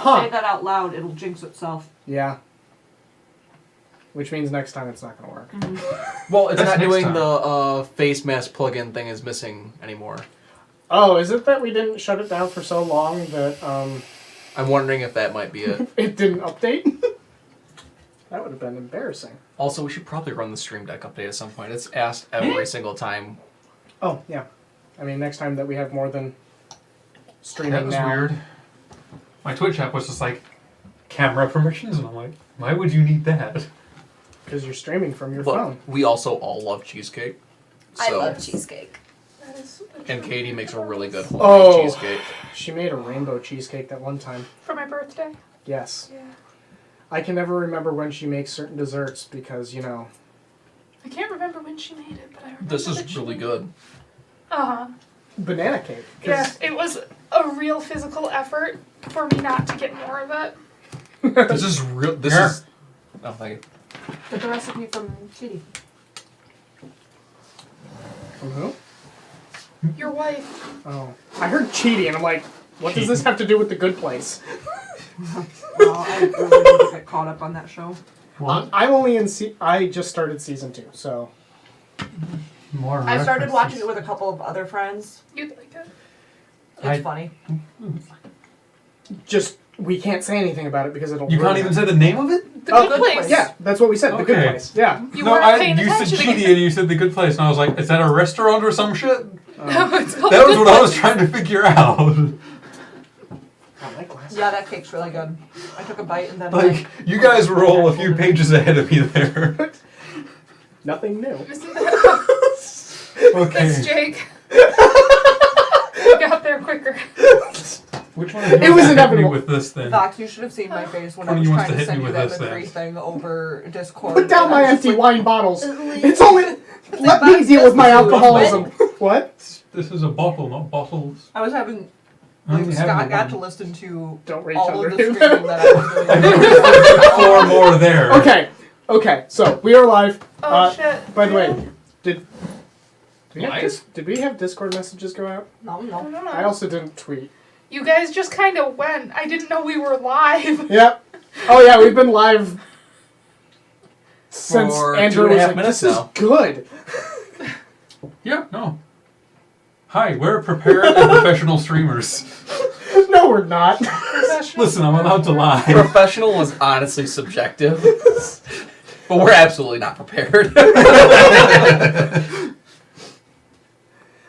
say that out loud, it'll jinx itself. Yeah. Which means next time it's not going to work. Mm-hmm. Well, it's That's not next doing time. the face mask plugin thing is missing anymore. Oh, is it that we didn't shut it down for so long that I'm wondering if that might be it. it didn't update? That would have been embarrassing. Also, we should probably run the Stream Deck update at some point. It's asked every single time. Oh, yeah. I mean, next time that we have more than streaming That was now. weird. My Twitch app was just like, camera permissions, and I'm like, why would you need that? Because you're streaming from your Look, phone. we also all love cheesecake. I So, love cheesecake. That is and Katie makes a really good homemade cheesecake. She made a rainbow cheesecake that one time. for my birthday. Yes. Yeah. I can never remember when she makes certain desserts because, you know. I can't remember when she made it, but I remember This that is she really made good. Uh-huh. Banana cake. 'Cause- Yeah, it was a real physical effort for me not to get more of it. This is real. This Here. is. Oh, thank you. Get the recipe from Chidi. From who? Your wife. Oh. I heard cheating and I'm like, what does this have to do with The Good Place? Well, I really need to get caught up on that show. I'm only in I just started season 2, so. More I started references. watching it with a couple of other friends. You'd like it. It's funny. Just, we can't say anything about it because it'll You can't ruin even it. say the name of it? The Oh, Good Place. Yeah, that's what we said. The Good Okay. Place. Yeah. You weren't paying you said attention Cheaty again. and you said The Good Place, and I was like, is that a restaurant or some shit? No, it's called That The was Good what I was Place. trying to figure out. I like glasses. Yeah, that cake's really good. I took a bite and then Like, you guys were all a few pages ahead of me there. Nothing new. Okay. It's Jake. You got there quicker. Which one of you It was wants to hit me inevitable. with this then? Vox, you should have seen my face when I One was of you wants trying to to hit send me you with that this McCree then. thing over Discord. Put down and my I was empty just wine bottles. It's only. Let Box me deal with my this is alcoholism. What? This is a bottle, not bottles. I was having. I only have Scott the got one. to listen to Don't reach all under of the him. screaming that I was I doing. know there's 4 more there. Okay, so we are live. Oh shit. By the way, Really? did Live? did we have Discord messages go out? No, I no. don't know. I also didn't tweet. You guys just kind of went. I didn't know we were live. Yep. Oh yeah, we've been live since For Andrew 2.5 was like, minutes "This is now." good." Yeah, no. Hi, we're prepared and professional streamers. No, we're not. Professional Listen, I'm allowed to lie. Professional was honestly subjective, but we're absolutely not prepared.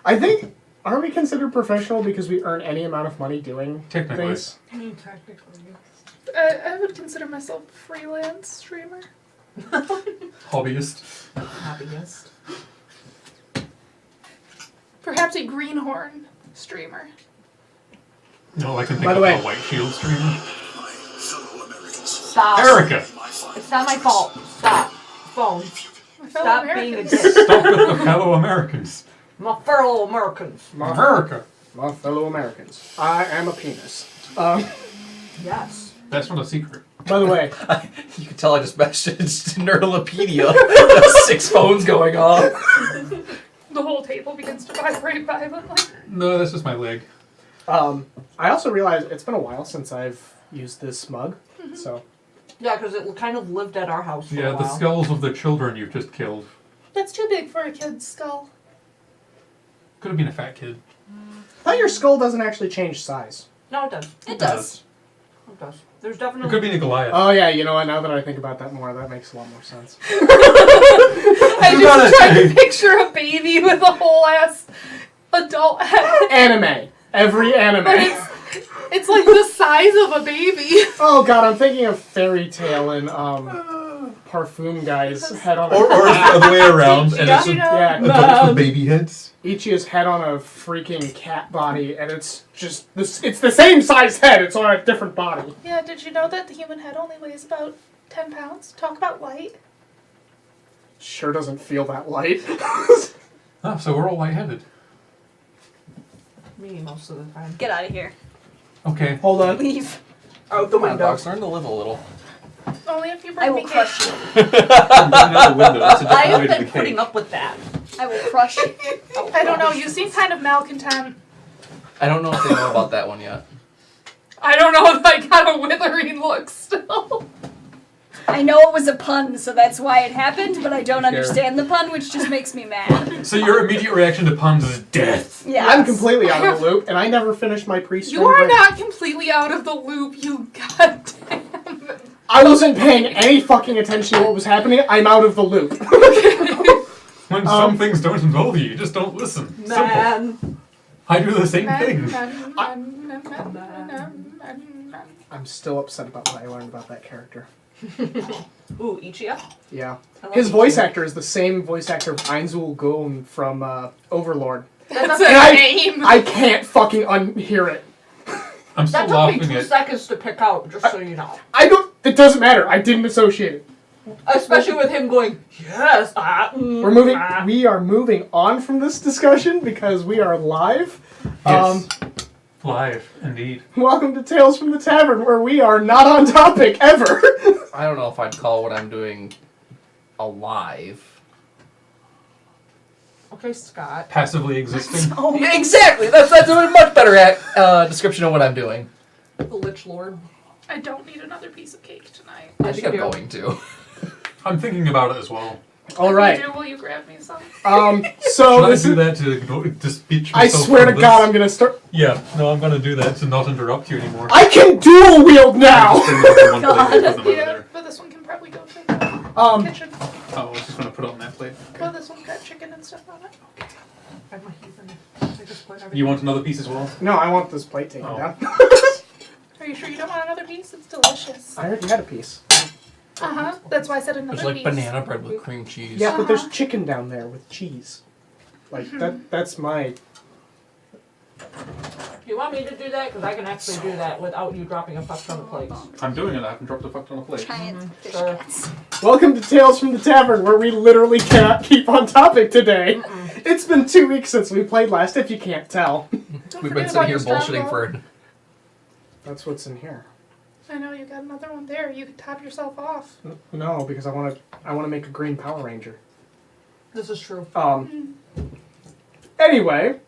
I think. Are we considered professional because we earn any amount of money doing Technically. things? Technically. I would consider myself a freelance streamer. Hobbyist. Happiest. Perhaps a greenhorn streamer. No, I can think By the of way- a White Shield streamer. Stop. Erica! It's not my fault. Stop. Phone. My fellow Stop being a Americans. dick. Stop with the fellow Americans. My fellow Americans. America! My fellow Americans. I am a penis. Yes. That's not a secret. By the way, You can tell I just messaged Nerlopedia. There's 6 phones going off. The whole table begins to vibrate violently. No, that's just my leg. I also realized it's been a while since I've used this mug, so Yeah, because it kind of lived at our house for Yeah, a the while. skulls of the children you've just killed. That's too big for a kid's skull. Could have been a fat kid. I thought your skull doesn't actually change size. No, it does. It does. It does. There's It definitely. could be a Goliath. Oh yeah, you know what? Now that I think about that more, that makes a lot more sense. I You just gotta tried say- to picture a baby with a whole ass adult head. Anime. Every anime. But it's like the size of a baby. Oh god, I'm thinking of Fairy Tale and Parfum Guy's head on Or it's the other way around, and it's yeah, adults with baby heads. Ichi's head on a freaking cat body, and it's just this. It's the same size head. It's on a different body. Yeah, did you know that the human head only weighs about 10 pounds? Talk about light. Sure doesn't feel that light. Oh, so we're all lightheaded. Me most of the time. Get out of here. Okay. Hold on. Leave. Out the Come on, window. Box, learn to live a little. Only if you bring I will me crush cake. you. Out the window. That's a I different have way to been the putting cake. up with that. I will crush you. I don't know, you seem kind of malcontent. I don't know if they know about that one yet. I don't know if I got a whiff book still. I know it was a pun, so that's why it happened, but I don't Sure. understand the pun, which just makes me mad. So your immediate reaction to puns is death. Yeah. I'm completely out of the loop, and I never finished my pre-stream You are break. not completely out of the loop, you goddamn. I wasn't paying any fucking attention to what was happening. I'm out of the loop. When some things don't involve you, you just don't listen. Simple. Man. I do the same thing. I'm still upset about what I learned about that character. Ooh, Ichiya? Yeah. I love His voice Ichiya. actor is the same voice actor of Ainzul Gon from Overlord. That's And a name. I can't fucking unhear it. I'm still That took me laughing 2 at. seconds to pick out, just so you know. I don't. It doesn't matter. I didn't associate it. Especially with him going, yes, We're moving. We are moving on from this discussion because we are live. Yes. Live, indeed. Welcome to Tales from the Tavern, where we are not on topic ever. I don't know if I'd call what I'm doing alive. Okay, Scott. Passively existing. Yeah, exactly. That's a much better description of what I'm doing. The Lich Lord. I don't need another piece of cake tonight. I think I'm going to. I'm thinking about it as well. All If right. you do, will you grab me some? So Should I this do is. that to speech I myself swear to from God, this? I'm gonna start. Yeah, no, I'm gonna do that to not interrupt you anymore. I can dual wield now. Just bring them up on one plate and put them over Yeah, there. but this one can probably go to the kitchen. Oh, I was just gonna put it on that plate. Well, this one's got chicken and stuff on it. I'm a heathen. I just put everything. You want another piece as well? No, I want this plate taken Oh. down. Are you sure you don't want another piece? It's delicious. I already had a piece. Uh-huh. That's why I said another There's like piece. banana bread with cream cheese. Yeah, but there's chicken down there with cheese. Like that's my. You want me to do that? Because I can actually do that without you dropping a fuck ton of plates. I'm doing it. I haven't dropped a fuck ton of plates. Giant fish Sure. cats. Welcome to Tales from the Tavern, where we literally cannot keep on topic today. It's been 2 weeks since we played last, if you can't tell. Don't We've forget been sitting about here your strong bullshitting roll. for. That's what's in here. I know you got another one there. You could top yourself off. No, because I want to make a green Power Ranger. This is true. Anyway,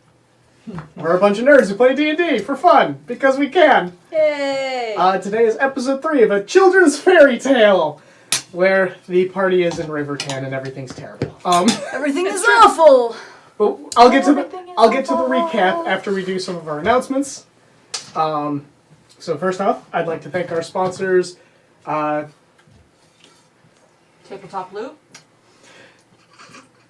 we're a bunch of nerds who play D&D for fun because we can. Yay! Today is episode 3 of a children's fairy tale, where the party is in Riverton and everything's terrible. Everything is awful. But I'll get to the Everything is recap awful. after we do some of our announcements. So first off, I'd like to thank our sponsors. Tabletop loot.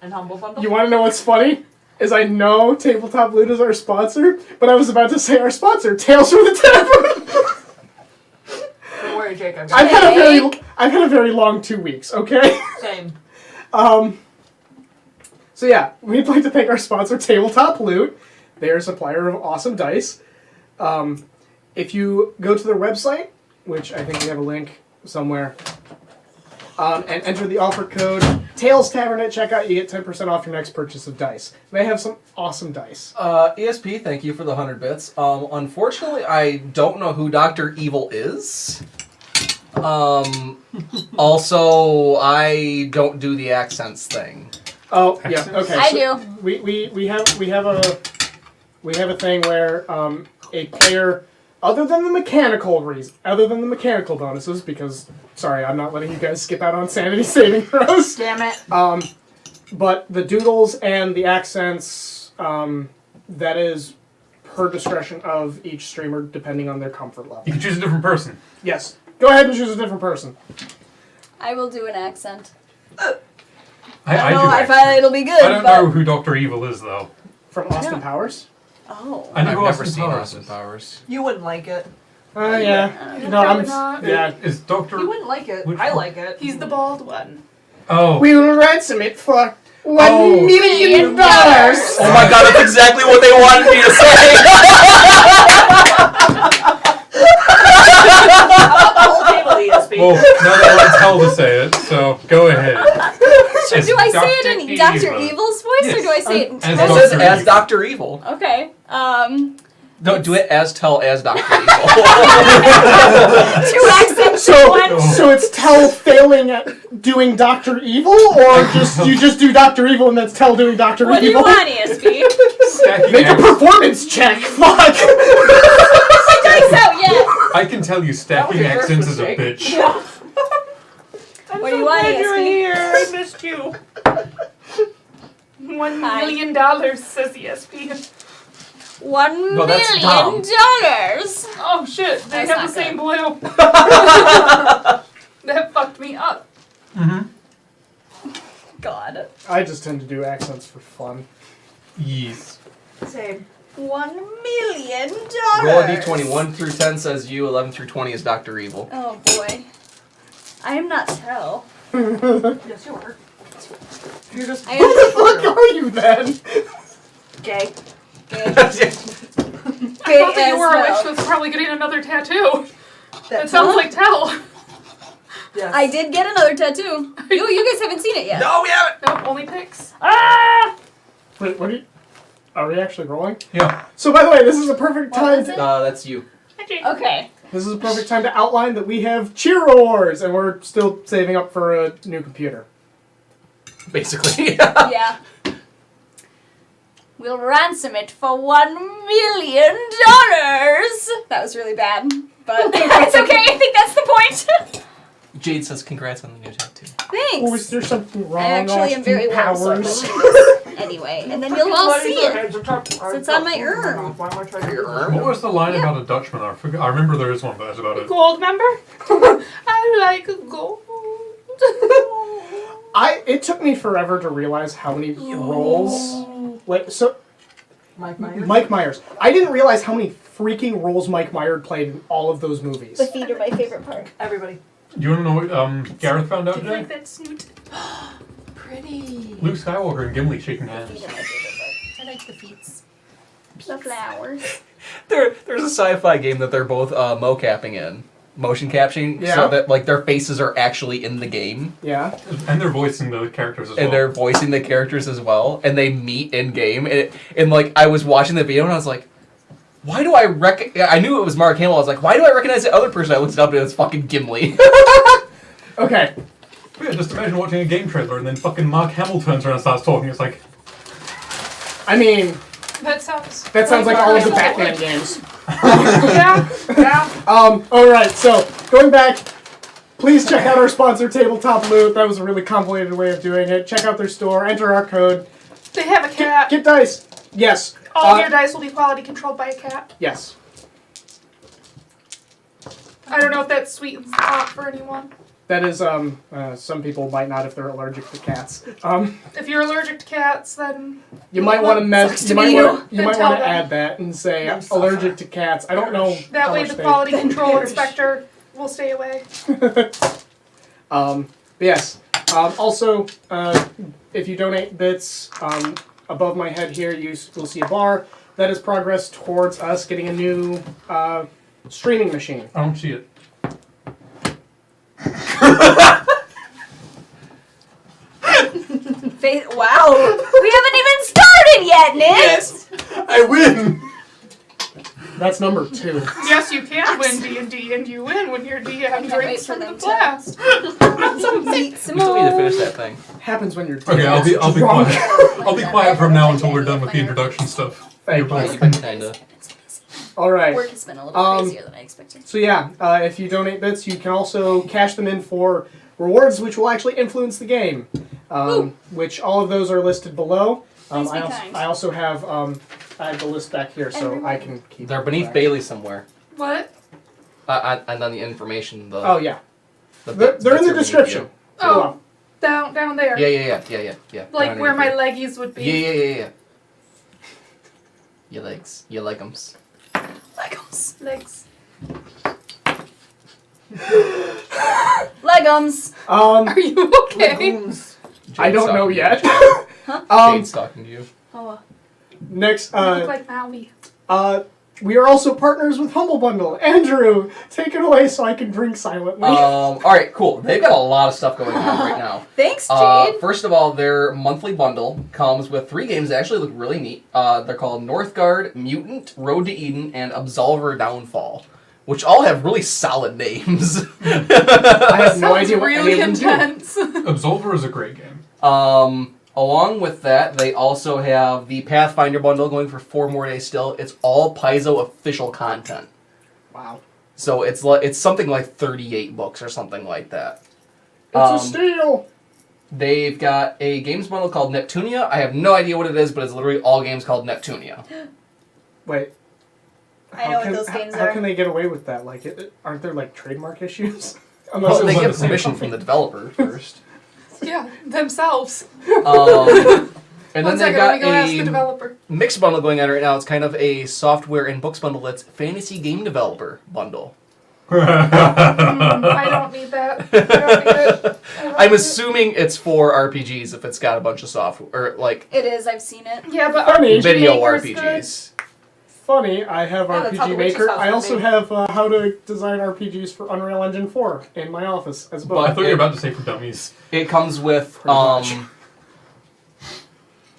And Humble Bundle. You want to know what's funny? Is I know Tabletop Loot is our sponsor, but I was about to say our sponsor, Tales from the Tavern. Don't worry, Jacob. I've had a very long 2 weeks. Okay. Same. So yeah, we'd like to thank our sponsor, Tabletop Loot. They're a supplier of awesome dice. If you go to their website, which I think we have a link somewhere, and enter the offer code Tales Tavern at checkout, you get 10% off your next purchase of dice. They have some awesome dice. ESP, thank you for the 100 bits. Unfortunately, I don't know who Dr. Evil is. Also, I don't do the accents thing. Oh yeah, okay. I so do. We have a thing where a player, other than the mechanical bonuses, because sorry, I'm not letting you guys skip out on sanity saving throws. Damn it. But the doodles and the accents, that is per discretion of each streamer, depending on their comfort level. You can choose a different person. Yes, go ahead and choose a different person. I will do an accent. I I do know, I actually. find it'll be good, I don't but... know who Dr. Evil is, though. From Austin Powers. Oh. I know I've who never Austin seen Powers Austin is. Powers. You wouldn't like it. Yeah. No, Probably I'm. not. Yeah. Is Dr. You wouldn't like it. Which I one? like it. He's the bald one. Oh. We will ransom it for $1 Oh. million. Oh my god, that's exactly what they wanted me to say! Whole table ESP. Well, now that it's hell to say it, so go ahead. As Do I say Dr. it in Dr. Eva. Evil's voice, or do I say it in As It Tell's says Dr. as Evil. Dr. Evil. Okay. Don't do it as Dr. Evil. Two accents in So, one. so it's Tell failing at doing Dr. Evil, or you just do Dr. Evil and that's Tell doing Dr. What do you Evil? want, ESP? Stacking Make a accents. performance check. Fuck. My dice out yet. I I can tell you, stacking your first accents is a mistake. bitch. What do you want, ESP? here. I missed you. $1 Hi. million, says ESP. $1 No, that's million. Oh shit, they That's have not the same good. blue. That fucked me up. Mm-hmm. God. I just tend to do accents for fun. Yes. Same. $1 million. Roll a d20. 1 through 10 says you. 11 through 20 is Dr. Evil. Oh boy. I am not Tell. Yes, you are. You're just I Who the am fuck are you then? gay. gay. I thought that you were a witch hell. that's probably getting another tattoo. That That's sounds like Tell. Yes. I did get another tattoo. You guys haven't seen it yet. No, we haven't! Nope, only pics. Wait, what are you... Are we actually rolling? Yeah. So, by the way, this is a perfect What time was to... it? That's you. Okay. This is a perfect time to outline that we have cheer awards, and we're still saving up for a new computer. Basically. Yeah. We'll ransom it for $1 million. That was really bad, but it's okay. I think that's the point. Jade says congrats on the new tattoo. Thanks. Oh, is there something wrong? I actually am very well Powers. Anyway, and then you'll all see it. It's on my arm. Why am I trying to Your arm? What was the line Yeah. about a Dutchman? I forgot. I remember there is one, but that's about it. Gold member? I like gold. It took me forever to realize how many roles... Like, so... Mike Myers? Mike Myers. I didn't realize how many freaking roles Mike Myers played in all of those movies. The feet are my favorite part. Everybody. You want to know what Gareth found out Do you like today? that snoot? Pretty. Luke Skywalker and Gimli shaking The hands. feet are my favorite I like the feet. part. The flowers. There's a sci-fi game that they're both mocapping in. Motion captioning, Yeah. so that like their faces are actually in the game. Yeah. And they're voicing the characters as well. And they're voicing the characters as well, and they meet in game. And like I was watching the video, and I was like, "Why do I I knew it was Mark Hamill. I was like, "Why do I recognize the other person?" I looked it up, and it's fucking Gimli. Okay. Yeah, just imagine watching a game trailer and then fucking Mark Hamill turns around and starts talking. It's like, I mean, That sounds. that sounds like all of the Mark Batman Hamill. games. Yeah. Alright, so, going back, please check out our sponsor, Tabletop Loot. That was a really complicated way of doing it. Check out their store, enter our code. They have a cat. Get dice. Yes. All of your dice will be quality controlled by a cat. Yes. I don't know if that sweetens the pot for anyone. That is, some people might not if they're allergic to cats. If you're allergic to cats, then You might want to Sucks to be you. you might Tell want to them. add that and say I'm allergic to cats. I don't know. that how way much the they- quality control inspector will stay away. But yes. Also, if you donate bits, above my head here, will see a bar. That is progress towards us getting a new streaming machine. I don't see it. Wow. We haven't even started yet, Nick. I win. That's number 2. Yes, you can win D&D, and you win when your DM can't drinks wait for from the them to- blast. Eat some We still need to more. finish that thing. Happens when you're Okay, I'll be drunk. quiet. I'll be quiet from now until we're done with the introduction stuff. Thank Yeah, you. you've been kinda. All right. Work has been a little crazier than I expected. So yeah, if you donate bits, you can also cash them in for rewards, which will actually influence the game. Which all of those are listed below. Please be kind. I also have I have the list back here, so I can keep. They're beneath track. Bailey somewhere. What? And on the information, the Oh yeah, the they're bits in are the beneath description. you. Oh, down there. Yeah. Like Down where my underneath leggies would be. you. Yeah. Your legs. You like 'ems. Legums. Legs. Legums. Are you okay? Legumes. I don't know yet. Jade's talking to you. Oh, Next, You look like Maui. we are also partners with Humble Bundle. Andrew, take it away so I can drink silently. All right, cool. They've got a lot of stuff going on right now. thanks, Jade. First of all, their monthly bundle comes with 3 games that actually look really neat. They're called Northgard, Mutant, Road to Eden, and Absolver Downfall, which all have really solid names. I have no Sounds idea what really any of them do. intense. Absolver is a great game. Along with that, they also have the Pathfinder bundle going for 4 more days still. It's all Paizo official content. Wow. So it's something like 38 books or something like that. It's a steal. They've got a games bundle called Neptunia. I have no idea what it is, but it's literally all games called Neptunia. Wait. I know what those games How are. can they get away with that? Like, aren't there like trademark issues? Well, they was get the same permission company. from the developer first. Yeah, themselves. And then One they've second, let me got go ask the a developer. mixed bundle going on right now. It's kind of a software and books bundle that's fantasy game developer bundle. I don't need that. I don't need it. I don't I'm need it. assuming it's for RPGs if it's got a bunch of software, or like It is. I've seen it. Yeah, but Funny. RPG video Maker's RPGs. Funny, I have Yeah, that's how RPG the Witch's Maker. House I would also be. have how to design RPGs for Unreal Engine 4 in my office as well. I thought you were about to say for dummies. It comes with Pretty much.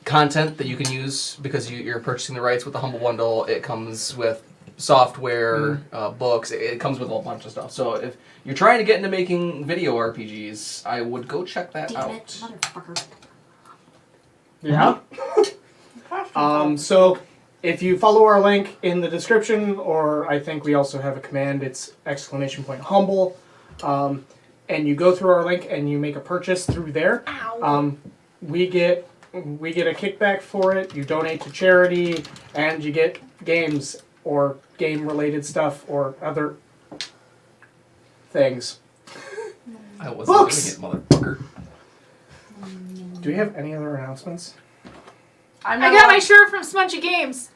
content that you can use because you're purchasing the rights with the Humble Bundle. It comes with software, books. It comes with a whole bunch of stuff. So if you're trying to get into making video RPGs, I would go check that Damn out. it, motherfucker. Yeah. So if you follow our link in the description, or I think we also have a command, it's !humble, and you go through our link and you make a purchase through there. Ow. We get a kickback for it. You donate to charity, and you get games or game-related stuff or other things. I wasn't Books! doing it, motherfucker. Do we have any other announcements? I got my shirt from Smunchy Games.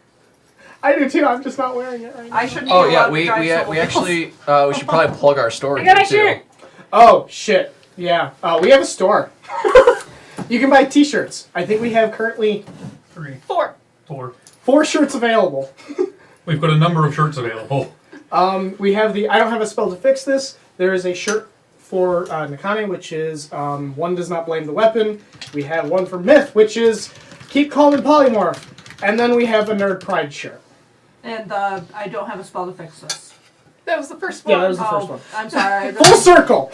I do too. I'm just not wearing it right now. I shouldn't. Oh be yeah, allowed to we drive we, someone we else. actually we should probably plug our store I got my here, too. shirt. Oh shit! Yeah, we have a store. You can buy T-shirts. I think we have currently 3, 4. 4. 4 shirts available. We've got a number of shirts available. We have the I don't have a spell to fix this. There is a shirt for Nakane, which is one does not blame the weapon. We have one for Myth, which is keep calm and polymorph. And then we have a Nerd Pride shirt. And I don't have a spell to fix this. That was the first one. Yeah, that was the first one. I'm sorry. Full circle!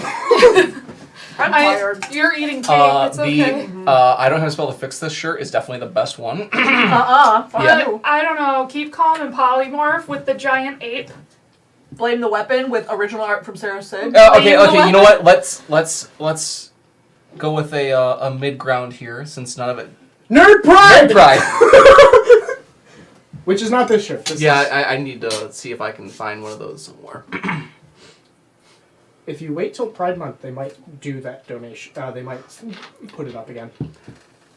I'm tired. You're eating cake. It's The okay. I don't have a spell to fix this shirt is definitely the best one. Fuck Yeah. you. I don't know. Keep calm and polymorph with the giant ape. Blame the weapon with original art from Sarah Sig. Okay, you know what? Let's go with a mid ground here, since none of it. Nerd Pride! Nerd Pride. Which is not this shirt. This Yeah, is, I need to see if I can find one of those somewhere. if you wait till Pride Month, they might do that donation. They might put it up again.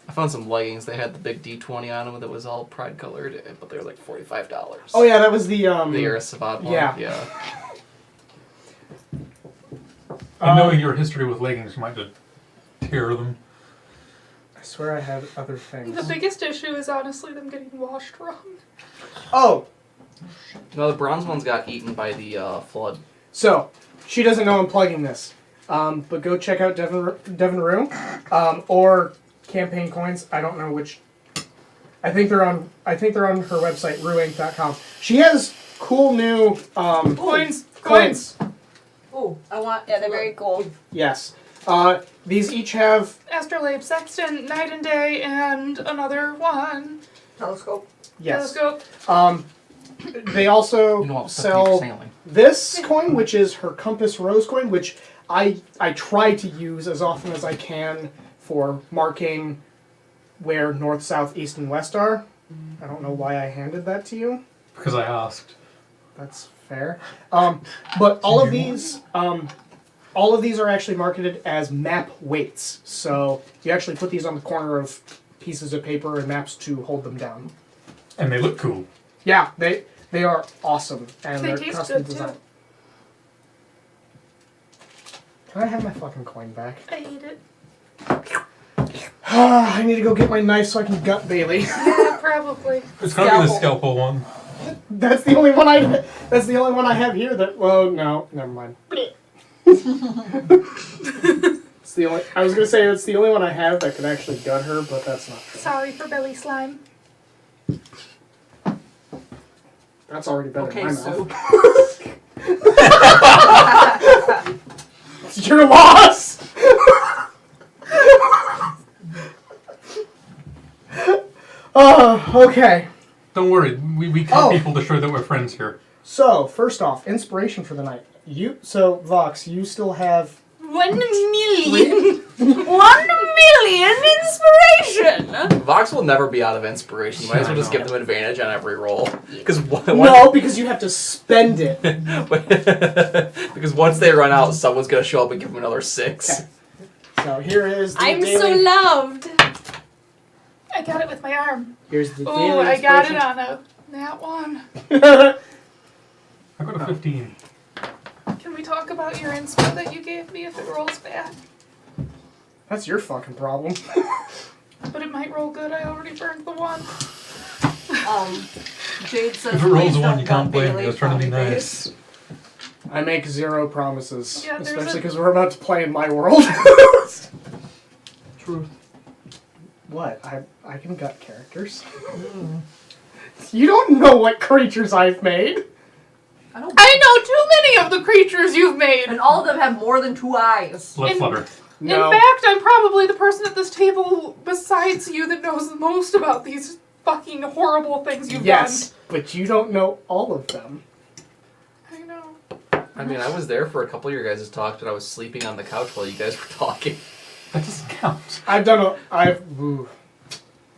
I found some leggings. They had the big D20 on them that was all pride colored, but they were like $45. Oh yeah, that was the The Eris Savad one. yeah. Yeah. And knowing your history with leggings, you might just tear them. I swear I had other things. The biggest issue is honestly them getting washed wrong. Oh, No, the bronze ones got eaten by the flood. so she doesn't know I'm plugging this, but go check out Devon Rue, or Campaign Coins. I don't know which. I think they're on her website, ruinc.com. She has cool new Coins. coins. Oh, I want. Yeah, they're very cool. Yes. These each have Astrolabe, Sextant, Night and Day, and another one. Telescope. yes. Telescope. They also You know what? sell Sailing. this coin, which is her Compass Rose coin, which I try to use as often as I can for marking where north, south, east, and west are. I don't know why I handed that to you. Because I asked. That's fair. But all of these are actually marketed as map weights. So you actually put these on the corner of pieces of paper and maps to hold them down. And they look cool. Yeah, they are awesome, and They they're taste custom good, too. designed. Can I have my fucking coin back? I ate it. I need to go get my knife so I can gut Bailey. Yeah, probably. It's gonna be the Scalpel. scalpel one. That's the only one I have here that. Well, no, never mind. It's the only. I was gonna say it's the only one I have that could actually gut her, but that's not true. Sorry for belly slime. That's already better Okay, than my so. mouth. It's your loss. Oh, okay. Don't worry, we count Oh. people to show that we're friends here. So, first off, inspiration for the night. Vox, you still have 1 million. 1 million inspiration. Vox will never be out of inspiration. You might as well I just know. give them advantage on every roll. Because no, because you have to spend it. because once they run out, someone's gonna show up and give them another 6. Okay. So here is the I'm daily. so loved. I got it with my arm. Here's the Ooh, daily I got it inspiration. on that one. I got a 15. Can we talk about your inspo that you gave me if it rolls bad? That's your fucking problem. But it might roll good. I already burned the one. Jade says, If it rolls "Please a one, don't you can't let blame me. Bailey I was trying to be call me nice. I make 0 promises, Yeah, there's especially a- because we're about to play in my world. Truth. What? I can gut characters. You don't know what creatures I've made. I don't. I know too many of the creatures you've made. And all of them have more than 2 eyes. Let In- flutter. No. In fact, I'm probably the person at this table besides you that knows the most about these fucking horrible things you've Yes, but you don't know all of them. done. I know. I mean, I was there for a couple of your guys' talks, but I was sleeping on the couch while you guys were talking. That doesn't count. Ooh.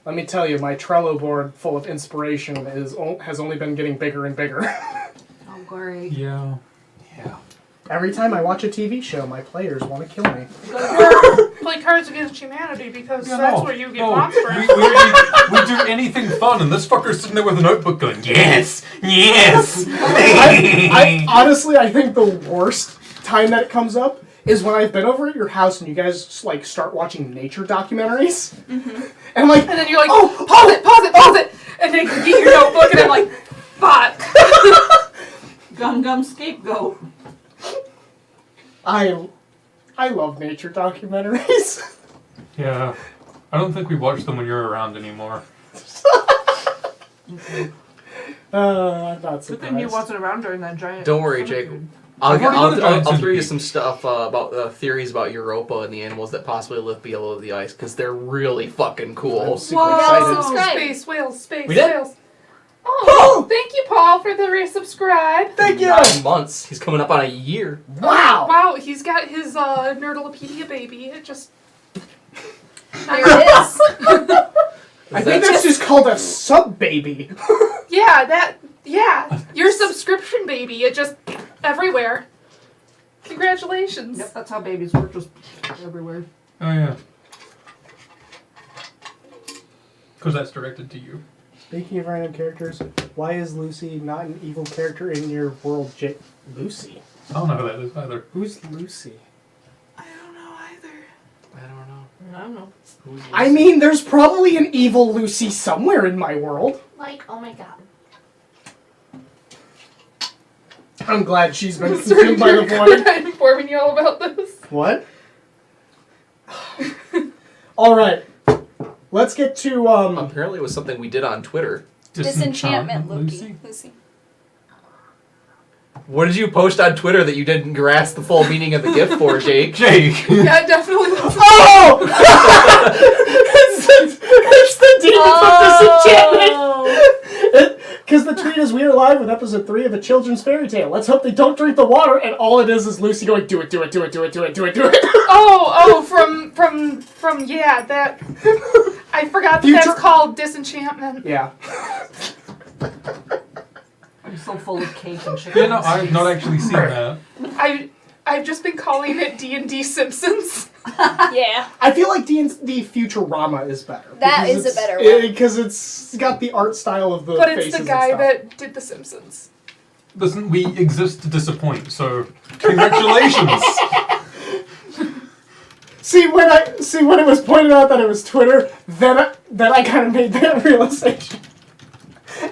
Let me tell you, my Trello board full of inspiration has only been getting bigger and bigger. Oh, great. Yeah. Yeah. Every time I watch a TV show, my players want to kill me. Play Cards Against Humanity because Yeah, that's no, where you get no. monsters. We do anything fun, and this fucker's sitting there with a notebook going, yes, yes. I honestly, I think the worst time that it comes up is when I've been over at your house and you guys just, like, start watching nature documentaries. And I'm like, And then you're like, oh, pause it! And then you get your notebook and I'm like, fuck. Gum scapegoat. I love nature documentaries. Yeah. I don't think we watch them when you're around anymore. I'm not Good surprised. thing he wasn't around during that giant. Don't worry, Jake. I'll I've already done the giant throw you centipede. some stuff about theories about Europa and the animals that possibly live below the ice, because they're really fucking cool. I'm super Whoa. excited. Subscribe. Space whales, space We did? whales. Oh, thank you, Paul, for the resubscribe. Thank you! 9 months. He's coming up on a year. Wow! Wow, he's got his Nerdalopedia baby. It just... There it is. I think that's just called a sub-baby. Yeah, your subscription baby. It just everywhere. Congratulations. Yep, that's how babies work, just everywhere. Oh, yeah. Because that's directed to you. Speaking of random characters, why is Lucy not an evil character in your world, Jake? Lucy? I don't know who that is either. Who's Lucy? I don't know either. I don't know. I don't know. Who's I mean, there's probably an evil Lucy somewhere in my world. Like, oh my god. I'm glad she's been Sir, consumed by the void. I'm informing you all about this. What? Alright. Let's get to, Apparently it was something we did on Twitter. Disenchantment, Lucy? Lucy. What did you post on Twitter that you didn't grasp the full meaning of the gift for, Jake? Jake! Yeah, it definitely. Oh! it's the demon from Disenchantment! Because the tweet is, we are live with episode 3 of a children's fairy tale. Let's hope they don't drink the water, and all it is Lucy going, do it, do it, do it, do it, do it, do it, do it. From yeah, that. I forgot that Future- that's called disenchantment. Yeah. I'm so full of cake and chicken. Yeah, no, I've not actually seen that. I've just been calling it D&D Simpsons. Yeah. I feel like the Futurama is better. That because is a it's- better one. Because it's got the art style of the But faces it's the and guy stuff. that did The Simpsons. Listen, we exist to disappoint, so congratulations! See when it was pointed out that it was Twitter, then I kind of made that realization.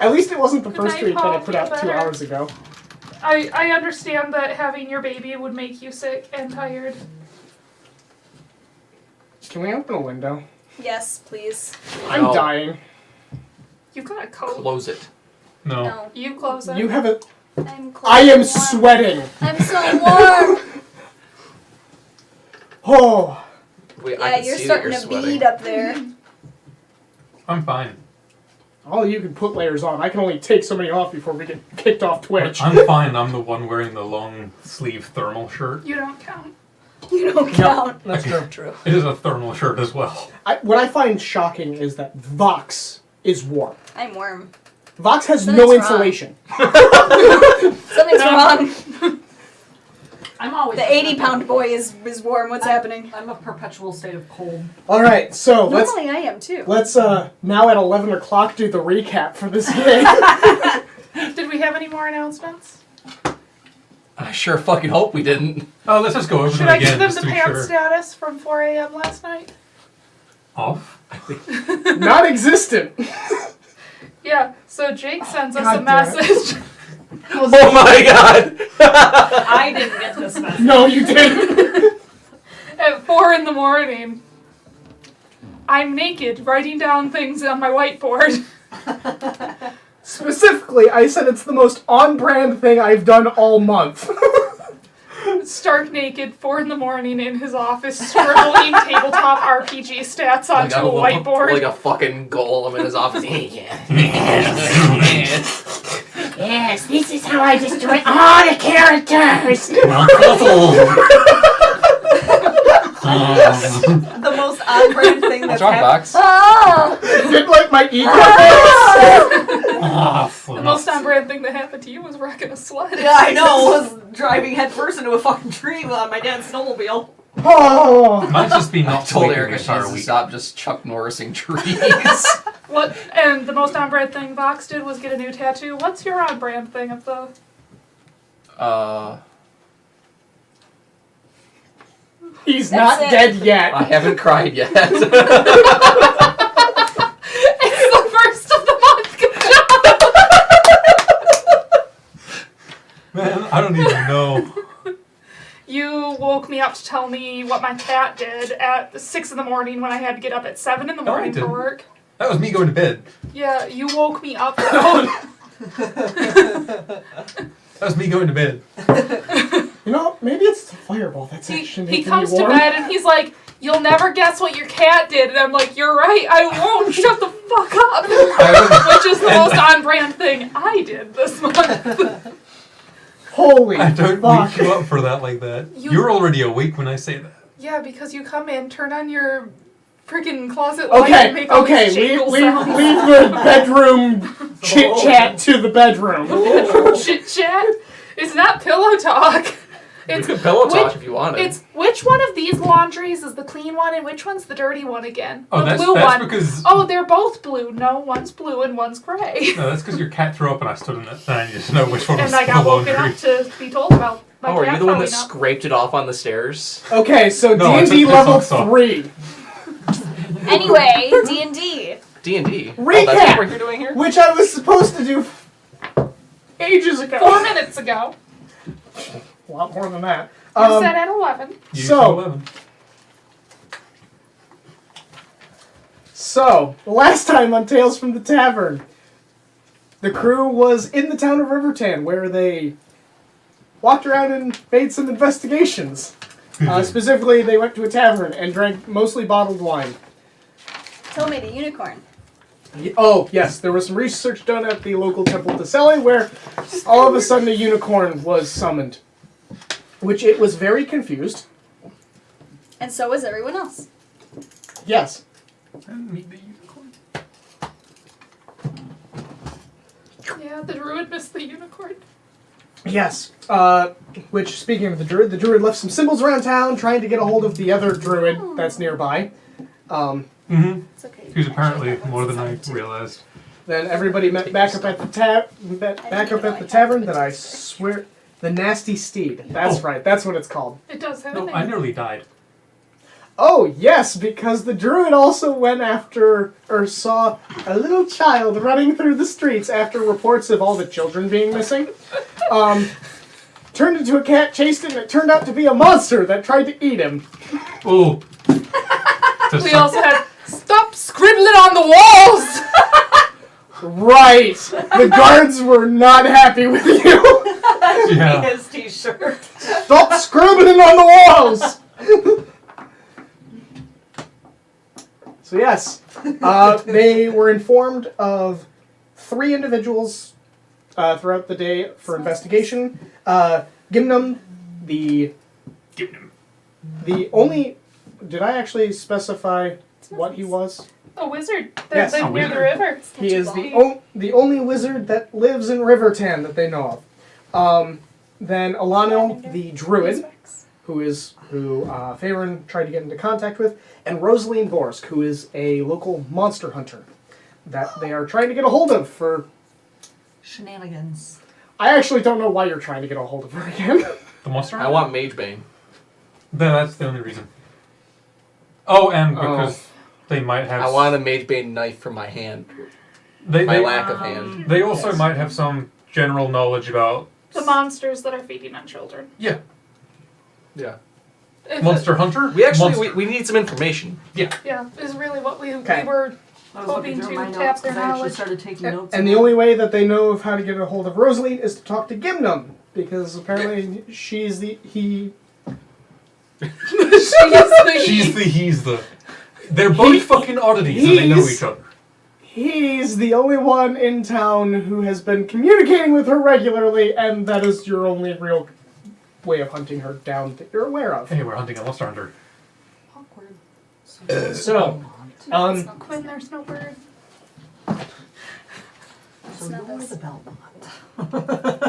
At least it wasn't the Good first night, tweet that I Paul. put out Feel 2 better. hours ago. I understand that having your baby would make you sick and tired. Can we open a window? Yes, please. I'm No. dying. You've got a coat. Close it. No. No. You close it. You have a. I'm cold I am and warm. sweating. I'm so warm. Oh. Wait, I Yeah, can you're see that starting you're to sweating. bead up there. I'm fine. All you can put layers on. I can only take so many off before we get kicked off Twitch. I'm fine. I'm the one wearing the long sleeve thermal shirt. You don't count. You don't count. That's true. It is a thermal shirt as well. What I find shocking is that Vox is warm. I'm warm. Vox has Something's no wrong. insulation. Something's wrong. I'm always The 80-pound boy is warm. What's happening? I'm a perpetual state of cold. All right, so Normally I am too. let's now at 11 o'clock do the recap for this game. Did we have any more announcements? I sure fucking hope we didn't. Oh, let's just go over Should them I again give them just the to be pants sure. status from 4 a.m. last night? Off? Non-existent. Yeah, so Jake sends us God a damn it. message. Oh my god! I didn't get this message. No, you didn't. At 4 in the morning. I'm naked, writing down things on my whiteboard. Specifically, I said it's the most on-brand thing I've done all month. Stark naked, 4 in the morning in his office, scribbling tabletop RPG stats onto a whiteboard. Like a fucking golem in his office. Yes, this is how I destroy all the characters. The most on-brand thing What's that's wrong, happened. Fox? Oh! Did like my ego. The most on-brand thing that happened to you was wrecking a sled. Yeah, I know. Was driving headfirst into a fucking tree on my dad's snowmobile. Oh. Might just be I not told sleeping Erica the she entire needs to week. stop just Chuck Norrising trees. What? And the most on-brand thing Vox did was get a new tattoo. What's your on-brand thing of the... He's That's not it. dead yet. I haven't cried yet. It's the first of the month. Good job. Man, I don't even know. You woke me up to tell me what my cat did at 6 in the morning when I had to get up at 7 in the No, I morning for didn't. work. That was me going to bed. Yeah, you woke me up. Oh, That was me going to bed. You know, maybe it's the fireball that's he actually making comes me to warm. bed and he's like, "You'll never guess what your cat did." And I'm like, "You're right, I won't. Shut the fuck up." Which is the most on-brand thing I did this month. Holy I don't fuck. wake you up for that like that. You- You're already awake when I say that. Yeah, because you come in, turn on your freaking closet light and Okay, make all okay, these leave jingle the sounds. bedroom chit-chat to the bedroom. Chit chat. It's not pillow talk. We It's could pillow talk which- if you wanted. It's which one of these laundries is the clean one and which one's the dirty one again? Oh, The that's blue one. because Oh, they're both blue. No, one's blue and one's gray. no, that's because your cat threw up and I stood in it and I needed to know which one was And I got the woken laundry. up to be told about my oh, are cat you the one that throwing up. scraped it off on the stairs? Okay, so No, I D&D took this level off, so- 3, Anyway, D&D. D&D. Oh, Recap! that's what you're doing here? which I was supposed to do ages ago. 4 minutes ago. A lot more than that. You said at 11. You So- said 11. So, last time on Tales from the Tavern, the crew was in the town of Riverton, where they walked around and made some investigations. Specifically, they went to a tavern and drank mostly bottled wine. Tell me the unicorn. Oh, yes, there was some research done at the local temple to Selly, where all of a sudden a unicorn was summoned. Which it was very confused. And so was everyone else. Yes. And meet the unicorn. Yeah, the druid missed the unicorn. Yes. Which, speaking of the druid left some symbols around town trying to get a hold of the other druid that's nearby. Mm-hmm. It's okay. Who's apparently more than I realized. Then everybody met back up at the tavern that I swear... The Nasty Steed. That's right, that's what it's called. It does have a No, name. I nearly died. Oh, yes, because the druid also went after, or saw, a little child running through the streets after reports of all the children being missing. Turned into a cat, chased it, and it turned out to be a monster that tried to eat him. Oh. We also had stop scribbling on the walls. Right! The guards were not happy with you! Yeah. His t-shirt. Stop scribbling on the walls! So yes, they were informed of 3 individuals throughout the day for investigation. Gimnum, the only... Did I actually specify what he was? A wizard that Yes. lived A near the wizard. river. He is the only wizard that lives in Rivertan that they know of. Then Alano, the druid, who Tavern tried to get into contact with, and Rosaline Borsk, who is a local monster hunter that they are trying to get a hold of for... Shenanigans. I actually don't know why you're trying to get a hold of her again. The monster? I want Mage Bane. That's the only reason. Oh, and because they might have... I want a Mage Bane knife for my hand. They Lack of hand. They also might have some general knowledge about... The monsters that are feeding on children. Yeah. Yeah. Monster Hunter? We actually Monster- we need some information. Yeah, is really what we Okay. were I was looking hoping through to my notes tap their because I actually knowledge. started taking notes. And the only way that they know of how to get a hold of Rosaline is to talk to Gimnum, because apparently she's the... He's the... They're both fucking oddities and they know each other. He's the only one in town who has been communicating with her regularly, and that is your only real way of hunting her down that you're aware of. Hey, we're hunting a monster hunter. Awkward. So, Quinn, there's no bird. So you're the Belmont.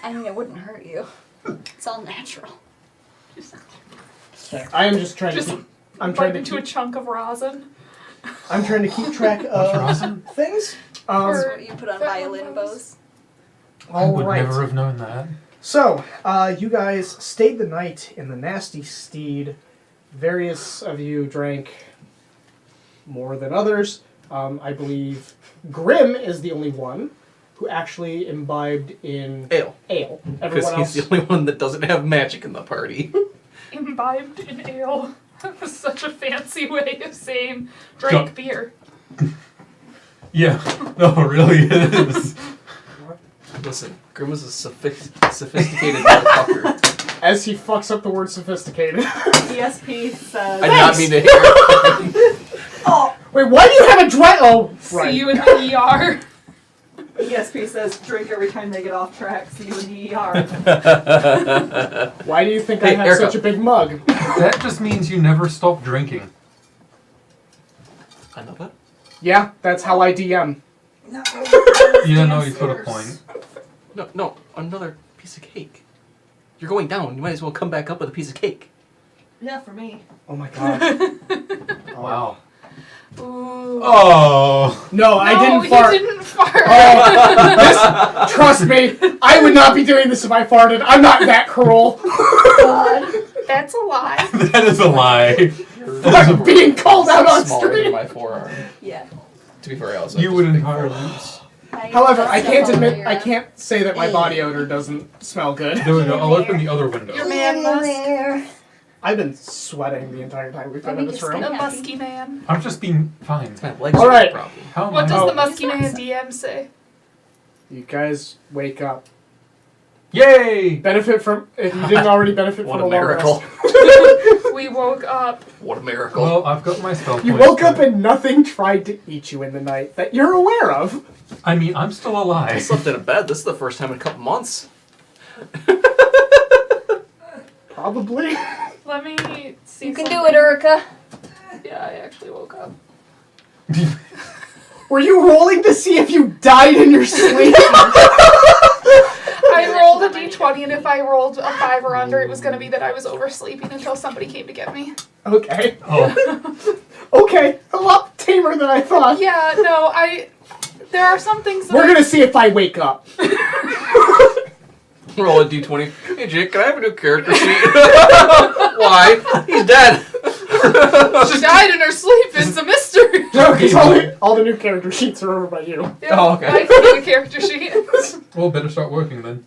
I mean, it wouldn't hurt you. It's all natural. I am just trying Just to keep... I'm trying Bite into a chunk of rosin. I'm trying to keep track of things. That's what you put on violin bows. I would Alright. never have known that. So, you guys stayed the night in the Nasty Steed. Various of you drank more than others. I believe Grim is the only one who actually imbibed in Ale. ale. Because Everyone he's else... the only one that doesn't have magic in the party. Imbibed in ale. That was such a fancy way of saying drank Go- beer. Yeah. No, it really is. Listen, Grim is a sophisticated motherfucker. As he fucks up the word sophisticated. ESP says. I did not mean to hear it. Wait, why do you have a dry... Oh, right. See you in the ER. ESP says drink every time they get off track. See you in the ER. Why do you think Hey, I have Erica. such a big mug? That just means you never stop drinking. I know that. Yeah, that's how I DM. Yeah, no, you put a point. No, another piece of cake. You're going down. You might as well come back up with a piece of cake. Yeah, for me. Oh my god. Wow. Ooh. Oh. No, I didn't you fart. didn't fart. Oh, trust me, I would not be doing this if I farted. I'm not that cruel. That's a lie. That is a lie. I'm being called out on Smaller than stream. my forearm. Yeah. To be fair, I also You have would just big entirely. forearms. However, I can't admit, I can't say that my body odor doesn't smell good. There we go. I'll open the other window. Your man musk. I've been sweating the entire time we've been in this room. The musky man. I'm just being fine. My legs All are right. the problem. How am What I? does Oh. the musky man DM say? You guys wake up. Yay! Benefit from, if you didn't already benefit What from a long miracle. rest. We woke up. What a miracle. Well, I've got my spell You points, woke up but- and nothing tried to eat you in the night that you're aware of. I mean, I'm still I alive. slept in a bed. This is the first time in a couple months. Probably. Let me see. You can do something. it, Erica. Yeah, I actually woke up. Were you rolling to see if you died in your sleep? I rolled a d20, and if I rolled a 5 or under, it was going to be that I was oversleeping until somebody came to get me. Okay. Oh, Okay. A lot tamer than I thought. Yeah, no, there are some things that We're gonna see if I wake up. Roll a d20. Hey, Jake, can I have a new character sheet? Why? He's dead. she died in her sleep. It's a mystery. No, because all the new character sheets are over by you. Yeah, Oh, okay. I can do a character sheet. well, better start working then.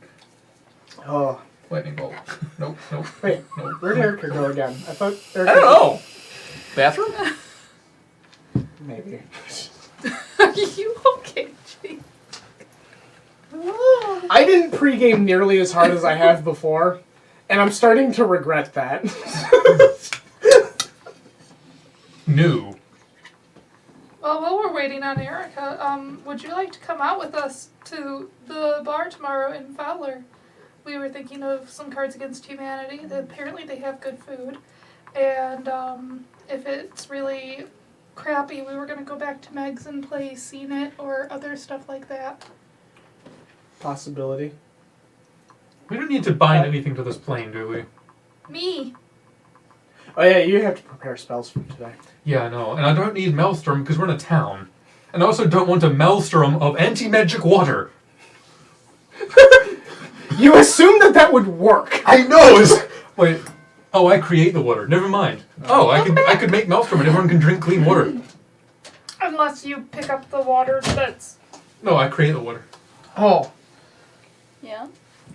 Oh. Lightning bolt. Nope, nope. Wait, Nope. where'd Erica go again? I thought I Erica... don't know. Bathroom? Maybe. Are you okay, Jake? I didn't pregame nearly as hard as I have before, and I'm starting to regret that. New. Well, while we're waiting on Erica, would you like to come out with us to the bar tomorrow in Fowler? We were thinking of some Cards Against Humanity. Apparently they have good food. And if it's really crappy, we were going to go back to Meg's and play Seen It or other stuff like that. Possibility. We don't need to bind anything to this plane, do we? Me. Oh yeah, you have to prepare spells for today. Yeah, I know. And I don't need Maelstrom because we're in a town. And I also don't want a Maelstrom of anti-magic water. You assumed that would work. I know! Wait. Oh, I create the water. Never mind. Oh, I could make Maelstrom and everyone can drink clean water. Unless you pick up the water that's... No, I create the water. Oh. Yeah.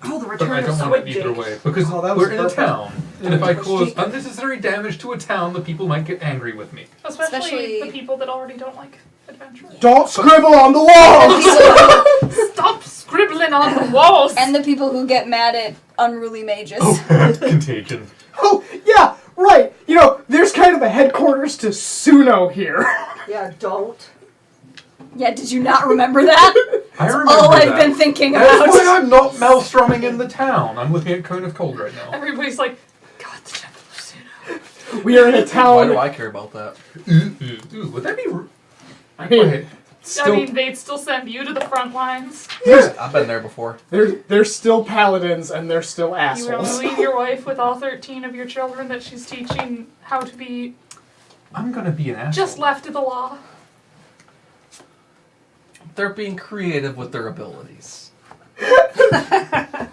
Oh, the But return I of don't want it Squid either Jake. way. Because Oh, that was we're in a perfect. town. And if I Twitch cause Jake. unnecessary damage to a town, the people might get angry with me. Especially the people that already don't like adventure. Don't scribble on the walls! Stop scribbling on the walls! And the people who get mad at unruly mages. Oh, contagion. Oh, yeah, right. You know, there's kind of a headquarters to Suno here. Yeah, don't. Yeah, did you not remember that? I remember All that. I've been thinking That's about. why I'm not Maelstroming in the town. I'm looking at Cone of Cold right now. Everybody's like, God, the Temple of Suno. We are in a Why town. do I care about that? Ooh, would that be... I mean, Wait, still, I mean, they'd still send you to the front lines. I've been there before. they're still paladins and they're still You assholes. will leave your wife with all 13 of your children that she's teaching how to be I'm gonna be an asshole. just left of the law. They're being creative with their abilities.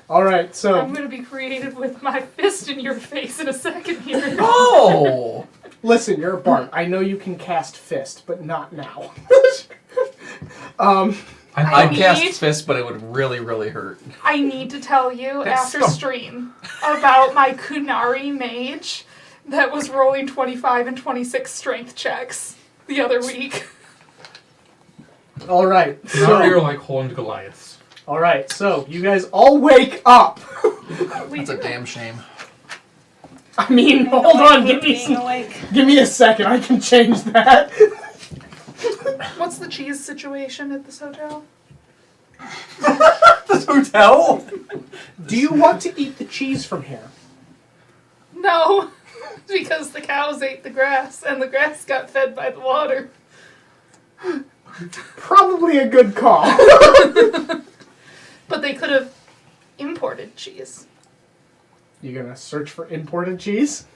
All right, so I'm gonna be creative with my fist in your face in a second here. Oh! listen, you're a bard. I know you can cast fist, but not now. I'd need- cast fist, but it would really, really hurt. I need to tell you That's after scum. stream about my Kunari mage that was rolling 25 and 26 strength checks the other week. All right, Now you're so like horned Goliaths. you guys all wake up. That's a damn shame. I mean, hold on, give me a second. I can change that. What's the cheese situation at this hotel? This hotel? Do you want to eat the cheese from here? No, because the cows ate the grass and the grass got fed by the water. Probably a good call. But they could have imported cheese. You gonna search for imported cheese?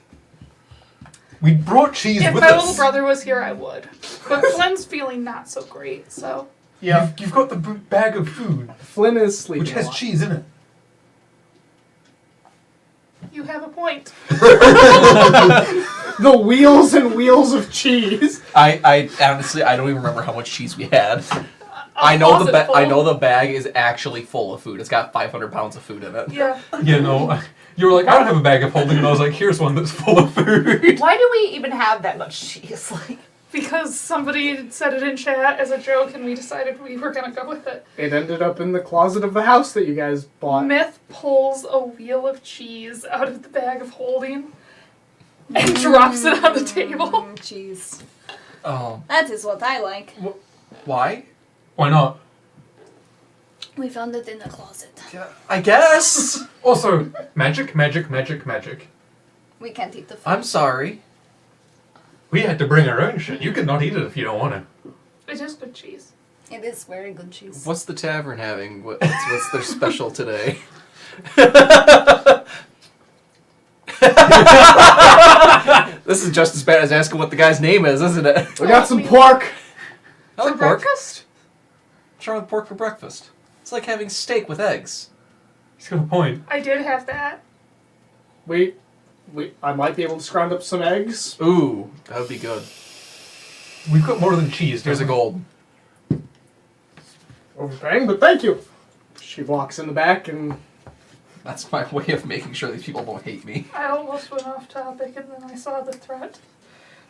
We brought cheese If with my us. little brother was here, I would. But Flynn's feeling not so great, so... Yeah. You've got the bag of food, Flynn is sleeping. which has a lot. cheese in it. You have a point. The wheels and wheels of cheese. I honestly, I don't even remember how much cheese we had. I A know closet full. I know the bag is actually full of food. It's got 500 pounds of food in it. Yeah. Yeah, no. You were like, I don't have a bag of holding, and I was like, here's one that's full of food. Why do we even have that much cheese? Like, Because somebody said it in chat as a joke and we decided we were gonna go with it. It ended up in the closet of the house that you guys bought. Myth pulls a wheel of cheese out of the bag of holding and drops it on the table. Jeez. Oh, That is what I like. why? Why not? We found it in the closet. I guess. Also, magic, magic, magic, magic. We can't eat the food. I'm sorry. We had to bring our own shit. You can not eat it if you don't want to. It is good cheese. It is very good cheese. What's the tavern having? What's their special today? This is just as bad as asking what the guy's name is, isn't it? We got some pork. I like For pork. breakfast? What's wrong with pork for breakfast? It's like having steak with eggs. He's got a point. I did have that. I might be able to scrounge up some eggs. Ooh, that would be good. We've got more than cheese. Here's a don't we? gold. Overpaying, but thank you. She walks in the back and That's my way of making sure these people don't hate me. I almost went off topic and then I saw the threat.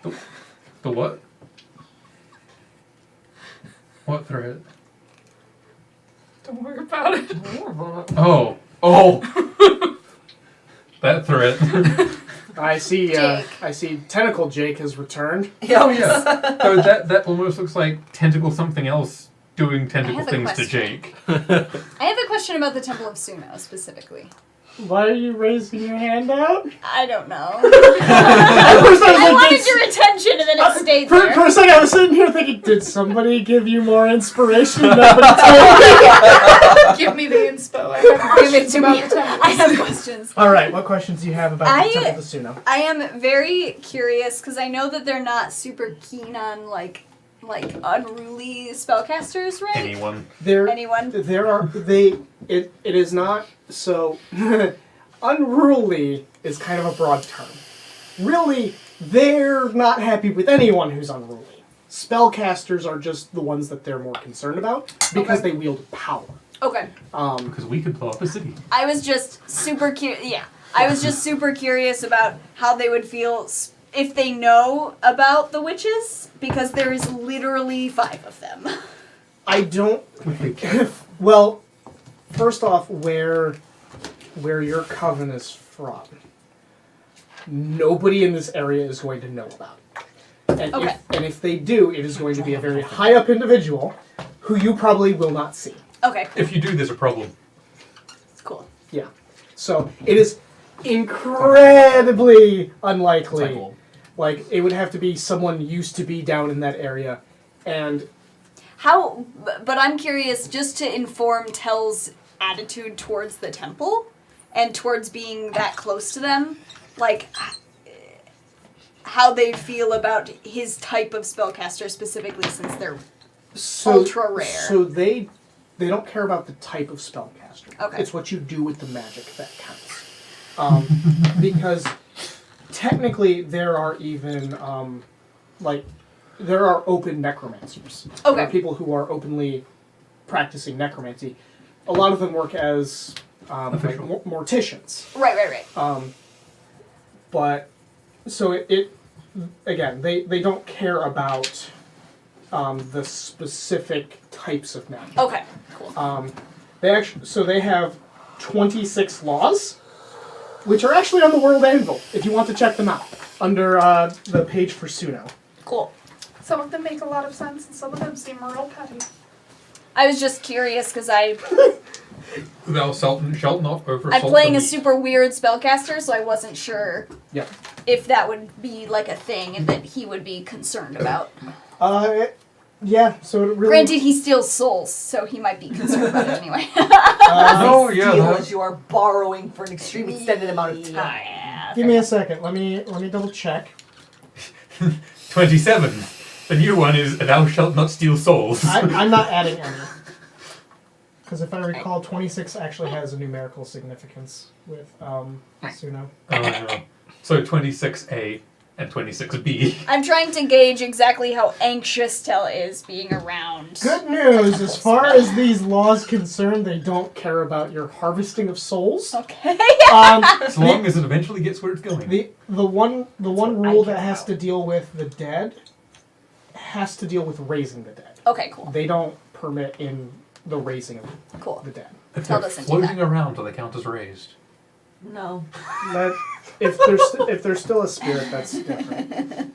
The what? What threat? Don't worry about it. Oh. Oh! That threat. I see. Jake. I see. Tentacle Jake has returned. Oh yeah. So that almost looks like tentacle something else doing I tentacle have a things to question. Jake. I have a question about the Temple of Suno specifically. Why are you raising your hand out? I don't know. At first I was I like, wanted did- your attention, and then it stayed for there. a second, I was sitting here thinking, did somebody give you more inspiration? Nobody told me. Give me the inspo. I have Give it questions to about me. the temples. I have questions. All right, what questions do you have about I- the Temple of Suno? I am very curious because I know that they're not super keen on like unruly spellcasters, right? Anyone. Anyone? It is not so unruly is kind of a broad term. Really, they're not happy with anyone who's unruly. Spellcasters are just the ones that they're more concerned about because Okay. they wield power. Okay. Because we could blow up a city. I was just super curious. Yeah, I was just super curious about how they would feel if they know about the witches because there is literally 5 of them. I don't. Well, first off, where your coven is from, nobody in this area is going to know about it. And Okay. if they do, it is going to be a very high up individual who you probably will not see. Okay. If you do, there's a problem. Cool. Yeah. So it is incredibly unlikely. Cycle. Like it would have to be someone used to be down in that area, and How? But I'm curious, just to inform Tell's attitude towards the temple and towards being that close to them, like how they feel about his type of spellcaster specifically, since they're ultra rare. So they don't care about the type of spellcaster. Okay. It's what you do with the magic that counts. Because technically there are even there are open necromancers. Okay. There are people who are openly practicing necromancy. A lot of them work as Official. morticians. Right. But so it again, they don't care about the specific types of magic. Okay. Cool. They have 26 laws, which are actually on the World Anvil. If you want to check them out, under the page for Suno. Cool. Some of them make a lot of sense, and some of them seem real petty. I was just curious because Thou shalt not oversalt I'm playing the a meat. super weird spellcaster, so I wasn't sure Yeah. if that would be like a thing and that he would be concerned about. Yeah. So it really. Granted, he steals souls, so he might be concerned about it anyway. Oh, yeah, Steal that- as you are borrowing for an extremely extended amount of time. Yeah. Give me a second. Let me double check. 27. The new one is thou shalt not steal souls. I'm not adding any. Because if I recall, 26 actually has a numerical significance with Suno. So 26A and 26B. I'm trying to gauge exactly how anxious Tell is being around. Good news, as far as these laws concerned, they don't care about your harvesting of souls. Okay. As long as it eventually gets where it's going. The one rule that has to deal with the dead has to deal with raising the dead. Okay, cool. They don't permit in the raising of Cool. the dead. If Tell they're doesn't do floating that. around, do they count as raised? No. But if there's still a spirit, that's different.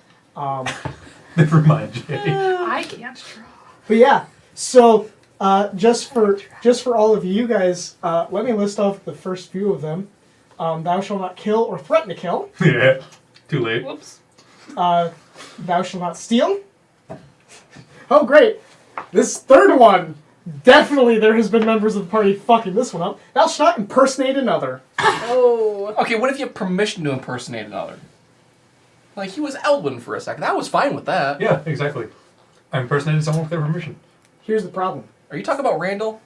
Never mind, Jay. I can't draw. But yeah, so just for all of you guys, let me list off the first few of them. Thou shalt not kill or threaten to kill. Yeah. Too late. Whoops. Thou shalt not steal. Oh great, this third one. Definitely there has been members of the party fucking this one up. Thou shalt not impersonate another. Oh. Okay, what if you have permission to impersonate another? Like, he was Elwyn for a second. I was fine with that. Yeah, exactly. I impersonated someone with their permission. Here's the problem. Are you talking about Randall?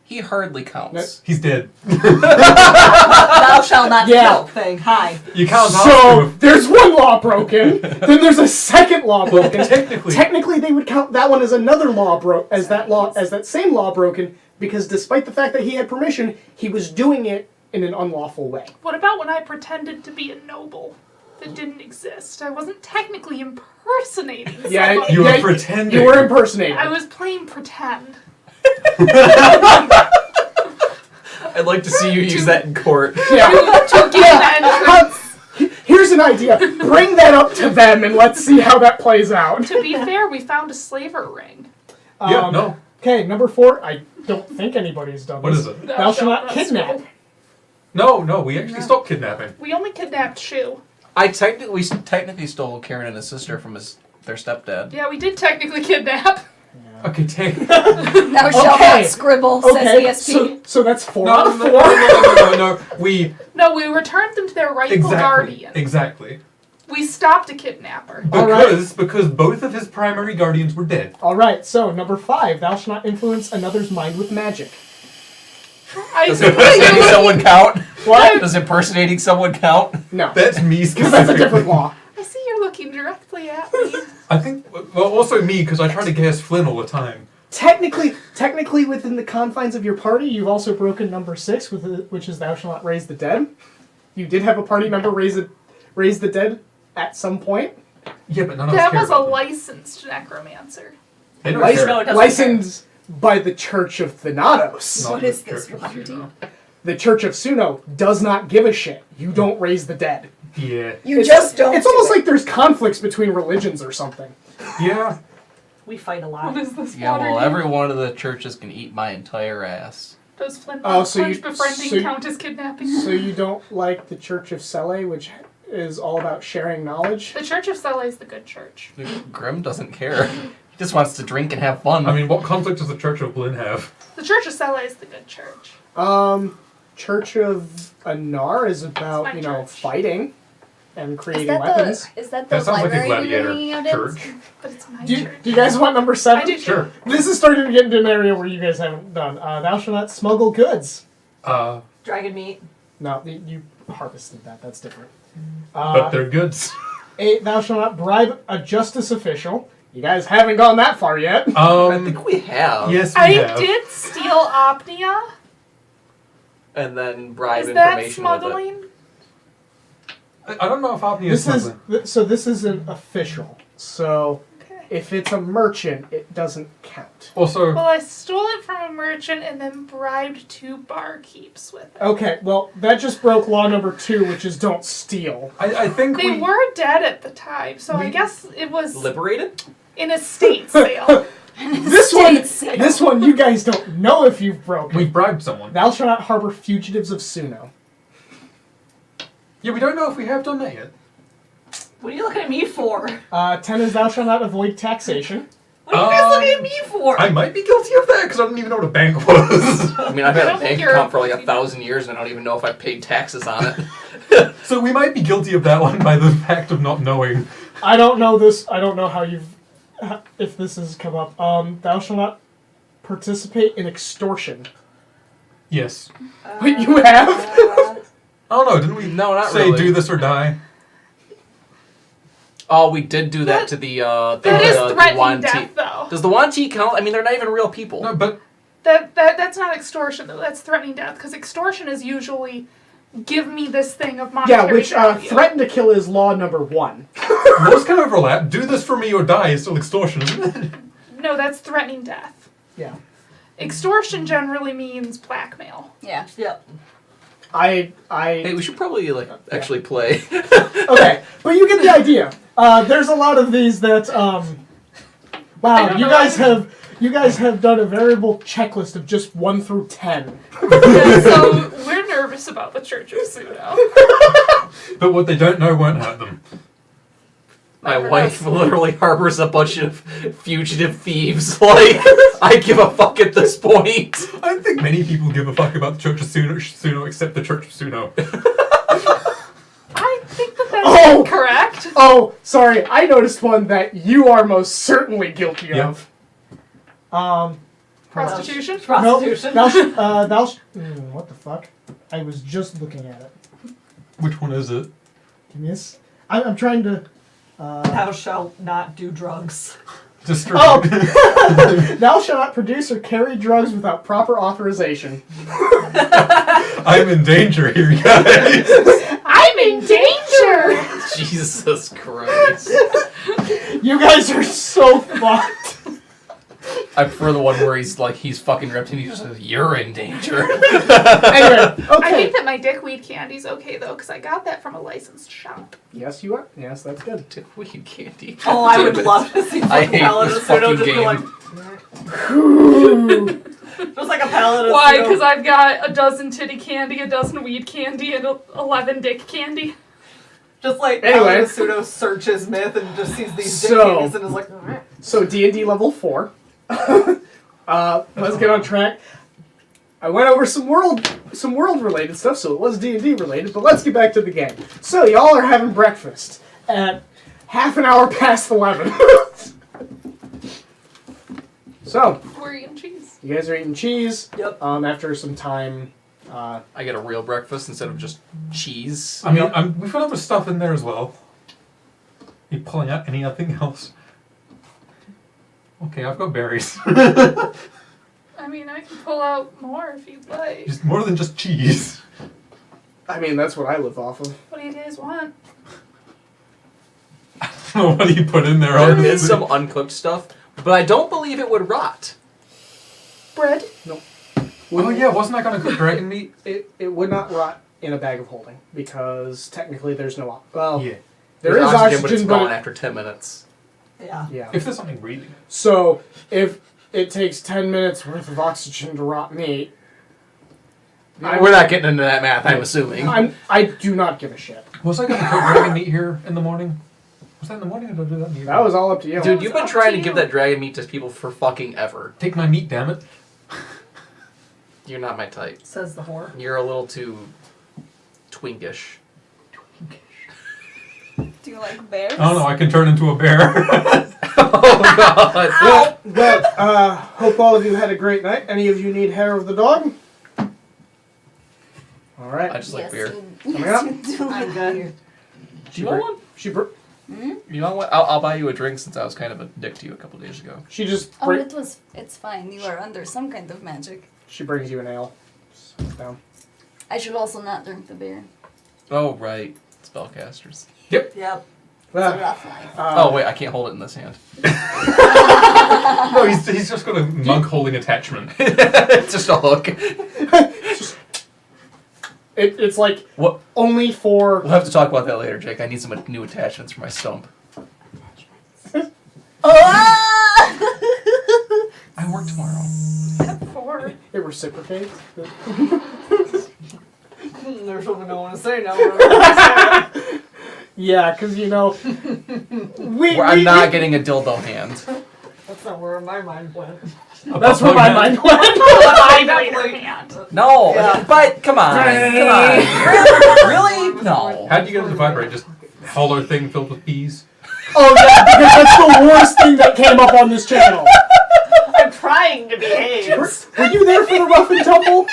He hardly counts. He's dead. Thou shalt not Yeah. kill thing. Hi. You count So there's one law broken, then there's a second law broken. technically. Technically, they would count that one as another law as that same law broken, because despite the fact that he had permission, he was doing it in an unlawful way. What about when I pretended to be a noble that didn't exist? I wasn't technically impersonating someone. You were pretending. You were impersonating. I was playing pretend. I'd like to see you use that in court. Yeah. To gain that entrance. Here's an idea. Bring that up to them and let's see how that plays out. To be fair, we found a slaver ring. Yeah, no. Okay, number 4. I don't think anybody's done What this. is it? Thou shalt not kidnap. No, we actually stopped kidnapping. We only kidnapped Shu. We technically stole Karen and his sister from their stepdad. Yeah, we did technically kidnap. Okay, take. Thou shalt Okay. not scribble, Okay, says ESP. so that's 4 No, out no, of no, 4. no. We No, we returned them to their rightful guardian. exactly. We stopped a kidnapper. All right. Because both of his primary guardians were dead. Alright, so number 5. Thou shalt not influence another's mind with magic. Does impersonating someone count? What? Does impersonating someone count? No. That's me Because that's a different specifically. law. I see you're looking directly at me. I think. Well, also me because I try to gas Flynn all the time. Technically, within the confines of your party, you've also broken number 6, which is thou shalt not raise the dead. You did have a party member raise the dead at some point. Yeah, but none of us That care was a about them. licensed necromancer. They don't Lic- care. No, it doesn't licensed by the Church of Thanatos. Not What the is this, Church of Rocky? Suno. The Church of Suno does not give a shit. You don't raise the dead. Yeah. You just don't. It's do almost it. like there's conflicts between religions or something. Yeah. We fight a What lot. is this Yeah, water well, do? every one of the churches can eat my entire ass. Does Flint Oh, so Punch you- befriending so you- count as kidnapping? So you don't like the Church of Sele, which is all about sharing knowledge? The Church of Sele is the good church. Grim doesn't care. He just wants to drink and have fun. I mean, what conflict does the Church of Blinn have? The Church of Sele is the good church. Church of Anar is about, It's my church. fighting and Is creating that weapons. the That sounds like a library you're gladiator hanging out in? church. But it's my Do you, church. do you guys want number 7? I do too. Sure. This is starting to get into an area where you guys haven't done. Thou shalt not smuggle goods. Dragon meat. No, you harvested that. That's different. But they're goods. 8. Thou shalt not bribe a justice official. You guys haven't gone that far yet. I think we have. Yes, we I have. did steal Opnia. And then bribe Is that information with it. smuggling? I don't know if Opni is smuggling. So this isn't official. So Okay. if it's a merchant, it doesn't count. Also, Well, I stole it from a merchant and then bribed 2 barkeeps with it. Okay, well that just broke law number 2, which is don't steal. I think They we... were dead at the time, so I We- guess it was Liberated? an estate sale. This one, you guys don't know if you've broken. We bribed someone. Thou shalt not harbor fugitives of Suno. Yeah, we don't know if we have done that yet. What are you looking at me for? 10 is thou shalt not avoid taxation. What are you guys looking at me for? I might be guilty of that because I don't even know what a bank was. I mean, I've I had a don't think bank you're- account for like 1,000 years and I don't even know if I paid taxes on it. So we might be guilty of that one by the fact of not knowing. I don't know this. I don't know how if this has come up. Thou shalt not participate in extortion. Yes. Wait, you have? I don't know, didn't we No, not say really. do this or die? Oh, we did do that to the That is the threatening Yuan death, Ti. though. Does the Yuan Ti count? I mean, they're not even real people. No, but That's not extortion, though. That's threatening death, because extortion is usually give me this thing of monetary Yeah, which value. threaten to kill is law number 1. those can overlap. Do this for me or die is still extortion, isn't it? No, that's threatening death. Yeah. Extortion generally means blackmail. Yeah. Yep. I Hey, we should probably like actually play. okay, but you get the idea. There's a lot of these that I wow, don't you know. guys have done a variable checklist of just 1 through 10. Yeah, so we're nervous about the Church of Suno. But what they don't know won't hurt them. My Never wife knows. literally harbors a bunch of fugitive thieves. Like, I give a fuck at this point. I don't think many people give a fuck about the Church of Suno except the Church of Suno. I think that that's Oh! incorrect. Oh, sorry, I noticed one that you are most certainly guilty Yeah. of. Prostitution? Prostitution. What the fuck? I was just looking at it. Which one is it? Give me I'm trying to. Thou shalt not do drugs. Distribute. Oh! Thou shalt not produce or carry drugs without proper authorization. I'm in danger here, guys. I'm in danger! Jesus Christ. You guys are so fucked. I prefer the one where he's fucking ripped and he just says, "You're in danger." Anyway, I okay. think that my dickweed candy's okay though, because I got that from a licensed shop. Yes, you are. Yes, that's good. Dickweed candy. Oh, I would Damn it. love to see I some hate paladin this pseudo fucking just be game. like, just like a paladin. Why? pseudo. Because I've got a dozen titty candy, a dozen weed candy, and 11 dick candy. Just like Anyway. paladin pseudo searches myth and just sees these dick So- candies and is like, So D&D level 4. Let's get on track. I went over some world related stuff, so it was D&D related, but let's get back to the game. So y'all are having breakfast at half an hour past 11. So We're eating cheese. you guys are eating cheese. Yep. After some time, I get a real breakfast instead of just cheese. I mean, we've got other stuff in there as well. You pulling out anything else? Okay, I've got berries. I mean, I can pull out more if you'd like. Just more than just cheese. I mean that's what I live off of. What do you guys want? What do you put in there? There honestly? is some uncooked stuff, but I don't believe it would rot. Bread? Oh yeah, wasn't I gonna cook dragon meat? It would not rot in a bag of holding because technically there's no well Yeah. there is oxygen, but it's but gone after 10 minutes. yeah. yeah. If there's something breathing. So if it takes 10 minutes worth of oxygen to rot meat, We're not getting into that math, I'm assuming. I do not give a shit. Was I gonna cook dragon meat here in the morning? Was that in the morning or did I do that in the evening? That was all up to you. Dude, you've been up trying to to give you. that dragon meat to people for fucking ever. Take my meat, damn it. You're not my type. Says the whore. You're a little too twinkish. Do you like bears? I don't know, I can turn into a bear. Oh god. Well, but hope all of you had a great night. Any of you need hair of the dog? All right. I just like beer. Coming up. You do I'm like good. beer. You know what? You know what? I'll buy you a drink since I was kind of a dick to you a couple days ago. She just Oh, it's fine. You are under some kind of magic. she brings you an ale. Sit down. I should also not drink the beer. Oh right, spellcasters. Yep. It's a Ah, rough life. Oh wait, I can't hold it in this hand. No, he's just got a mug holding attachment. It's just a hook. It's like What? only for We'll have to talk about that later, Jake. I need some new attachments for my stump. I work tomorrow. 4. it reciprocates. There's something I want to say now. Yeah, because you know I'm not getting a dildo hand. That's not where my mind went. That's where my mind went. No, Yeah. but come on. Really? No. How'd you get it to vibrate? Just hollow thing filled with bees? Oh yeah, because that's the worst thing that came up on this channel. I'm trying to behave. Were you there for the rough and tumble?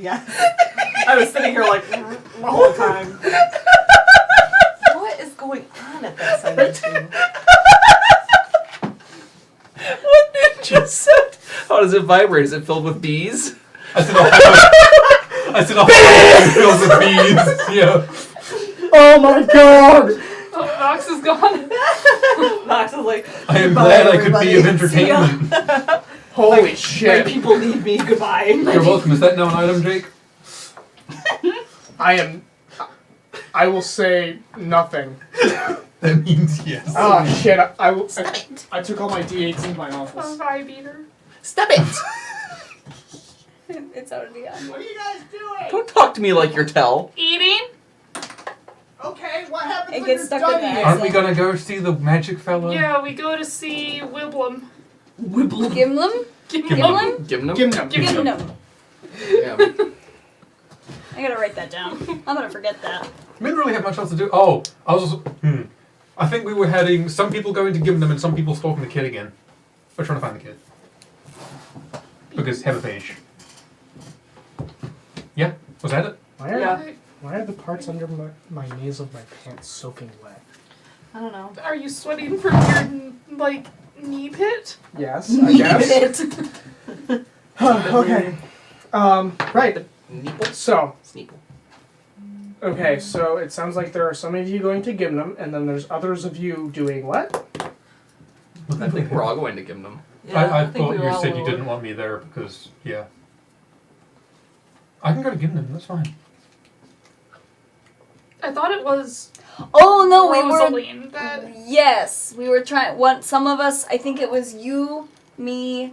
Yes. I was sitting here like the whole time. What is going on at that side of the What did you just said? How does it vibrate? Is it filled with bees? I said a hollow thing filled with bees. Yeah. Oh my god! Oh, Knox is gone. Knox is like, I am "Goodbye, glad I could be of everybody. See ya." entertainment. Holy My shit! people need me. Goodbye. You're welcome. Is that now an item, Jake? I will say nothing. That means yes. Oh shit! I took all my d8s in my A office. vibe eater. Stop it! It's already on. What are you guys doing? Don't talk to me like you're Tell. Eating? Okay, what happens It when gets you're stuck done in the eating? Aren't we gonna go see the magic fellow? Yeah, we go to see Wiblum. Gimlum? Gimlum? Give them. Gimnum. Gimlum. Yeah. I gotta write that down. I'm gonna forget that. We didn't really have much else to do. Oh, I think we were heading. Some people going to Gimnum and some people stalking the kid again. We're trying to find the kid. Because have a page. Yeah, was that it? Why are the parts under my knees of my pants soaking wet? I don't know. Are you sweating from your, like, knee pit? Yes, I guess. Okay. Right. Sneeple? So, Sneeple. okay, so it sounds like there are some of you going to Gimnum, and then there's others of you doing what? I think we're all going to give them. Yeah, I think thought we were you all said you lower. didn't want me there because, yeah. I can go to Gimden, that's fine. I thought it was Oh no, we were. Rosaline that Yes, we were trying. Some of us. I think it was you, me,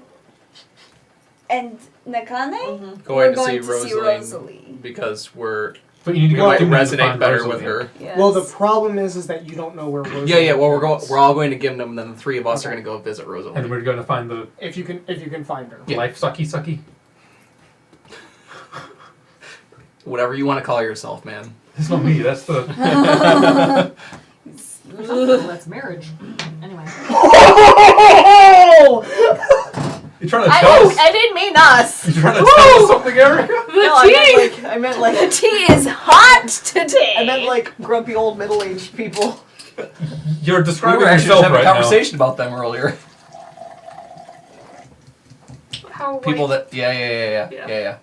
and Nakane. Mhm. Going We're to see Rosalie Rosalie. because we're But you need to go Well, to might Gimden to resonate find better Rosalie. with her. Yes. Well, the problem is that you don't know where Rosalie Yeah, well, is. we're all going to Gimnum, and then the three of us are Okay. going to go visit And then Rosalie. we're going to find the If you can find her. Yeah. life sucky. Whatever you want to call yourself, man. It's not me, that's the... Well, that's marriage. Anyway. You're trying to tell us... I didn't mean us. You're trying to tell us something, Erica? No, I meant like The tea is hot today. I meant like grumpy old middle-aged people. You're We describing were actually just yourself having right a conversation about them earlier. how People white, that, yeah.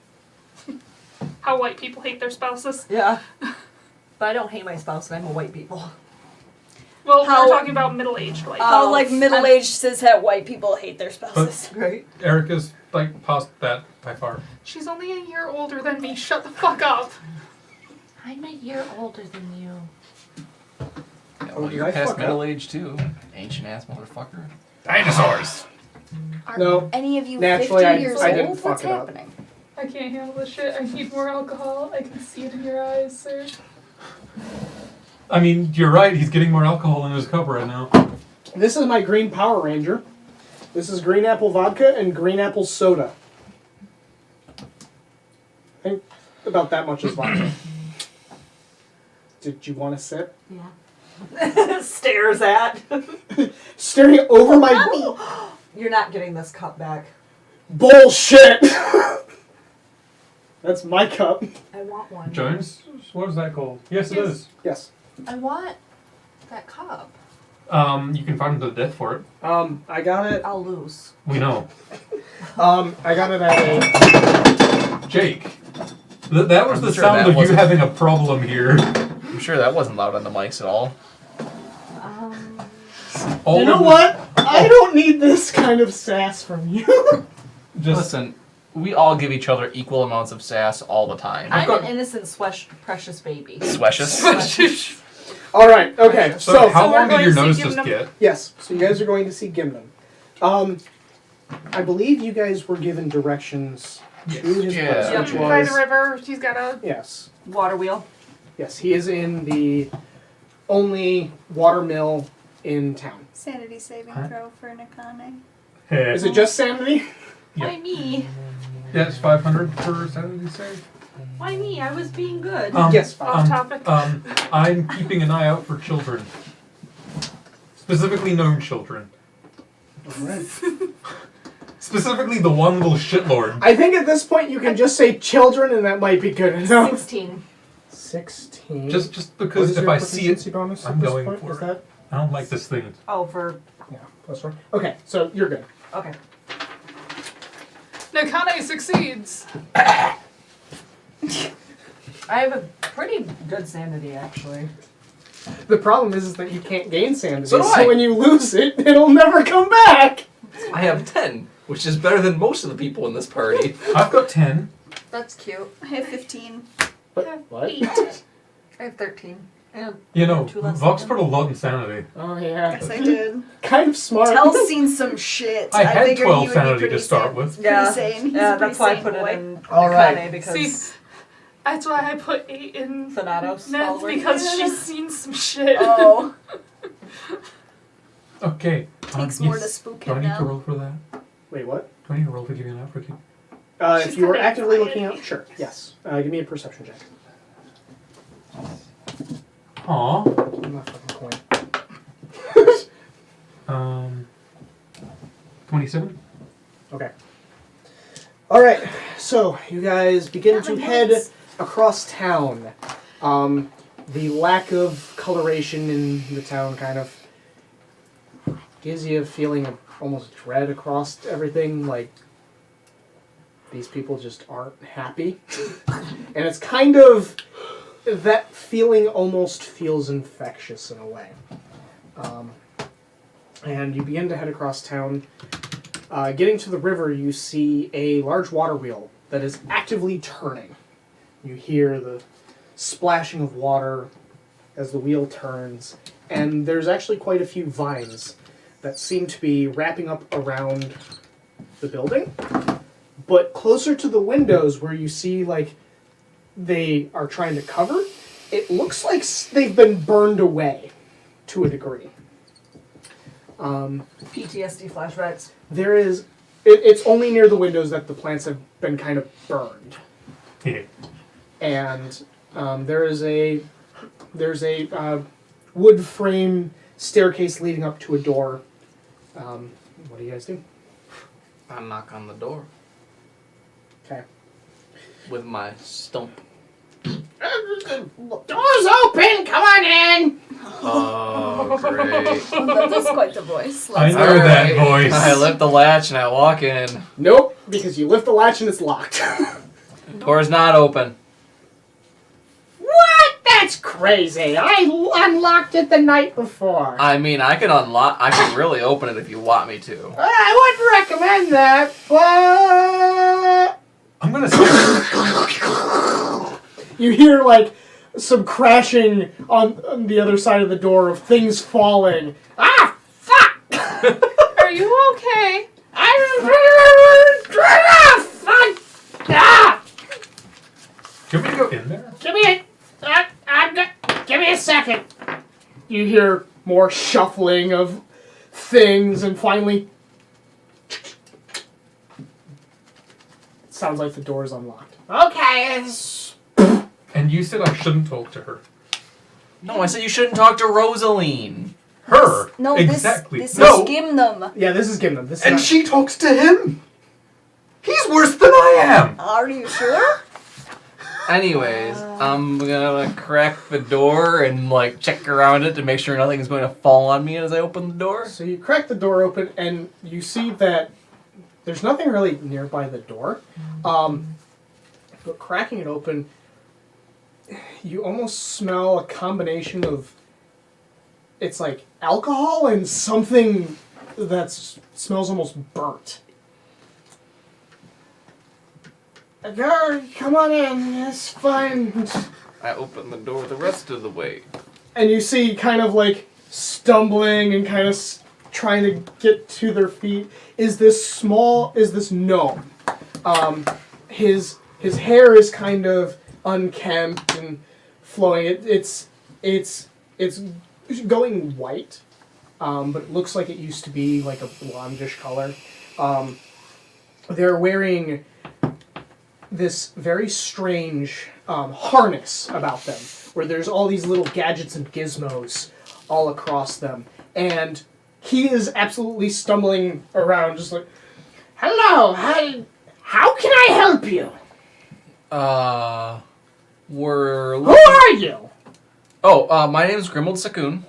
how white people hate their spouses. Yeah. But I don't hate my spouse, and I'm a white people. Well, How- we're talking about middle-aged white. How Oh, like middle-aged cishet white people hate their spouses. Right? now. Erica's, like, past that by far. She's only a year older than me. Shut the fuck up. I'm a year older than you. Yeah, Oh, well, did you're I past fuck middle up? age too, ancient ass motherfucker. Dinosaurs! Are No. any of you Naturally, 50 I- years I old? didn't What's fuck it up. happening? I can't handle this shit. I need more alcohol. I can see it in your eyes, sir. I mean, you're right, he's getting more alcohol in his cup right now. This is my green Power Ranger. This is green apple vodka and green apple soda. I think about that much is vodka. Did you want to sip? Yeah. Stares at. Staring over my You're not getting this cup back. bullshit. That's my cup. I want one. Jones? What is that called? Yes, it is. Yes. I want that cup. You can find him to the death for it. I got it. I'll lose. We know. I got it at a. Jake. That was I'm the sure sound that of you wasn't- having a problem here. I'm sure that wasn't loud on the mics at all. All You know of the- what? I don't need this kind of sass from you. Just Listen, we all give each other equal amounts of sass all the time. I'm got- an innocent, precious baby. Sweshes. All right. Okay. so, So, how So we're long did going your to see nose just Gimnum. get? yes. So you guys are going to see Gimnum. I believe you guys were given directions to his Yeah. place, Yep, which by was the river. He's got a. yes, Water wheel. yes. He is in the only water mill in town. Sanity saving Huh? throw for Nakane. Is it just sanity? Yeah. Why me? Yeah, it's 500 for sanity save. Why me? I was being good. Yes, fine. Off topic. I'm keeping an eye out for children. Specifically known children. All right. Specifically the one little shitlord. I think at this point you can just say children, and that might be good enough. 16. 16. Just What because is if your I see it, proficiency bonus at I'm this going point? for Is it. that? I don't like this thing. Oh, for. Yeah, +1. Okay, so you're good. Okay. Nakane succeeds. I have a pretty good sanity, actually. The problem is that you can't gain sanity, So do I. when you lose it, it'll never come back. I have 10, which is better than most of the people in this party. I've got 10. That's cute. I have 15. What? 8. I have 13. And You know, two less Vox than put a lot in sanity. Oh yeah. Yes, I did. Kind of smart. Tell's seen some shit. I had figured 12 he would be sanity pretty to start sane. with. Pretty Yeah. sane. He's yeah, a pretty that's why I sane put boy. it in All right. Nakane because See, that's why I put 8 in Thanatos. Neth, followers. because she's seen some shit. Oh, Okay. takes more to spook Do I him need to now. roll for that? Wait, what? Do I need to roll to give you an African? If She's you were got actively anxiety. looking out, sure. Yes. Give me a perception check. Aw. I'm not fucking coin. 27? Okay. All right. So you guys begin to head across town. The lack of coloration in the town kind of gives you a feeling of almost dread across everything. Like these people just aren't happy, and it's kind of that feeling almost feels infectious in a way. And you begin to head across town. Getting to the river, you see a large water wheel that is actively turning. You hear the splashing of water as the wheel turns, and there's actually quite a few vines that seem to be wrapping up around the building. But closer to the windows where you see like they are trying to cover, it looks like they've been burned away to a degree. PTSD flashbacks. There is, it's only near the windows that the plants have been kind of burned. Yeah. And there's a wood frame staircase leading up to a door. What do you guys do? I knock on the door Okay. with my stump. Door's open. Come on in. Oh, great. That is quite the voice. I Let's know go. that Alright. voice. I lift the latch and I walk in. Nope, because you lift the latch and it's locked. Door's not open. What? That's crazy. I unlocked it the night before. I mean, I can really open it if you want me to. I wouldn't recommend that, but I'm gonna say You hear like some crashing on the other side of the door of things falling. ah, fuck! Are you okay? Fuck! Ah! do you want me to go in there? Give me a second. You hear more shuffling of things, and finally, it sounds like the door is unlocked. Okay, And you said I shouldn't talk to her. No, I said you shouldn't talk to Rosaline. Her? No, exactly. this no. is Gimnum. Yeah, this is Gimnum. This is And not- she talks to him. He's worse than I am. Are you sure? Anyways, I'm gonna crack the door and like check around it to make sure nothing is going to fall on me as I open the door. So you crack the door open, and you see that there's nothing really nearby the door. But cracking it open, you almost smell a combination of, it's like alcohol and something that smells almost burnt. Girl, come on in. It's fine. I open the door the rest of the way. And you see kind of like stumbling and kind of trying to get to their feet is this gnome. His hair is kind of unkempt and flowing. It's going white, but it looks like it used to be like a blondish color. They're wearing this very strange harness about them, where there's all these little gadgets and gizmos all across them. And he is absolutely stumbling around, just like, hello. How can I help you? We're Who are you? Oh, my name's Grimold Sakun.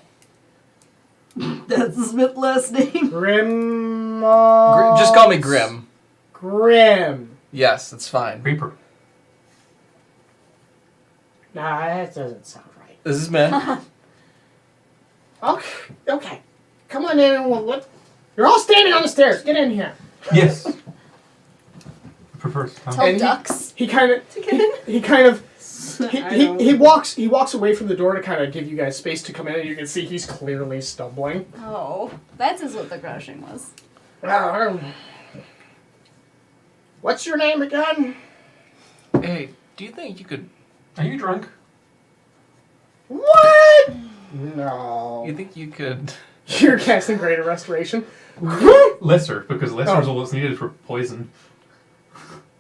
That's the Smith last name. Grim. Just call me Grim. Grim. Yes, that's fine. Reaper. Nah, that doesn't sound right. This is Min. Okay. Come on in and you're all standing on the stairs. Get in here. Yes. Prefer. Tell And ducks. he kind of he walks away from the door to kind of give you guys space to come in, and you can see he's clearly stumbling. Oh, that is what the crashing was. What's your name again? Hey, do you think you could? Are you drunk? What? No. You think you could? You're casting Greater Restoration. Lesser, because lesser is all that's needed for poison.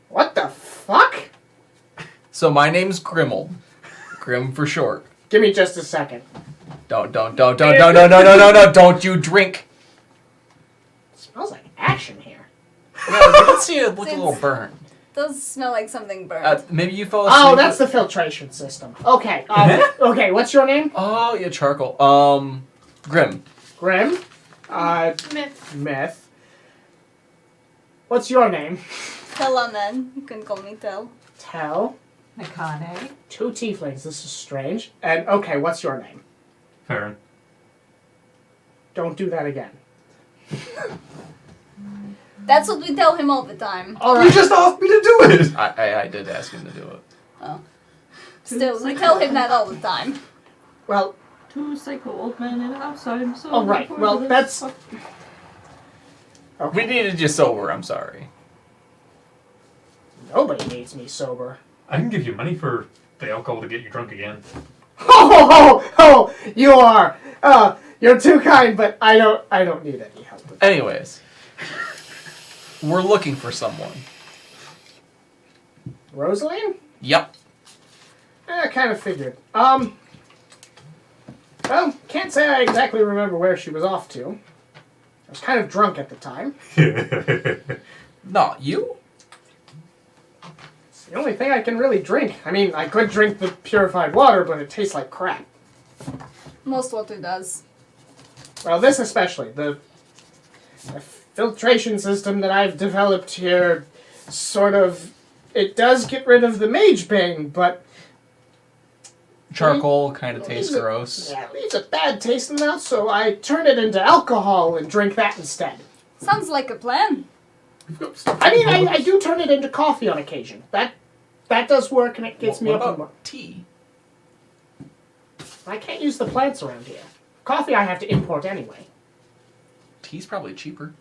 What the fuck? So my name's Grimold. Grim for short. Give me just a second. No, don't you drink. It smells like action here. No, you can see it look a little burnt. Does smell like something burned. Maybe you fell asleep. Oh, that's the filtration system. Okay. Okay. What's your name? Oh, yeah, charcoal. Grim. Grim. Myth. Meth. What's your name? Telamen. You can call me Tel. Tell. Nakane. Two tieflings. This is strange. And okay, what's your name? Farron. Don't do that again. That's what we tell him all the time. All You right. just asked me to do it! I did ask him to do it. Still, we tell him that all the time. Well, Two psycho old men in a house. I'm so. all right. looking Well, forward to this. that's. We needed you sober. I'm sorry. Nobody needs me sober. I can give you money for the alcohol to get you drunk again. Oh, you are. You're too kind, but I don't need any help. With that. Anyways, we're looking for someone. Rosaline? Yep. I kind of figured. Well, can't say I exactly remember where she was off to. I was kind of drunk at the time. Not you? It's the only thing I can really drink. I mean, I could drink the purified water, but it tastes like crap. Most water does. Well, this especially. The filtration system that I've developed here sort of... It does get rid of the mage bane, but... Charcoal kind of tastes Leaves a- gross. Yeah, it leaves a bad taste in the mouth, so I turn it into alcohol and drink that instead. Sounds like a plan. I mean, I do turn it into coffee on occasion. That does work, and it gets me What up. about tea? I can't use the plants around here. Coffee I have to import anyway. Tea's probably cheaper.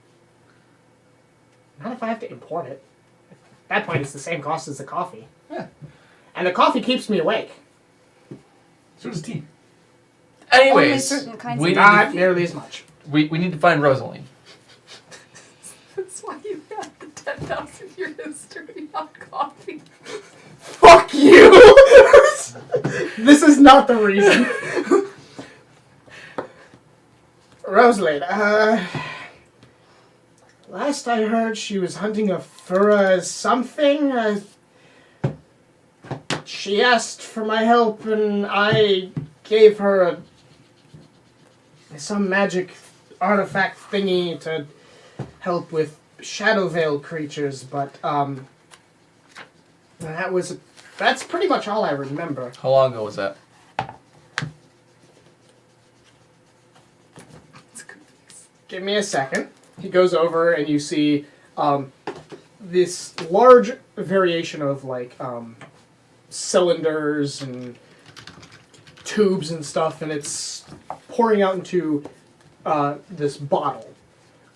Not if I have to import it. At that point, it's the same cost as the coffee. Yeah. And the coffee keeps me awake. So does tea. Only Anyways, certain kinds we of need Not to, nearly as much. we need to find Rosaline. That's why you got the 10,000-year history on coffee. Fuck you! This is not the reason. Rosalind, last I heard she was hunting a furra something. She asked for my help and I gave her some magic artifact thingy to help with Shadow Veil creatures, but that's pretty much all I remember. How long ago was that? Give me a second. He goes over and you see this large variation of like cylinders and tubes and stuff, and it's pouring out into this bottle.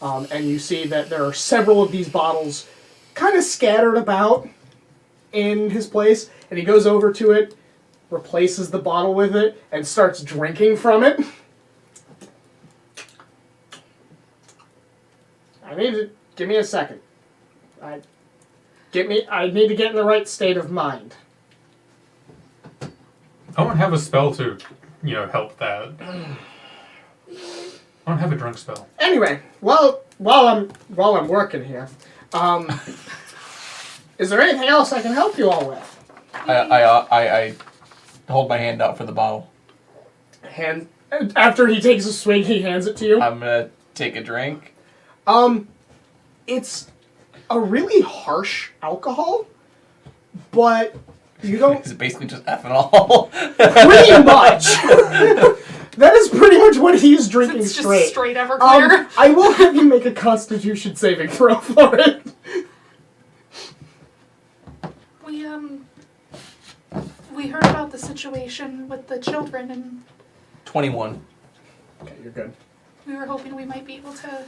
And you see that there are several of these bottles kind of scattered about in his place, and he goes over to it, replaces the bottle with it, and starts drinking from it. Give me a second. I need to get in the right state of mind. I won't have a spell to, help that. I don't have a drunk spell. Anyway, while I'm working here, is there anything else I can help you all with? I hold my hand out for the bottle. After he takes a swig, he hands it to you. I'm gonna take a drink. It's a really harsh alcohol, but you don't. It's basically just ethanol. Pretty much. That is pretty much what he's drinking It's just straight. straight Everclear. I will have you make a Constitution saving throw for it. We heard about the situation with the children, and 21. Okay, you're good. we were hoping we might be able to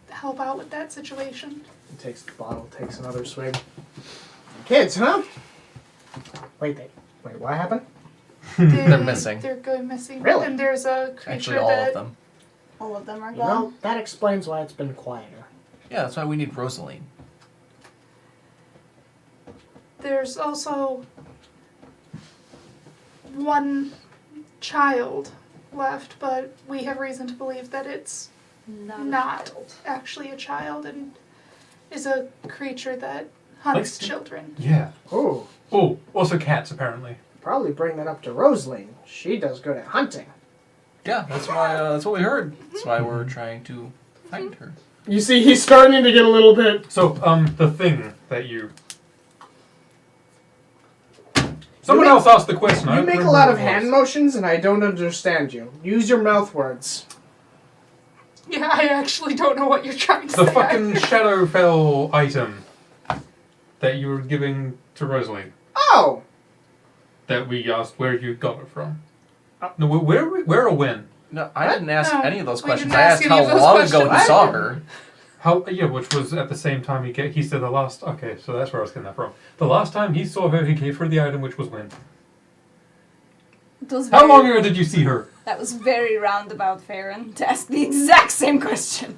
help out with that situation. He takes the bottle, takes another swig. Kids, huh? Wait, what happened? They're missing. They're going missing. Really? And there's a creature Actually, all that of them. All of them are You gone. know, that explains why it's been quieter. Yeah, that's why we need Rosaline. there's also one child left, but we have reason to believe that it's not actually a child and is a creature that hunts children. Yeah. Oh, Oh, also cats, apparently. probably bring that up to Rosaline. She does good at hunting. Yeah, that's why. That's what we heard. That's why we're trying to find her. You see, he's starting to get a little bit. So, the thing that you... Someone else asked the question. I You don't make a remember lot what of it was. hand motions, and I don't understand you. Use your mouth words. Yeah, I actually don't know what you're trying to The say. fucking Shadowfell item that you were giving to Rosalie. Oh! That we asked where you got it from. No, where or when? No, I didn't ask No, any of those we questions. didn't I ask asked any how of those long ago questions. you saw her. How? Yeah, which was at the same time he said the last. Okay, so that's where I was getting that from. The last time he saw her, he gave her the item, which was when. It was How very- long ago did you see her? That was very roundabout, Farron, to ask the exact same question.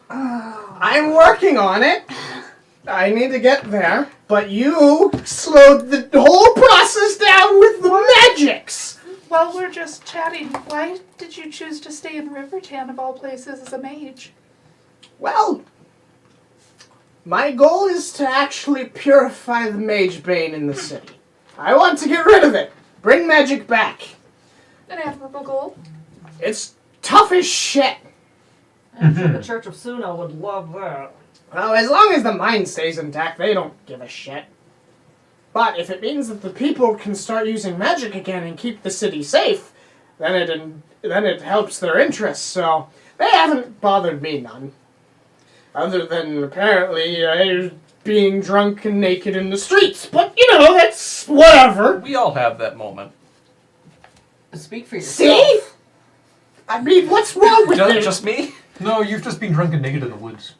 I'm working on it. I need to get there. But you slowed the whole process down with the magics. While we're just chatting, why did you choose to stay in Rivertown of all places as a mage? Well, my goal is to actually purify the mage bane in the city. I want to get rid of it. Bring magic back. An admirable goal. It's tough as shit. I'm sure the Church of Suna would love that. Well, as long as the mind stays intact, they don't give a shit. But if it means that the people can start using magic again and keep the city safe, then it helps their interests. So they haven't bothered me none. Other than apparently being drunk and naked in the streets. But that's whatever. We all have that moment. Speak for yourself. See? I mean, what's wrong with it? Just me? No, you've just been drunk and naked in the woods.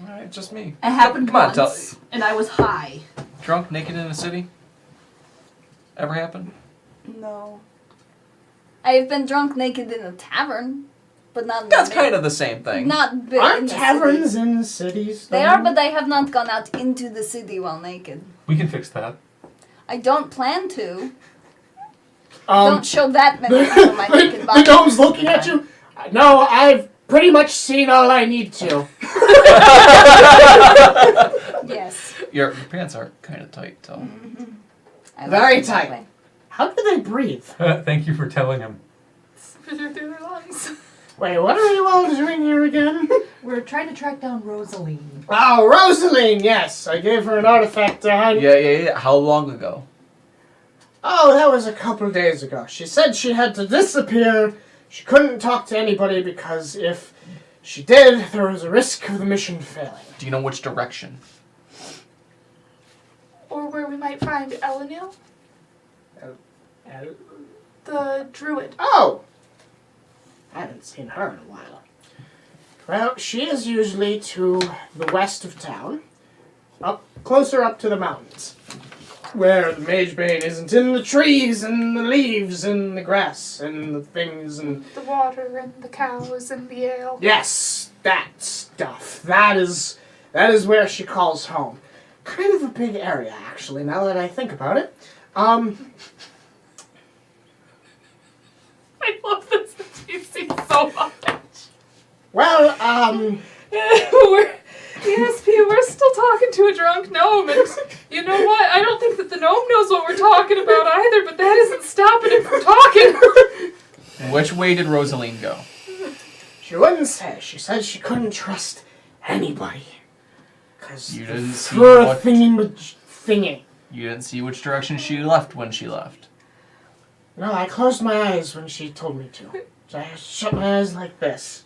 Alright, just me. It happened Come on, once, and I was high. Drunk, naked in a city? Ever happened? No. I've been drunk naked in a tavern, but not. That's kind of the same thing. Not big. Aren't taverns in cities? They though? are, but I have not gone out into the city while naked. We can fix that. I don't plan to. Um, Don't show that many people my naked the body. gnome's looking at you. No, I've pretty much seen all I need to. Yes. Your pants are kind of tight, so. I like Very it that tight. way. How do they breathe? Thank you for telling him. Through their lungs. Wait, what are you all doing here again? We're trying to track down Rosaline. Oh, Rosaline, yes. I gave her an artifact to hunt. Yeah. How long ago? Oh, that was a couple days ago. She said she had to disappear. She couldn't talk to anybody because if she did, there was a risk of the mission failing. Do you know which direction? Or where we might find Elenil, the druid. Oh! I haven't seen her in a while. Well, she is usually to the west of town, closer up to the mountains, where the mage bane isn't in the trees and the leaves and the grass and the things and... The water and the cows and the ale. Yes, that stuff. That is where she calls home. Kind of a big area, actually, now that I think about it. I love this scene so much. Well, we're still talking to a drunk gnome, and you know what? I don't think that the gnome knows what we're talking about either, but that isn't stopping him from talking. And which way did Rosaline go? she wouldn't say. She said she couldn't trust anybody. Because You didn't see for a what- thingy. You didn't see which direction she left when she left. No, I closed my eyes when she told me to. So I shut my eyes like this.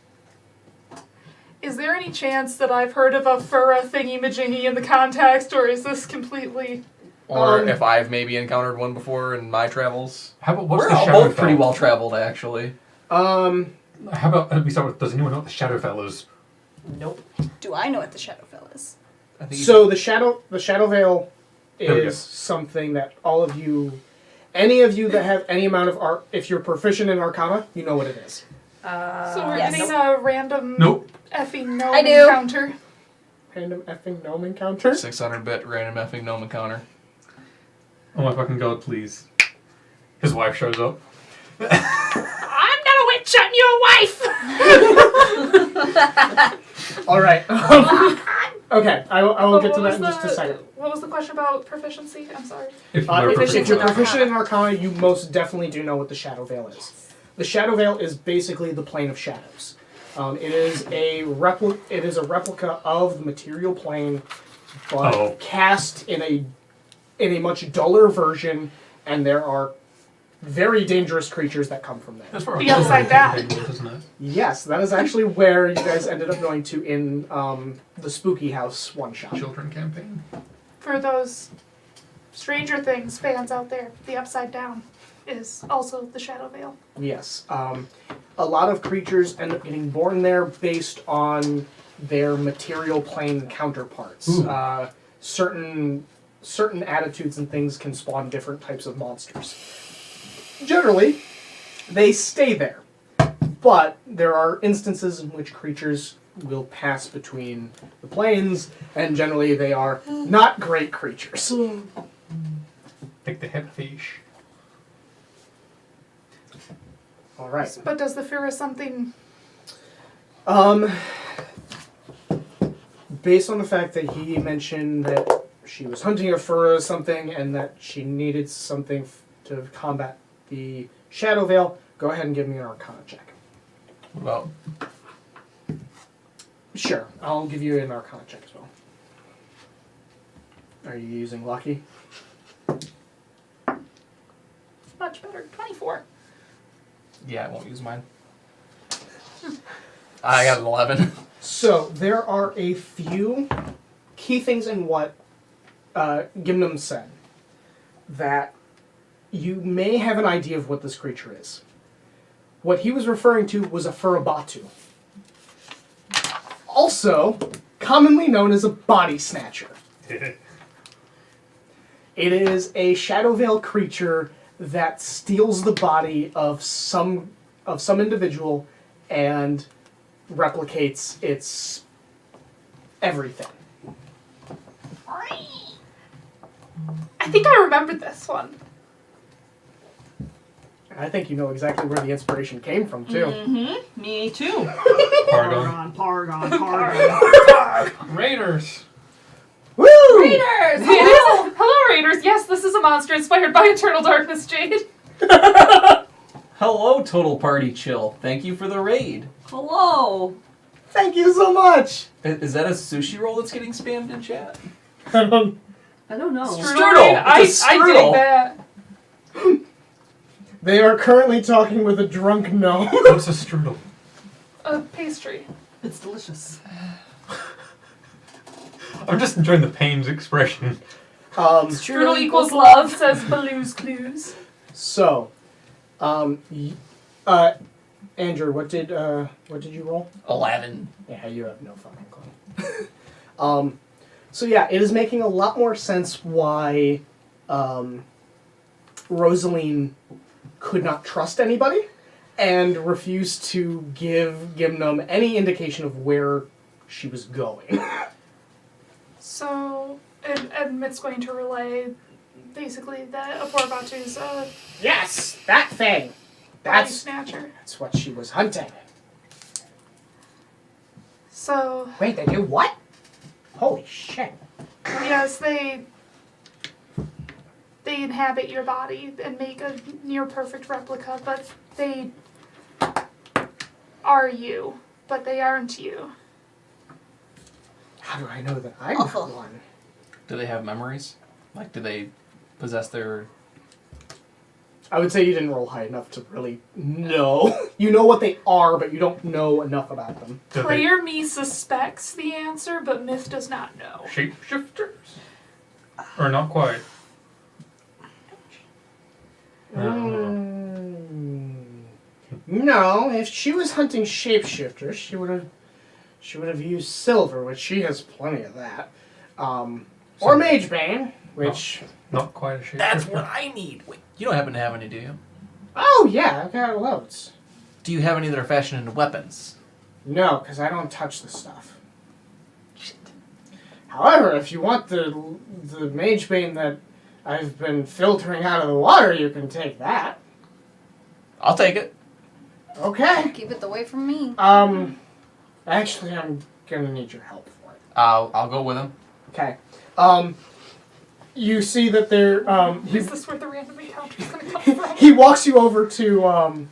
Is there any chance that I've heard of a furra thingy-majingy in the context, or is this completely... Or if I've maybe encountered one before in my travels. How about what's We're the all Shadowfell? both pretty well traveled, actually. How about we start with? Does anyone know what the Shadowfell is? Nope. Do I know what the Shadowfell is? I think So the Shadow Veil There we go. is something that all of you, any of you that have any amount of art, if you're proficient in Arcana, you know what it is. So we're Yes. getting a random Nope. effing gnome I do. encounter. Random effing gnome encounter. 600-bit random effing gnome encounter. Oh my fucking god, please. His wife shows up. I'm not a witch, I'm your wife! All right. Okay, I will get to What that in was just a second. What was the question about proficiency? I'm sorry. If If you're in proficient in Arcana, you most definitely do know what the Shadow Veil is. The Shadow Veil is basically the plane of shadows. It is a replica of the material plane, but cast in a much duller version. And there are very dangerous creatures that come from there. That's where The our upside children down. campaign was, isn't it? Yes, that is actually where you guys ended up going to in the Spooky House one-shot. Children campaign. For those Stranger Things fans out there, the upside down is also the Shadow Veil. Yes. A lot of creatures end up getting born there based on their material plane counterparts. Ooh. Certain attitudes and things can spawn different types of monsters. Generally, they stay there. But there are instances in which creatures will pass between the planes, and generally they are not great creatures. Like the head fish. All right. But does the fear of something... Based on the fact that he mentioned that she was hunting a fur or something, and that she needed something to combat the Shadow Veil, go ahead and give me an Arcana check. Well, Sure, I'll give you an Arcana check as well. Are you using Lucky? Much better. 24. yeah, I won't use mine. I got an 11. So, there are a few key things in what Gimnum said that you may have an idea of what this creature is. What he was referring to was a Furabatu. Also, commonly known as a body snatcher. It is a Shadow Veil creature that steals the body of some individual and replicates its everything. I think I remembered this one. I think you know exactly where the inspiration came from, too. Mm-hmm. Me too. Paragon. Pargon. Raiders. Woo! Raiders! It is. Hello, Raiders. Yes, this is a monster inspired by Eternal Darkness, Jade. Hello, Total Party Chill. Thank you for the raid. Hello. Thank you so much! Is that a sushi roll that's getting spammed in chat? I don't know. Strudel. Raid. It's a I strudel. dig that. They are currently talking with a drunk gnome. What's a strudel? A pastry. It's delicious. I'm just enjoying the pain's expression. Strudel equals love, says Baloo's Clues. So, Andrew, what did you roll? 11. Yeah, you have no fucking clue. So yeah, it is making a lot more sense why Rosaline could not trust anybody and refused to give Gimnum any indication of where she was going. So, and Mitt's going to relay basically that a Forbatu's Yes, that thing. body That's snatcher. what she was hunting. So, Wait, they do what? Holy shit. yes, they inhabit your body and make a near perfect replica, but they are you, but they aren't you. How do I know that I'm Awful. not one? Do they have memories? Like, do they possess their... I would say you didn't roll high enough to really know. You know what they are, but you don't know enough about them. Do they Player me suspects the answer, but Myth does not know. shapeshifters? Or not quite? No, if she was hunting shapeshifters, she would have used silver, which she has plenty of that. Or Magebane, which Not quite a shapeshifter. That's what I need. Wait, you don't happen to have any, do you? oh yeah, I've got loads. Do you have any that are fashioned into weapons? No, because I don't touch the stuff. Shit. However, if you want the Magebane that I've been filtering out of the water, you can take that. I'll take it. Okay. Keep it away from me. Actually, I'm gonna need your help for it. I'll go with him. Okay. You see that there. Is this where the random encounter is going to come from? He walks you over to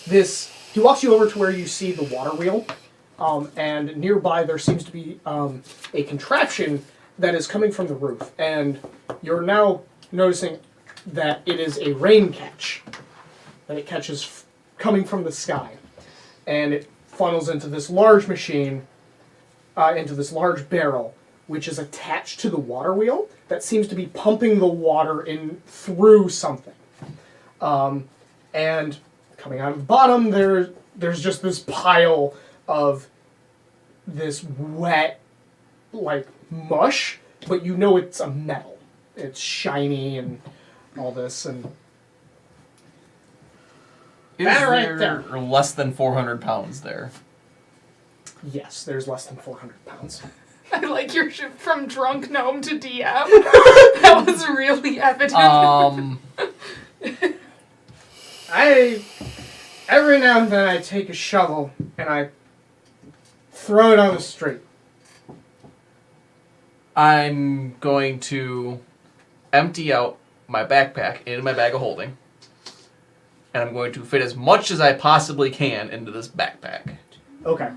this. He walks you over to where you see the water wheel, and nearby there seems to be a contraption that is coming from the roof, and you're now noticing that it is a rain catch. That it catches coming from the sky. And it funnels into this large machine, into this large barrel, which is attached to the water wheel that seems to be pumping the water in through something. And coming out of the bottom, there's just this pile of this wet, like, mush, but you know it's a metal. It's shiny and all this, and Is That right there less than 400 pounds there? yes, there's less than 400 pounds. I like your shift from drunk gnome to DM. That was really evident. Every now and then I take a shovel and I throw it on the street. I'm going to empty out my backpack into my bag of holding. And I'm going to fit as much as I possibly can into this backpack. Okay.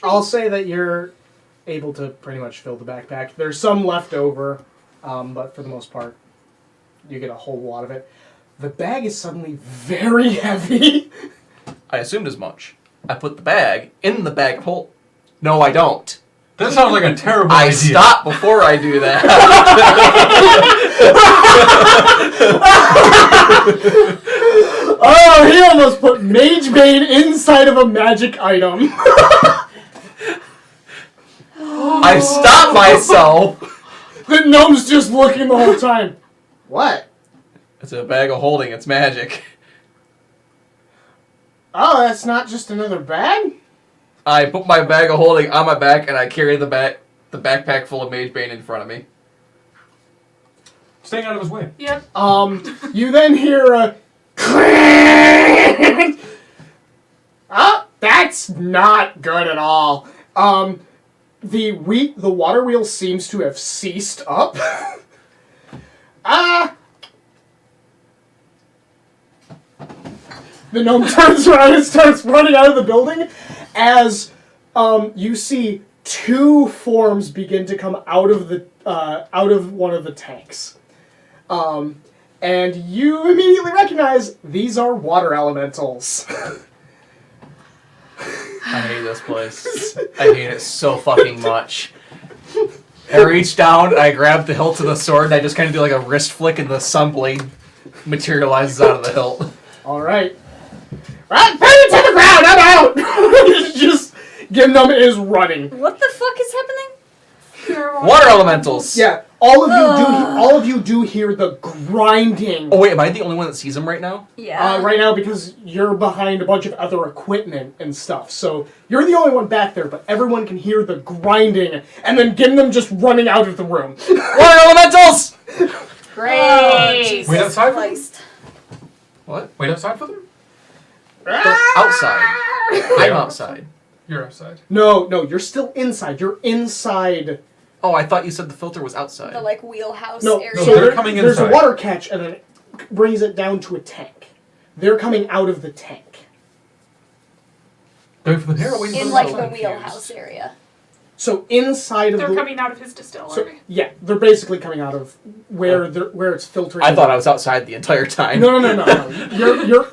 I'll say that you're able to pretty much fill the backpack. There's some left over, but for the most part, you get a whole lot of it. The bag is suddenly very heavy. I assumed as much. I put the bag in the bag of holding. No, I don't. That sounds like a terrible I idea. stop before I do that. Oh, he almost put Mage Bane inside of a magic item. I stop myself. The gnome's just looking the whole time. What? It's a bag of holding. It's magic. Oh, that's not just another bag? I put my bag of holding on my back and I carry the backpack full of Mage Bane in front of me. Staying out of his way. Yep. You then hear a clang. Oh, that's not good at all. The water wheel seems to have ceased up. The gnome turns around and starts running out of the building as you see two forms begin to come out of one of the tanks. And you immediately recognize these are water elementals. I hate this place. I hate it so fucking much. I reach down, I grab the hilt of the sword, and I just kind of do like a wrist flick, and the sun blade materializes out of the hilt. All right. Right, put it to the ground. I'm out. Just Gimnum is running. What the fuck is happening? Water elementals. Yeah, all of you do hear the grinding. Oh wait, am I the only one that sees them right now? Yeah. Right now because you're behind a bunch of other equipment and stuff. So you're the only one back there, but everyone can hear the grinding and then Gimnum just running out of the room. Water elementals! Great. Oh, Jesus Wait outside for them? Christ. What? Wait outside for them? They're outside. I'm outside. You're outside. No, you're still inside. You're inside. Oh, I thought you said the filter was outside. The like wheelhouse No, area. No, so they're coming there's a inside. water catch and then it brings it down to a tank. They're coming out of the tank. Going for the heroin. in like the wheelhouse area. So inside of They're the coming out of his distillery. So, yeah, they're basically coming out of where it's filtering. I thought I was outside the entire time. No.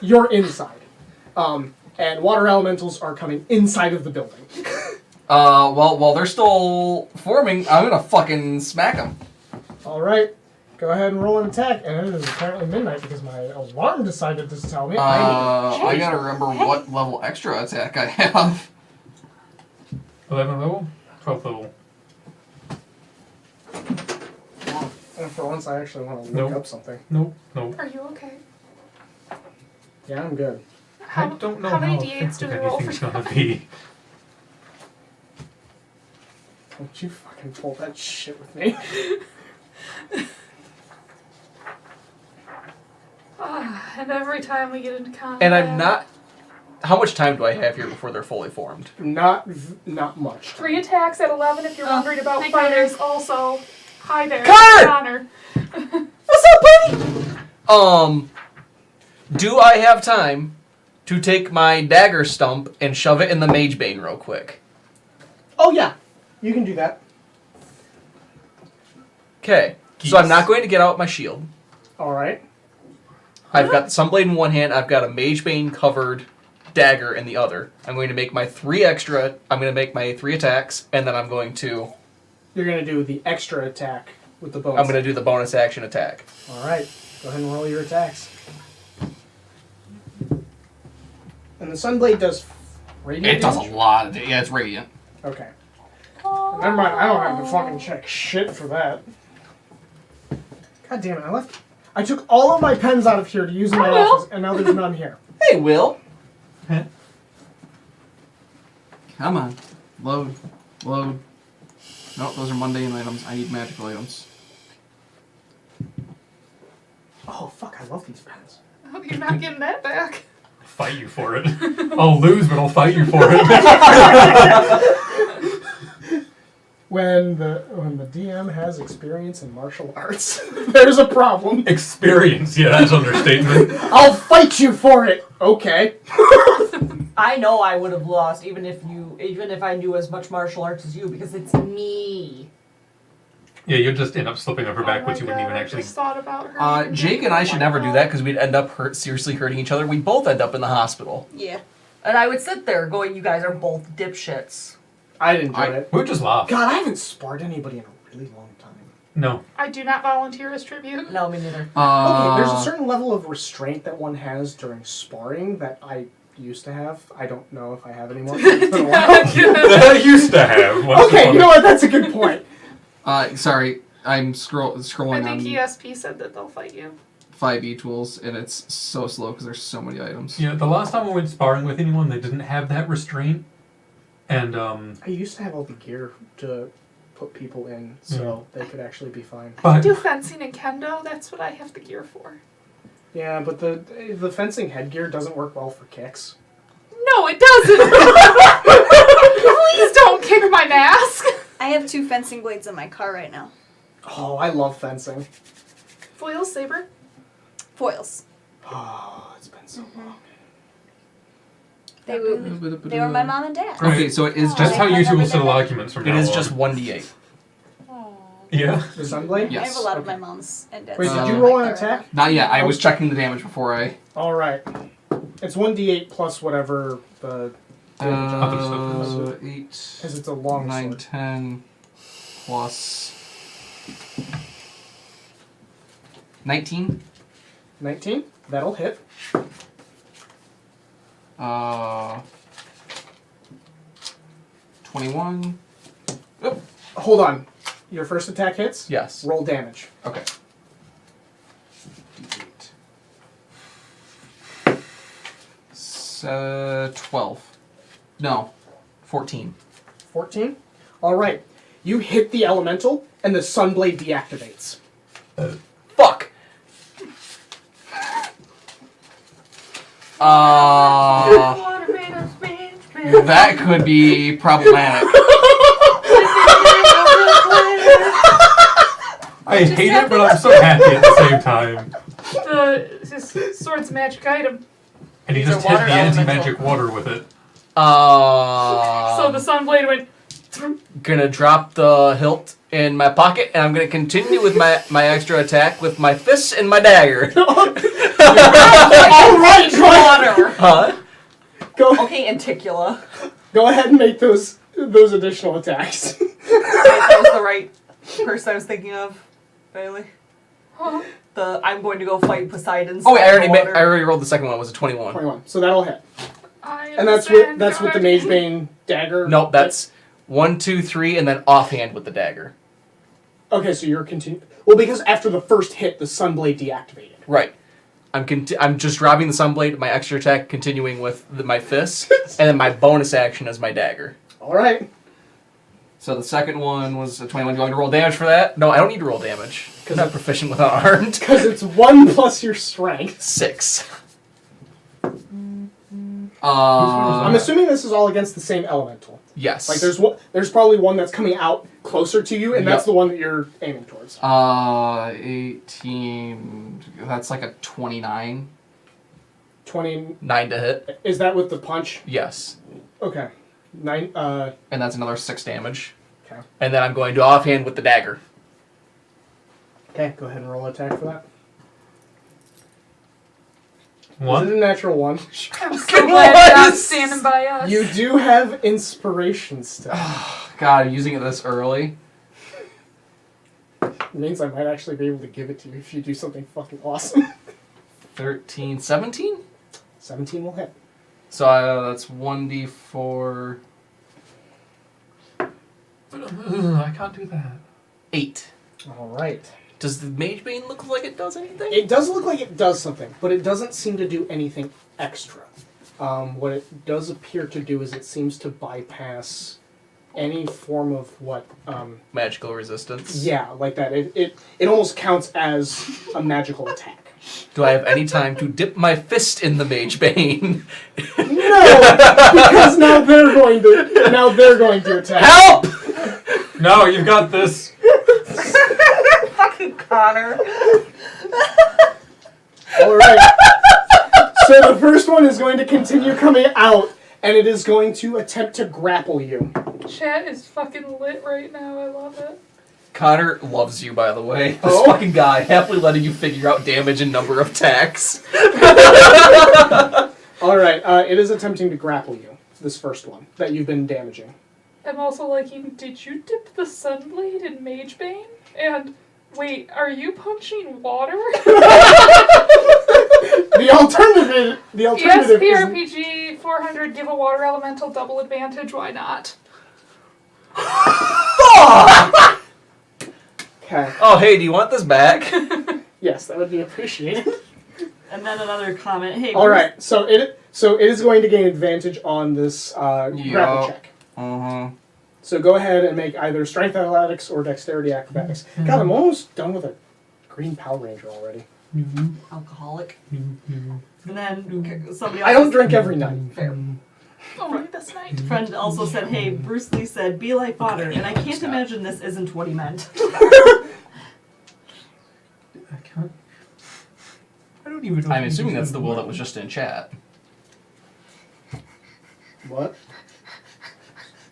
You're inside. And water elementals are coming inside of the building. Well, while they're still forming, I'm gonna fucking smack them. All right, go ahead and roll an attack. And it is apparently midnight because my alarm decided to tell me. I gotta remember what level extra attack I have. 11 level? 12 level. And for once, I actually want to Nope. look up something. Nope. Are you okay? Yeah, I'm good. I don't know how many how D8s do effective we roll for anything's gonna be. Don't you fucking pull that shit with me. And every time we get into combat. And I'm not. How much time do I have here before they're fully formed? Not much. 3 attacks at 11 if you're wondering about hi, fighters. Also, hi there, Connor! Connor. What's up, buddy? Do I have time to take my dagger stump and shove it in the Mage Bane real quick? Oh yeah, you can do that. Okay. So I'm not going to get out my shield. All right. I've got the Sunblade in one hand. I've got a Magebane covered dagger in the other. I'm going to make my 3 extra. I'm going to make my 3 attacks, and then I'm going to. You're going to do the extra attack with the bonus. I'm going to do the bonus action attack. All right. Go ahead and roll your attacks. And the Sunblade does radiant It does a damage? lot. Yeah, it's radiant. Okay. Never mind. I don't have to fucking check shit for that. God damn it! I took all of my pens out of here to use in my office, and now there's none here. Hey, Will. Huh? Come on. Load. Load. Nope, those are mundane items. I need magical items. Oh fuck! I love these pens. Oh, you're not getting that back. Fight you for it. I'll lose, but I'll fight you for it. When the DM has experience in martial arts, there's a problem. Experience, yeah, that's understatement. I'll fight you for it. Okay. I know I would have lost even if I knew as much martial arts as you because it's me. Yeah, you'll just end up slipping over backwards. Oh You my wouldn't even God, actually. I just thought about her. Jake and I should never do that because we'd end up seriously hurting each other. We both end up in the hospital. Yeah. And I would sit there going, you guys are both dipshits. I didn't do it. We would just laugh. God, I haven't sparred anybody in a really long time. No. I do not volunteer as tribute. No, me neither. Okay, there's a certain level of restraint that one has during sparring that I used to have. I don't know if I have anymore. It's been a while. That I used to have. Okay, you know what? That's a good point. Sorry, I'm I scrolling think on ESP said that they'll fight you. 5e tools, and it's so slow because there's so many items. Yeah, the last time I went sparring with anyone, they didn't have that restraint. And, I used to have all the gear to put people in, so they could actually be fine. I but do fencing and kendo. That's what I have the gear for. Yeah, but the fencing headgear doesn't work well for kicks. No, it doesn't. Please don't kick my mask. I have 2 fencing blades in my car right now. Oh, I love fencing. Foil saber. Foils. Oh, it's been so long. They were my mom and dad. Okay, so it is that's just how you two will Never settle did. arguments from it now is on. just 1d8. Yeah. The Sunblade? Yes. I have a lot of Okay. my mom's and dad's. Wait, stuff did in you roll my an car right attack? Not yet. I was checking the damage before I. All right. It's 1d8 plus whatever the Other stuff 8, because it's a long 9, sword. 10 plus 19. 19. That'll hit. 21. Oop. Hold on. Your first attack hits. Yes. Roll damage. Okay. 12. No. 14. 14. All right. You hit the elemental, and the Sunblade deactivates. Fuck. That could be problematic. I hate it, but I'm so happy at the same time. His sword's a magic item. And he These just are hit water the anti-magic elemental. water with it. So the Sunblade went. Gonna drop the hilt in my pocket, and I'm gonna continue with my extra attack with my fists and my dagger. All right. Water. Huh? Go Okay, Anticula. go ahead and make those additional attacks. That was the right person I was thinking of, Bailey. Huh? I'm going to go fight Poseidon. Oh wait, I already rolled the second one. It was a 21. 21. So that'll hit. I And that's understand. with the Go ahead. Magebane dagger. Nope, that's 1, 2, 3, and then offhand with the dagger. Okay, so you're continuing. Well, because after the first hit, the Sunblade deactivated. Right. I'm just dropping the Sunblade, my extra attack continuing with my fists, and then my bonus action is my dagger. All right. So the second one was a 21. Do you want me to roll damage for that? No, I don't need to roll damage because I'm proficient with unarmed. Because it's 1 plus your strength. 6. I'm assuming this is all against the same elemental. Yes. Like there's probably one that's coming out closer to you, and that's the one that you're aiming towards. 18. That's like a 29. 20. 9 to hit. Is that with the punch? Yes. Okay. 9. And that's another 6 damage. Okay. And then I'm going to offhand with the dagger. Okay, go ahead and roll attack for that. Is 1. it a natural 1? I'm so glad you're not standing by us. You do have inspiration still. God, using it this early. It means I might actually be able to give it to you if you do something fucking awesome. 13, 17? 17 will hit. So that's 1d4. I can't do that. 8. Alright. Does the Mage Bane look like it does anything? It does look like it does something, but it doesn't seem to do anything extra. What it does appear to do is it seems to bypass any form of what... Magical resistance. yeah, like that. It almost counts as a magical attack. Do I have any time to dip my fist in the Mage Bane? No! Because now they're going to attack. Help! No, you've got this. Fucking Connor. Alright. So the first one is going to continue coming out, and it is going to attempt to grapple you. Chat is fucking lit right now. I love it. Connor loves you, by the way. This Oh? fucking guy, happily letting you figure out damage and number of attacks. Alright, it is attempting to grapple you. This first one that you've been damaging. I'm also liking, did you dip the Sunblade in Magebane? And, wait, are you punching water? The alternative Yes, is... PRPG 400, give a water elemental double advantage, why not? Okay. Oh, hey, do you want this back? Yes, that would be appreciated. And then another comment. Hey, Alright, so it is going to gain advantage on this grapple check. Uh-huh. So go ahead and make either strength athletics or dexterity acrobatics. God, I'm almost done with a green Power Ranger already. alcoholic. And then somebody else. I don't drink every night. Fair. Only this night. Friend also said, "Hey, Bruce Lee said, be like water," and I can't imagine this isn't what he meant. I can't. I don't even know. I'm assuming that's the will that was just in chat. What?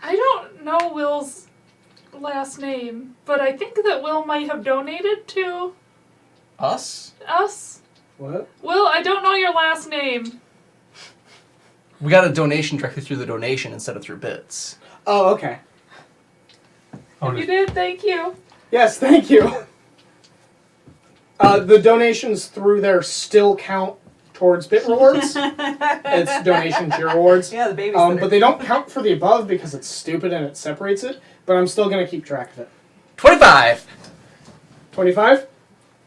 I don't know Will's last name, but I think that Will might have donated to Us? us. What? Will, I don't know your last name. We got a donation directly through the donation instead of through bits. Oh, okay. You did, thank you. Yes, thank you. The donations through there still count towards bit rewards. It's donation to your rewards. Yeah, the babysitter. But they don't count for the above because it's stupid and it separates it. But I'm still going to keep track of it. 25! 25?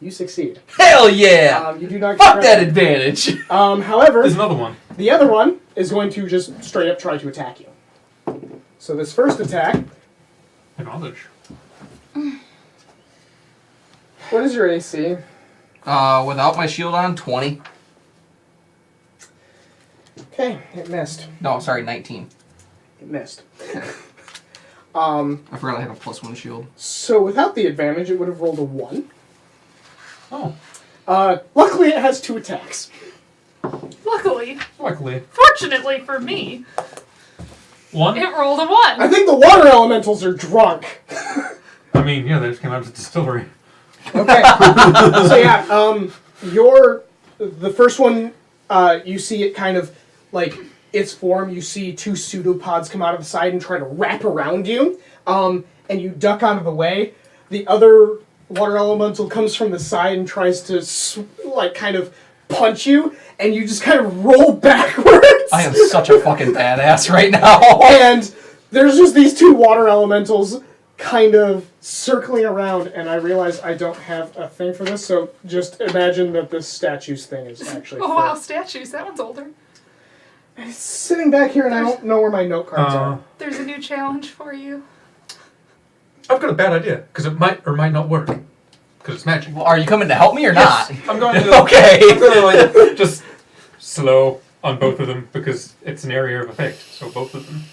You succeed. Hell yeah! You do not get Fuck credit. that advantage! However, There's another one. the other one is going to just straight up try to attack you. So this first attack, Acknowledge. what is your AC? Without my shield on, 20. Okay, it missed. No, sorry, 19. It missed. I forgot I have a +1 shield. So without the advantage, it would have rolled a 1. Oh, Luckily, it has 2 attacks. Luckily, luckily. fortunately for me, One? it rolled a I 1. think the water elementals are drunk. I mean, yeah, they just came out of the distillery. Okay. So yeah, the first one, you see it kind of like its form. You see 2 pseudopods come out of the side and try to wrap around you, and you duck out of the way. The other water elemental comes from the side and tries to kind of punch you, and you just kind of roll backwards. I am such a fucking badass right now. And there's just these 2 water elementals kind of circling around, and I realize I don't have a thing for this, so just imagine that this statues thing is actually Oh wow, statues. That one's older. It's sitting back here, and I don't know where my note cards are. There's a new challenge for you. I've got a bad idea, because it might or might not work. Because it's magic. Well, are you coming to help me or Yes, not? I'm going to Okay. I'm going to just slow on both of them because it's an area of effect. So both of them.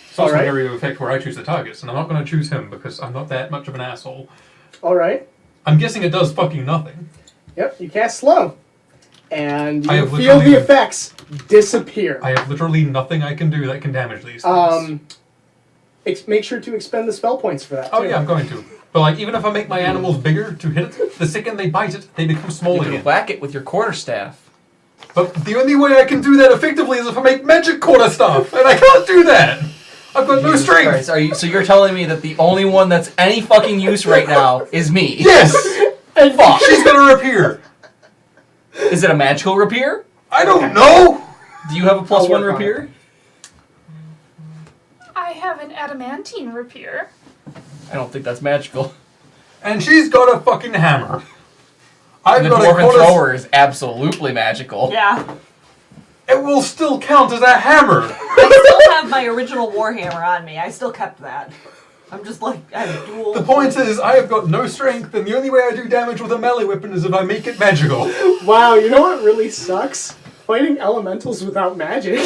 It's also Alright. an area of effect where I choose the targets, and I'm not going to choose him because I'm not that much of an asshole. Alright. I'm guessing it does fucking nothing. Yep, you cast slow. And I you have feel the literally- effects disappear. I have literally nothing I can do that can damage these things. Make sure to expend the spell points for that, Oh too. yeah, I'm going to. But like, even if I make my animals bigger to hit it, the second they bite it, they become small You can again. whack it with your quarterstaff. But the only way I can do that effectively is if I make magic quarterstaff, and I can't do that. I've got no Jesus strength. Christ, so you're telling me that the only one that's any fucking use right now is me? Yes. And Fuck. She's gonna rapier. Is it a magical rapier? I don't know. Do you have a plus I'll one work on rapier? I have an adamantine rapier. I don't think that's magical. And she's got a fucking hammer. I've And the got a dwarven quarter. thrower is absolutely magical. Yeah. It will still count as a hammer. I still have my original warhammer on me. I still kept that. I'm just like, I have dual. The point is, I have got no strength, and the only way I do damage with a melee weapon is if I make it magical. wow, you know what really sucks? Fighting elementals without magic.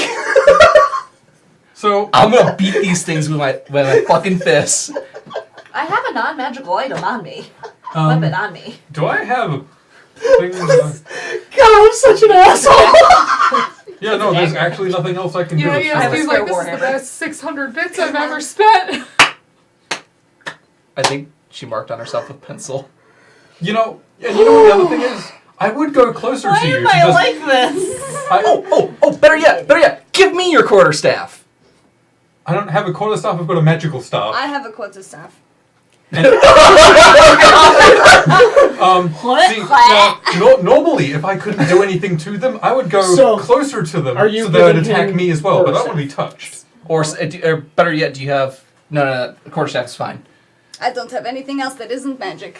So I'm gonna beat these things with my fucking fists. I have a non-magical item on me. um, Weapon on me. do I have a thing? God, I'm such an asshole. Yeah, no, there's actually nothing else I can do. Yeah, with yeah. I have a He's spare like, this is the warhammer. best 600 bits I've ever spent. I think she marked on herself with pencil. You know, and you know what the other thing is? I would go closer Why to you. am to I just- like this? Oh, better yet, give me your quarterstaff. I don't have a quarterstaff, I've got a magical staff. I have a quota staff. What? See, now, normally, if I couldn't do anything to them, I would go So, closer to them are you so they would giving attack him me as well, but I don't quarterstaff? want to be touched. Or better yet, do you have... No, quarterstaff is fine. I don't have anything else that isn't magic.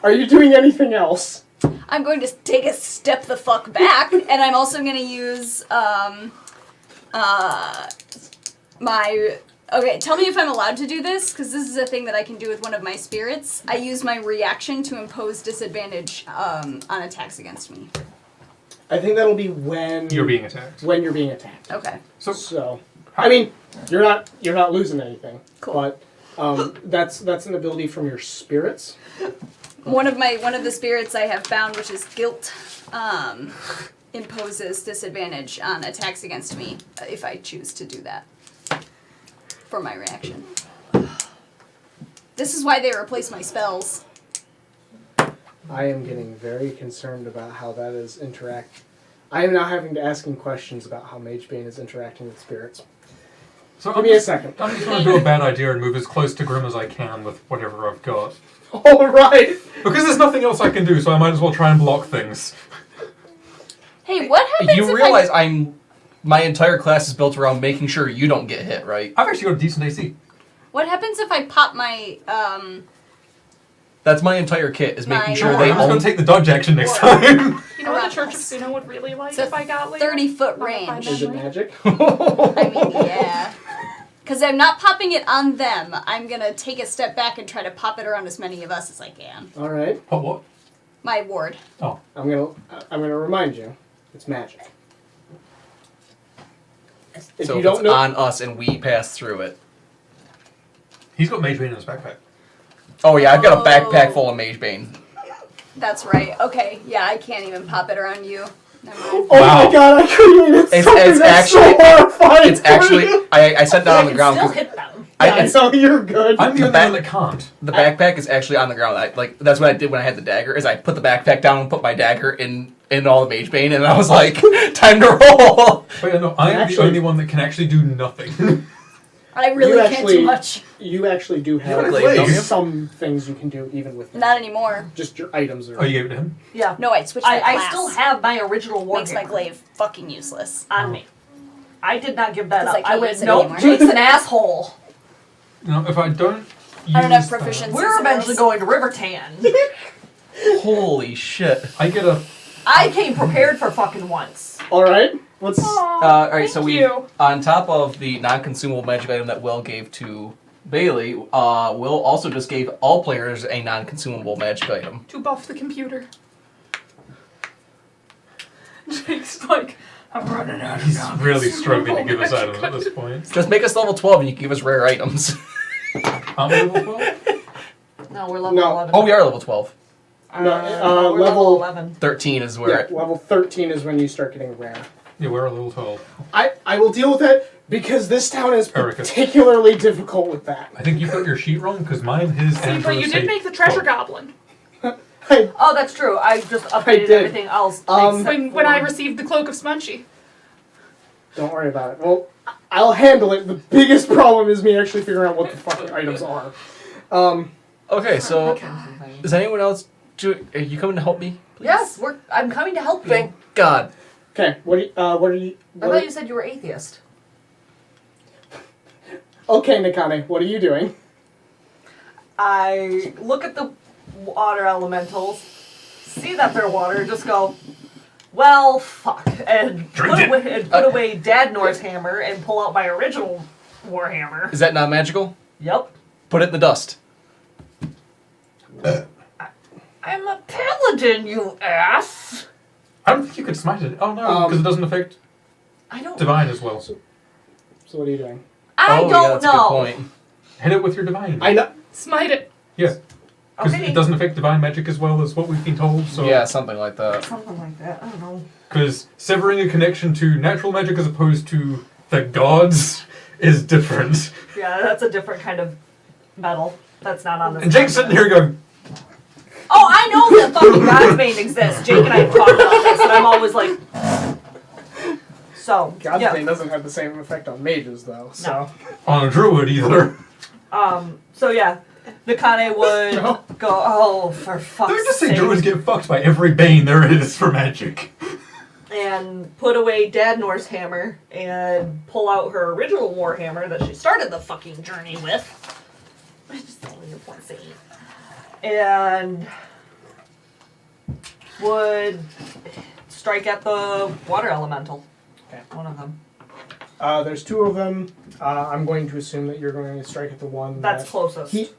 Are you doing anything else? I'm going to take a step the fuck back, and I'm also going to use my. Okay, tell me if I'm allowed to do this, because this is a thing that I can do with one of my spirits. I use my reaction to impose disadvantage on attacks against me. I think that'll be when You're being attacked. when you're being attacked. Okay, So, I mean, you're not losing anything. Cool. But that's an ability from your spirits. one of the spirits I have bound, which is guilt, imposes disadvantage on attacks against me if I choose to do that. For my reaction. This is why they replace my spells. I am getting very concerned about how that is interact. I am now having to ask him questions about how Magebane is interacting with spirits. So Give me a second. I'm just going to do a bad idea and move as close to Grim as I can with whatever I've got. All right. Because there's nothing else I can do, so I might as well try and block things. Hey, what happens You if realize my entire class is built around making sure you don't get hit, right? I've actually got a decent AC. what happens if I pop my That's my entire kit, is making My- sure I'm they just going own... to take the dodge action next time. You know what the Church of Around Suno would really like It's a if I got later? 30-foot Not range. Is it magic? I mean, yeah. Because I'm not popping it on them. I'm gonna take a step back and try to pop it around as many of us as I can. All right. What? My ward. Oh. I'm gonna remind you, it's magic. If So you if don't it's know, on us and we pass through it. He's got Mage Bane in his backpack. Oh yeah, I've got a Oh. backpack full of Magebane. That's right. Okay, yeah, I can't even pop it around you. Never mind. oh Wow. my god, I created It's something that's so horrifying. It's for actually... you. I set down on the I can ground still 'cause hit them. I know you're good. I'm the The only back- one that can't. the backpack is actually on the ground. That's what I did when I had the dagger, is I put the backpack down and put my dagger in all the Magebane, and I was like, time to roll! But yeah, no, I am the Actually- only one that can actually do nothing. I really You can't actually- do much. You actually do have have a glaive, don't you? some things you can do even with Not anymore. just your items are. Oh, you gave it to him? Yeah. No, I switched my I class. still have my original warhammer. Makes my glaive fucking useless. on me. I did not give that 'Cause up. I can't I went, use it nope, anymore." Jake's an asshole. You know, if I don't use I don't have that, proficiency. We're eventually going to River Tan. Holy shit. I get a... I came prepared for fucking once. All right. Let's. All right, so Thank we, you. on top of the non-consumable magic item that Will gave to Bailey, Will also just gave all players a non-consumable magic item. To buff the computer. Jake's like, I'm running out of He's really struggling to give us items at this point. Just make us level 12 and you can give us rare items. Aren't we level 12? No, we're level No. 11. Oh, we are level 12. No, we're level- 11. 13 is Yeah, where level 13 is when you start getting rare. Yeah, we're a level 12. I will deal with that. Because this town is Erica. particularly difficult with that. I think you got your sheet wrong because mine, his, See, and but you hers did say make the treasure 12. goblin Oh, that's true. I just updated did. everything else. except when I for- received the cloak of Smunchy. Don't worry about it. Well, I'll handle it. The biggest problem is me actually figuring out what the fucking items are. Okay, so is anyone else? Are you coming to help me? Please? Yes, I'm coming to help you. Thank God. Okay, what are you... I thought you said you were atheist. Okay, Nikane, what are you doing? I look at the water elementals, see that they're water, just go, well, fuck, and Drink it. put away Dad Nor's hammer and pull out my original warhammer. Is that not magical? Yep. Put it in the dust. I'm a paladin, you ass. I don't think you could smite it. Oh no, because it doesn't affect I don't. divine as well. So what are you doing? I oh, don't yeah, that's know. a good point. Hit it with your divine. I know... Smite it. Yeah. Because Okay. it doesn't affect divine magic as well as what we've been told. So Yeah, something like that. Something like that. I don't know. because severing a connection to natural magic as opposed to the gods is different. Yeah, that's a different kind of metal. That's not on this. And Jake's sitting here going, Oh, I know that fucking Godsbane exists. Jake and I have talked about this, and I'm always like. So, God's yeah. Bane doesn't have the same effect on mages, though, so... on a druid either. So yeah, Nikane would No. go, oh, for fuck's They're just saying sake. druids get fucked by every bane there is for magic. And put away Dad Nor's hammer and pull out her original warhammer that she started the fucking journey with. I just only have one scene. And would strike at the water elemental. Okay. One of them. There's two of them. I'm going to assume that you're going to strike at the one That's that closest.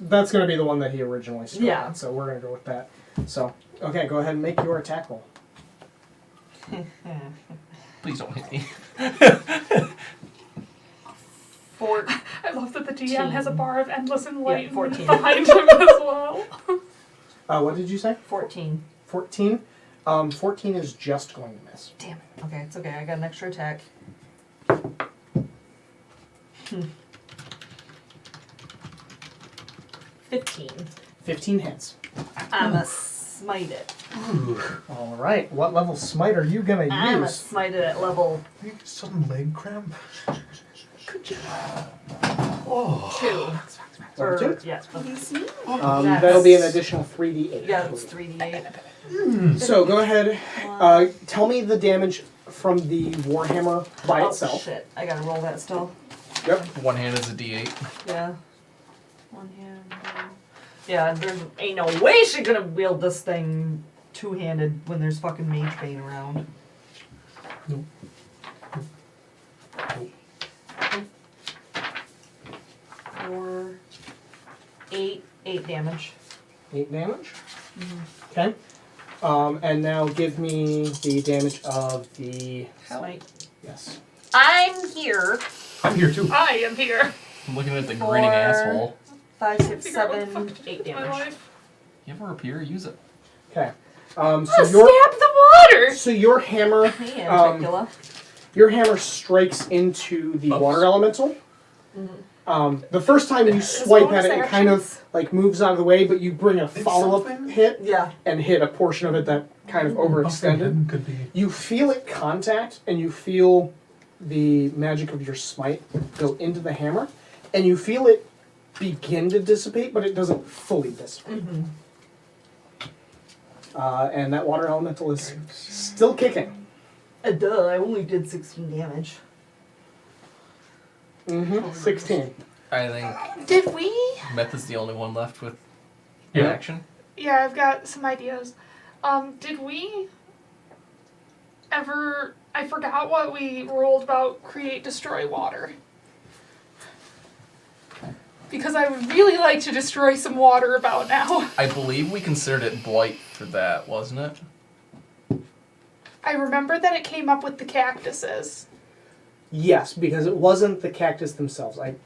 That's going to be the one that he originally struck Yeah. at, so we're going to go with that. So, okay, go ahead and make your attack roll. Please don't hit me. I love that the DM has a bar of endless enlightenment 14. behind him as well. What did you say? 14. 14? 14 is just going to miss. Damn it. Okay, it's okay. I got an extra attack. 15. 15 hits. I'ma smite it. All right, what level smite are you going to I'ma use? smite it at level Some leg cramp. two. Level two? Yeah. That'll be an additional 3d8. Yeah, it's 3d8. So go ahead, tell me the damage from the Warhammer by Oh, itself. shit. I gotta roll that still. Yep. One hand is a D8. Yeah. One hand. Yeah, there ain't no way she's gonna wield this thing two-handed when there's fucking Mage Bane around. Nope. 4, 8 damage. 8 damage. Okay. And now give me the damage of the... Smite. Yes. I'm here. I'm here too. I am here. I'm looking at the grinning Four. asshole. 5, 6, Figure out what the 7, fuck to do 8 with my damage. life. You have a rapier? Use it. Okay. Oh, So stab the water! so your hammer... Hey, Angela. Your hammer strikes into the water elemental. The first time you swipe at it, it kind of like moves out of the way, but you bring a follow-up something. hit Yeah. and hit a portion of it that kind of overextended. Could be. You feel it contact, and you feel the magic of your smite go into the hammer, and you feel it begin to dissipate, but it doesn't fully dissipate. And that water elemental is still kicking. Duh, I only did 16 damage. 16. I think Did we? Meth is the only one left with Yeah. action. Yeah, I've got some ideas. Did we ever... I forgot what we rolled about create, destroy water. Because I would really like to destroy some water about now. I believe we considered it blight for that, wasn't it? I remember that it came up with the cactuses. Yes, because it wasn't the cactus themselves. I'm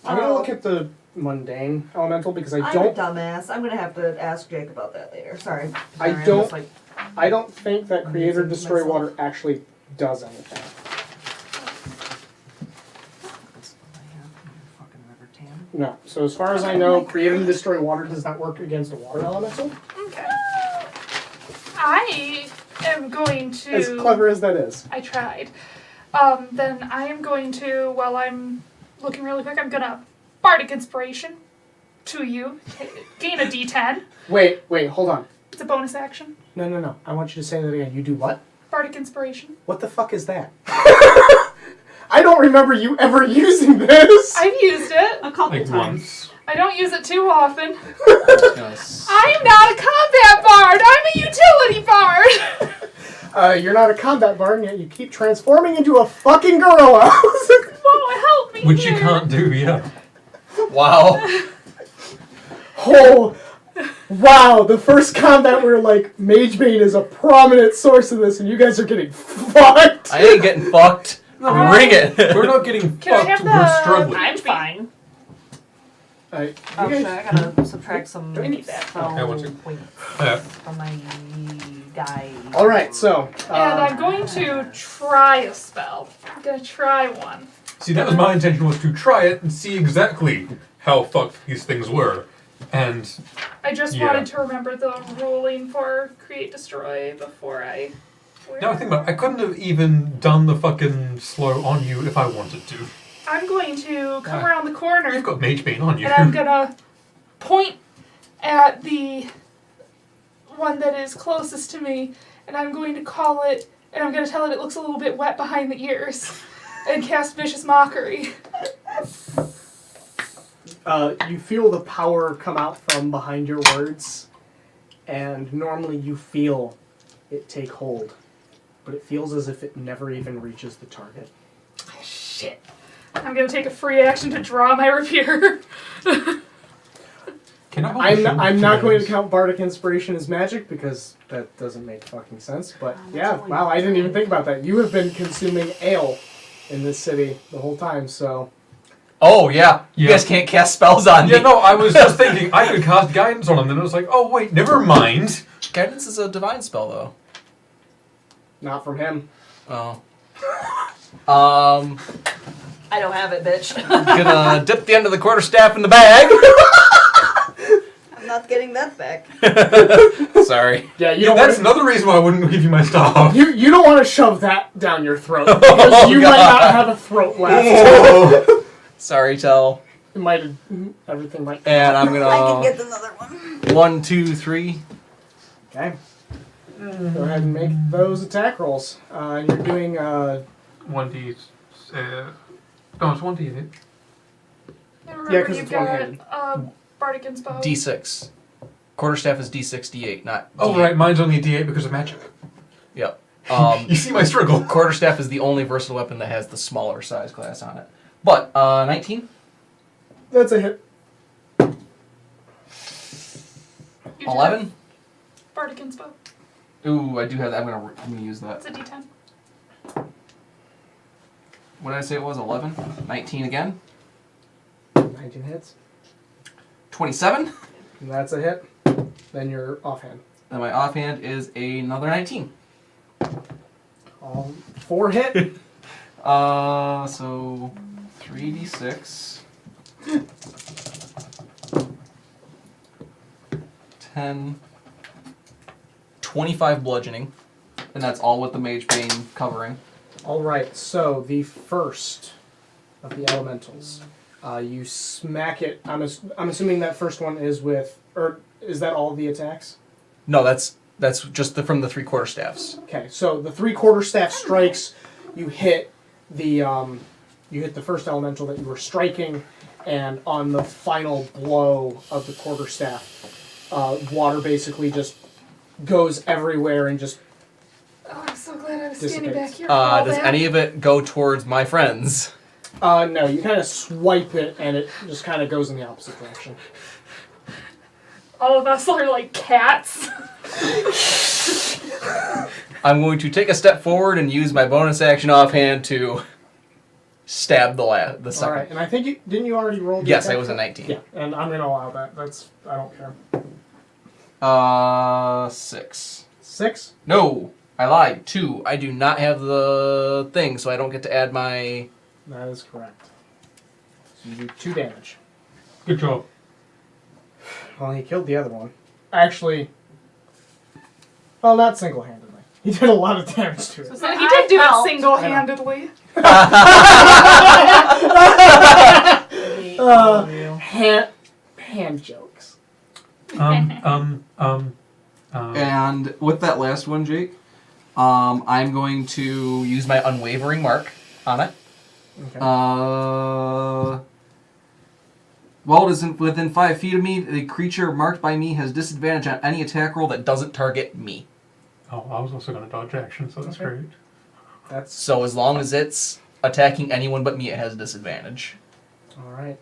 gonna look at the mundane elemental because I'm I a don't. dumbass. I'm gonna have to ask Jake about that later. Sorry. I I'm don't- just like, I don't think that create or destroy Myself. water actually does anything. No. So as far as I know, create and destroy water does not work against a water elemental. Okay. I am going to. As clever as that is. I tried. Then I am going to, while I'm looking really quick, I'm gonna Bardic Inspiration to you. Gain a D10. Wait, hold on. It's a bonus action. No. I want you to say that again. You do what? Bardic Inspiration. What the fuck is that? I don't remember you ever using this. I've used it. A couple Like times. once. I don't use it too often. Yes. I'm not a combat bard. I'm a utility bard. You're not a combat bard, and yet you keep transforming into a fucking gorilla. Whoa, help me Which you here. can't do, yeah. Wow. Oh, wow. The first combat where, like, Mage Bane is a prominent source of this, and you guys are getting fucked. I ain't getting fucked. Bring it. We're not getting Can I fucked, have we're the- struggling. I'm fine. You Oh shit, guys- I gotta subtract some Do I need that? spell Okay, one second. points Yeah. from my guy. Alright, so. And I'm going to try a spell. I'm gonna try one. See, that was my intention, was to try it and see exactly how fucked these things were. And I just Yeah. wanted to remember the ruling for Create Destroy before I. now I think about it, I couldn't have even done the fucking slow on you if I wanted to. I'm going to come Ah. around the corner You've got Mage Bane on you. and I'm gonna point at the one that is closest to me, and I'm going to call it, and I'm going to tell it looks a little bit wet behind the ears, and cast Vicious Mockery. You feel the power come out from behind your words, and normally you feel it take hold, but it feels as if it never even reaches the target. Shit. I'm going to take a free action to draw my rapier. Can I hold a shield I'm with not two going to hands? count Bardic Inspiration as magic because that doesn't make fucking sense, but that's yeah, only wow, I didn't even think about that. You have been consuming ale in this city the whole time, so... Oh, yeah. You Yeah. guys can't cast spells on me. Yeah, no, I was just thinking I could cast guidance on him, then I was like, oh wait, never mind. Guidance is a divine spell, though. Not from him. Oh. I don't have it, bitch. Gonna dip the end of the quarterstaff in the bag. I'm not getting that back. Sorry. Yeah, you Yeah, don't that's wanna, another reason why I wouldn't give you my stuff. you don't want to shove that down your throat because you might God. not have a throat left. Oh. Sorry, Tell. It might everything might. And I'm I can gonna get another one. 1, 2, 3. Okay. Go ahead and make those attack rolls. You're doing 1d. No, it's 1d, is it? And remember, Yeah, 'cause you've it's got one-handed. Bardic Inspo. D6. Quarterstaff is D6, D8, not Oh, D8. right, mine's only a d8 because of magic. Yep. You see my struggle. Quarterstaff is the only versatile weapon that has the smaller size class on it. But 19. that's a hit. You do 11. Bardic Inspo. Ooh, I do have that. I'm gonna use that. It's a D10. What did I say it was? 11. 19 again. 19 hits. 27. And that's a hit. Then you're offhand. Then my offhand is another 19. All 4 hit. So 3d6. 10. 25 bludgeoning. And that's all with the Mage Bane covering. Alright, so the first of the elementals. You smack it. I'm assuming that first one is with. Or is that all the attacks? No, that's just from the 3/4 staffs. Okay, so the 3/4 staff strikes. You hit the first elemental that you were striking, and on the final blow of the quarterstaff, water basically just goes everywhere and just. Oh, I'm so glad I was standing Dissipates. back here. for all Does that. any of it go towards my friends? No, you kind of swipe it, and it just kind of goes in the opposite direction. All of us are like cats. I'm going to take a step forward and use my bonus action offhand to stab the second. All right, and I think didn't you already roll? The Yes, attack? I was a 19. Yeah, and I'm gonna allow that. I don't care. 6. 6. No, I lied. 2. I do not have the thing, so I don't get to add my. That is correct. So you do 2 damage. Good job. Well, he killed the other one. Actually, well, not single-handedly. He did a lot of damage to it. So he did do it helped. single-handedly. Hand jokes. And with that last one, Jake, I'm going to use my unwavering mark on it. Okay. While it is within 5 feet of me, the creature marked by me has disadvantage on any attack roll that doesn't target me. Oh, I was also going to dodge action, so that's great. That's So as long as it's attacking anyone but me, it has disadvantage. all right.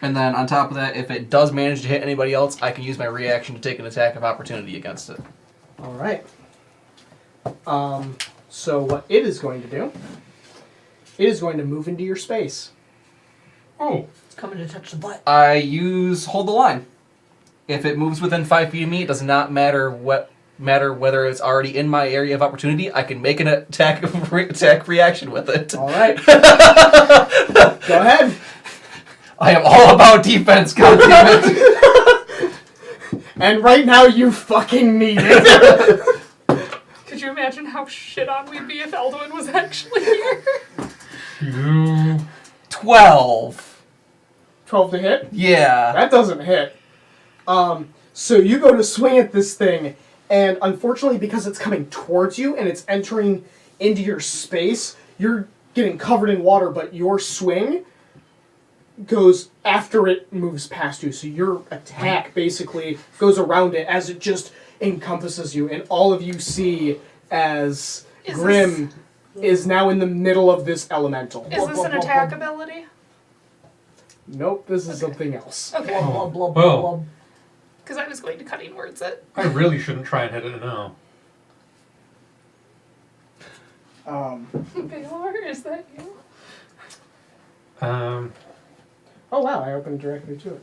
And then on top of that, if it does manage to hit anybody else, I can use my reaction to take an attack of opportunity against it. All right. So what it is going to do, it is going to move into your space. Oh, It's coming to touch the butt. I use hold the line. If it moves within 5 feet of me, it does not matter whether it's already in my area of opportunity. I can make an attack reaction with it. All right. Go ahead. I am all about defense, goddammit. And right now you fucking need it. Could you imagine how shit on we'd be if Elduin was actually here? you. 12. 12 to hit? Yeah. That doesn't hit. So you go to swing at this thing, and unfortunately, because it's coming towards you and it's entering into your space, you're getting covered in water, but your swing goes after it moves past you. So your attack basically goes around it as it just encompasses you, and all of you see as Is Grim is now in the middle of this elemental. Is this an attack ability? Nope, this is something else. Okay. Blah, blah, blah, Well. blah. Because I was going to cutting words it. I really shouldn't try and hit it now. Baylor, is that you? Oh wow, I opened directly to it.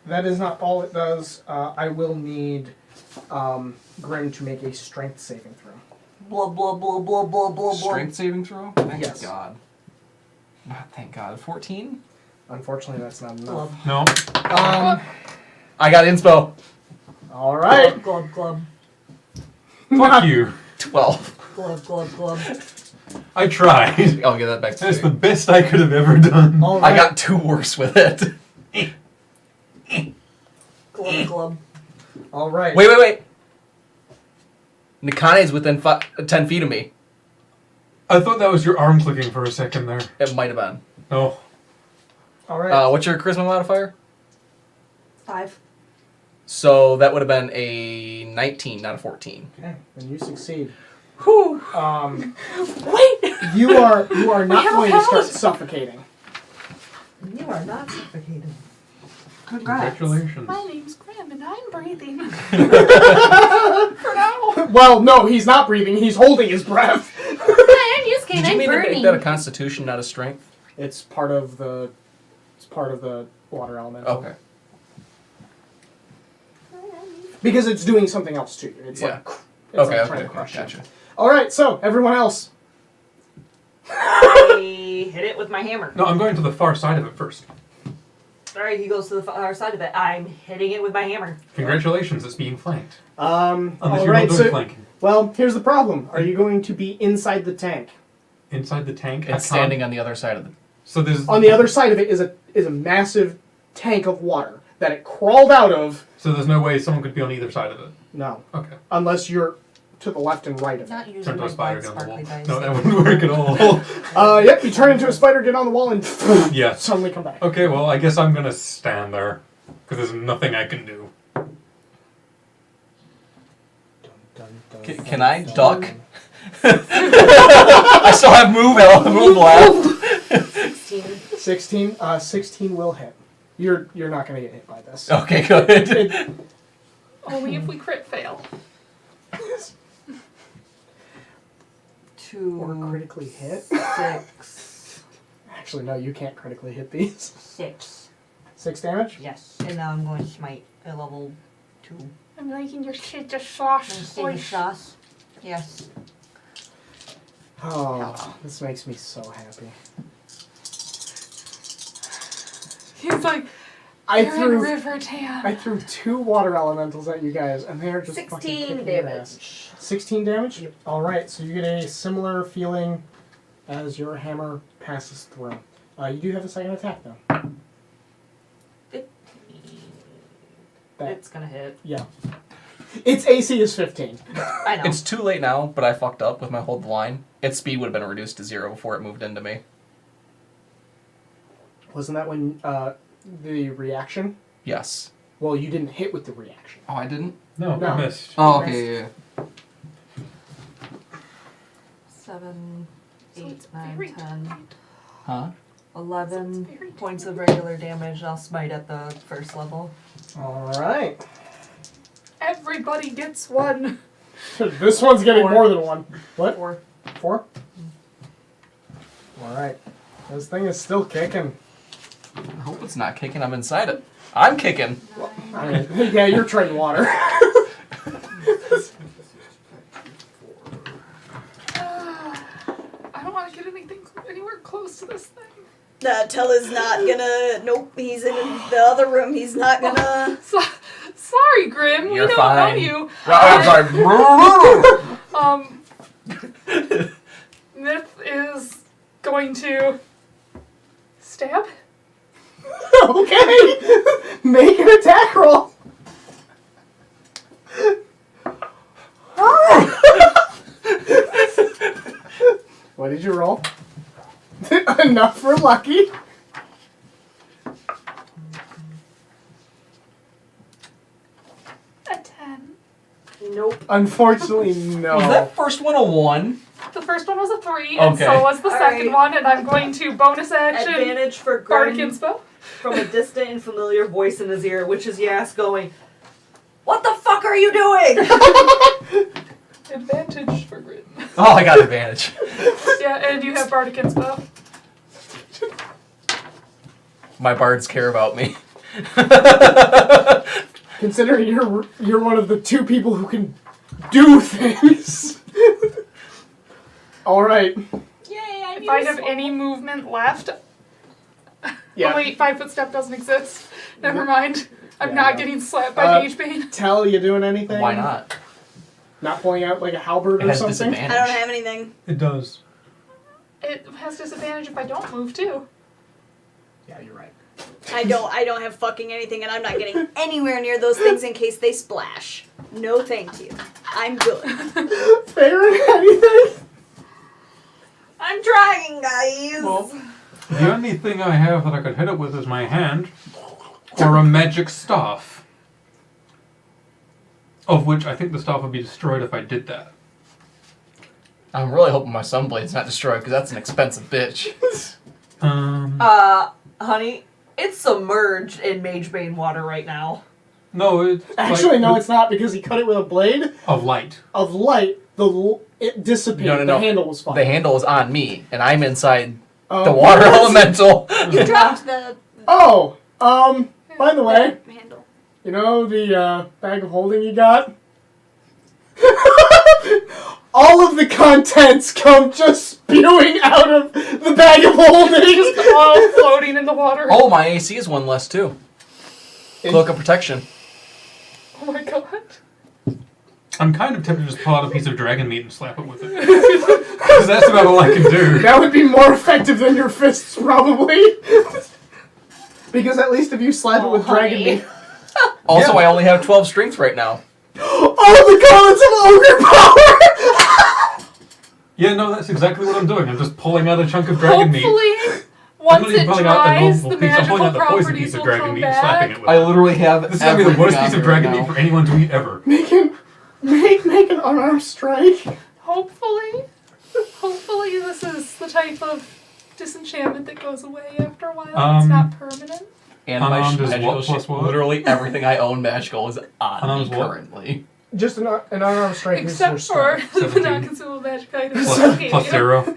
That is not all it does. I will need Grim to make a strength saving throw. Blah, blah, blah, blah, blah, blah, blah. Strength saving throw? Thank Yes. God. Thank God. 14? Unfortunately, that's not enough. Glub, No. I got inspo. All right. glub, glub, Fuck you. 12. glub, glub, glub. I tried. I'll get that back to That's you. the best I could have ever done. All right. I got 2 worse with it. Glub, glub. All right. Wait. Nakane's within 10 feet of me. I thought that was your arm clicking for a second there. It might have been. Oh. All right. What's your charisma modifier? 5. So that would have been a 19, not a 14. Okay, then you succeed. Whew. Wait! You are not have a going to start pallet. suffocating. You are not suffocated. Congrats. Congratulations. My name's Grim and I'm breathing. For now. Well, no, he's not breathing. He's holding his breath. And use Did you canine mean to make burning. that a constitution, not a strength? It's part of the water element. Okay. Because it's doing something else to you. It's Yeah. like it's like trying Okay. to crush you. Gotcha. All right, so everyone else. I hit it with my hammer. No, I'm going to the far side of it first. Alright, he goes to the far side of it. I'm hitting it with my hammer. Congratulations, it's being flanked. Unless Unless all you're right, not doing so flanking. well, here's the problem. Are you going to be inside the tank? Inside the tank. It's standing on the other side of the... So there's. On the other side of it is a massive tank of water that it crawled out of. So there's no way someone could be on either side of it. No, Okay. unless you're to the left and right of it. Not using Turn to my a spider bright down the wall. sparkly dice. No, that wouldn't work at all. Yep, you turn into a spider, get on the wall, and Yes. suddenly come back. Okay, well, I guess I'm gonna stand there. Because there's nothing I can do. Can I duck? I still have move left. 16. 16 will hit. You're not going to get hit by this. Okay, good. Only if we crit fail. 2. Or critically hit. 6. Actually, no, you can't critically hit these. 6. 6 damage? Yes. And now I'm going to smite at level 2. I'm liking your shit to sauce. Boy. sauce. Yes. Oh, this makes me so happy. He's like, I you're in threw River Tan. I threw 2 water elementals at you guys, and they're just fucking 16 kicking your damage. ass. 16 damage? Yep. Alright, so you get a similar feeling as your hammer passes through. You do have a second attack, though. That, It's gonna hit. yeah. Its AC is 15. I know. It's too late now, but I fucked up with my hold the line. Its speed would have been reduced to 0 before it moved into me. Wasn't that when the reaction? Yes. Well, you didn't hit with the reaction. Oh, I didn't? No, No. I missed. Oh, okay, yeah. 7, So 8, it's 9, very 10, Huh? 11 Very points of regular damage. I'll smite at the first level. Alright. Everybody gets one. This one's getting 4. more than 1. What? 4. 4? Alright. This thing is still kicking. I hope it's not kicking. I'm inside it. I'm kicking. I mean, yeah, you're treading water. I don't want to get anything anywhere close to this thing. Tella's not gonna. Nope, he's in the other room. He's not gonna. Sorry, Grim. You're we don't fine. know you. Oh, I'm sorry. Myth is going to stab. Okay! Make an attack roll! What did you roll? Enough for lucky. A 10. Nope. Unfortunately, no. Was that first one a 1? The first one was a 3, and Okay. so was the All second right. one, and I'm going to bonus action Advantage for Bardic Grim Inspo. from a distant and familiar voice in his ear, which is Yas going, "What the fuck are you doing?" Advantage for Grim. Oh, I got advantage. Yeah, and you have Bardic Inspo. My bards care about me. Considering you're one of the 2 people who can do things. Alright. Yay! If I have any movement left. Yeah. Oh, wait, 5 foot step doesn't exist. Never Yeah. mind. I'm Yeah, not no. getting slapped by Mage Bane. Tell you doing anything? Why not? Not pulling out like a halberd It or has something? disadvantage. I don't have anything. It does. It has disadvantage if I don't move, too. Yeah, you're right. I don't have fucking anything, and I'm not getting anywhere near those things in case they splash. No, thank you. I'm good. Fair anything? I'm trying, guys. Well, the only thing I have that I could hit it with is my hand, or a magic staff. Of which I think the staff would be destroyed if I did that. I'm really hoping my Sunblade's not destroyed, because that's an expensive bitch. Honey, it's submerged in Mage Bane water right now. No, it's Actually, like, no, it's not because he cut it with a blade of light. of light. It dissipated. No. The handle was fine. The handle is on me, and I'm inside Oh. the water elemental. You dropped the Oh, by the way, handle. you know the bag of holding you got? All of the contents come just spewing out of the bag of holding. Just all floating in the water. Oh, my AC is 1 less, too. Cloak of protection. Oh my god. I'm kind of tempted to just pull out a piece of dragon meat and slap it with it. Because that's about all I can do. That would be more effective than your fists, probably. Because at least if you slap it with dragon honey. meat. Also, Yeah. I only have 12 strength right now. All the comments of ogre power! Yeah, no, that's exactly what I'm doing. I'm just pulling out a chunk of dragon meat. Hopefully, I'm once not it even pulling out the dries, normal the piece. I'm pulling magical out the poison properties piece of will dragon come meat and slapping back. it with I it. literally have This is gonna be the everything worst on piece of me dragon right meat now. for anyone to eat ever. Make an unarmed strike. Hopefully this is the type of disenchantment that goes away after a while. It's not permanent. And my Unarmed is magical what plus shit, what? literally everything I own magical is on Unarmed me is what? currently. Just an unarmed strike is your Except for strike. the 17. non-consumable magic items. Plus 0.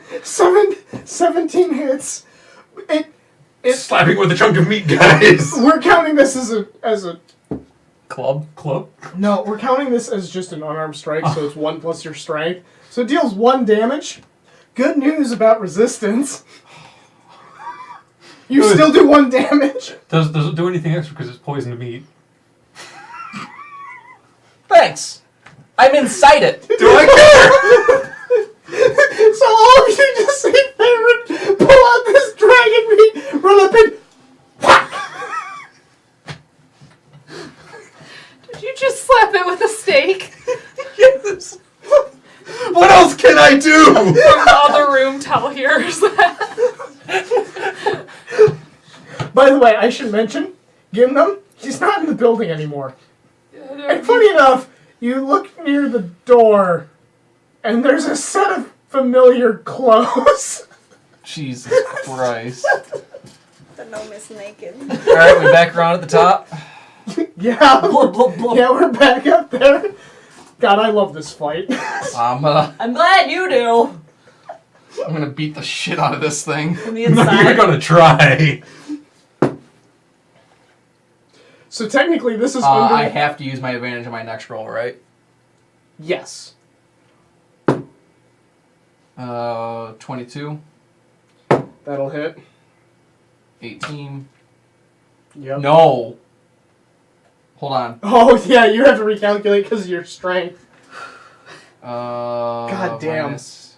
17 hits. It Slapping with a chunk of meat, guys! We're counting this as a Club. No, we're counting this as just an unarmed strike, so it's 1 plus your strength. So it deals 1 damage. Good news about resistance. You Good. still do 1 damage. Does it do anything extra because it's poisoned meat? Thanks. I'm inside it. Do I So all of you just see Tavern pull out this dragon meat, run up and Did you just slap it with a stake? Yes. What else can I do? From the other room, Tell hears that. By the way, I should mention, Gimnum, he's not in the building anymore. And funny enough, you look near the door, and there's a set of familiar clothes. Jesus Christ. The gnome is naked. Alright, we back around at the top. Yeah, yeah, we're back up there. God, I love this fight. I'm glad you do. gonna beat the shit out of this thing. From the No, inside. you're gonna try. So technically, this is I have to use my advantage on my next roll, right? Yes. 22, That'll hit. 18. Yep. No. Hold on. Oh, yeah, you have to recalculate because of your strength. God damn. Minus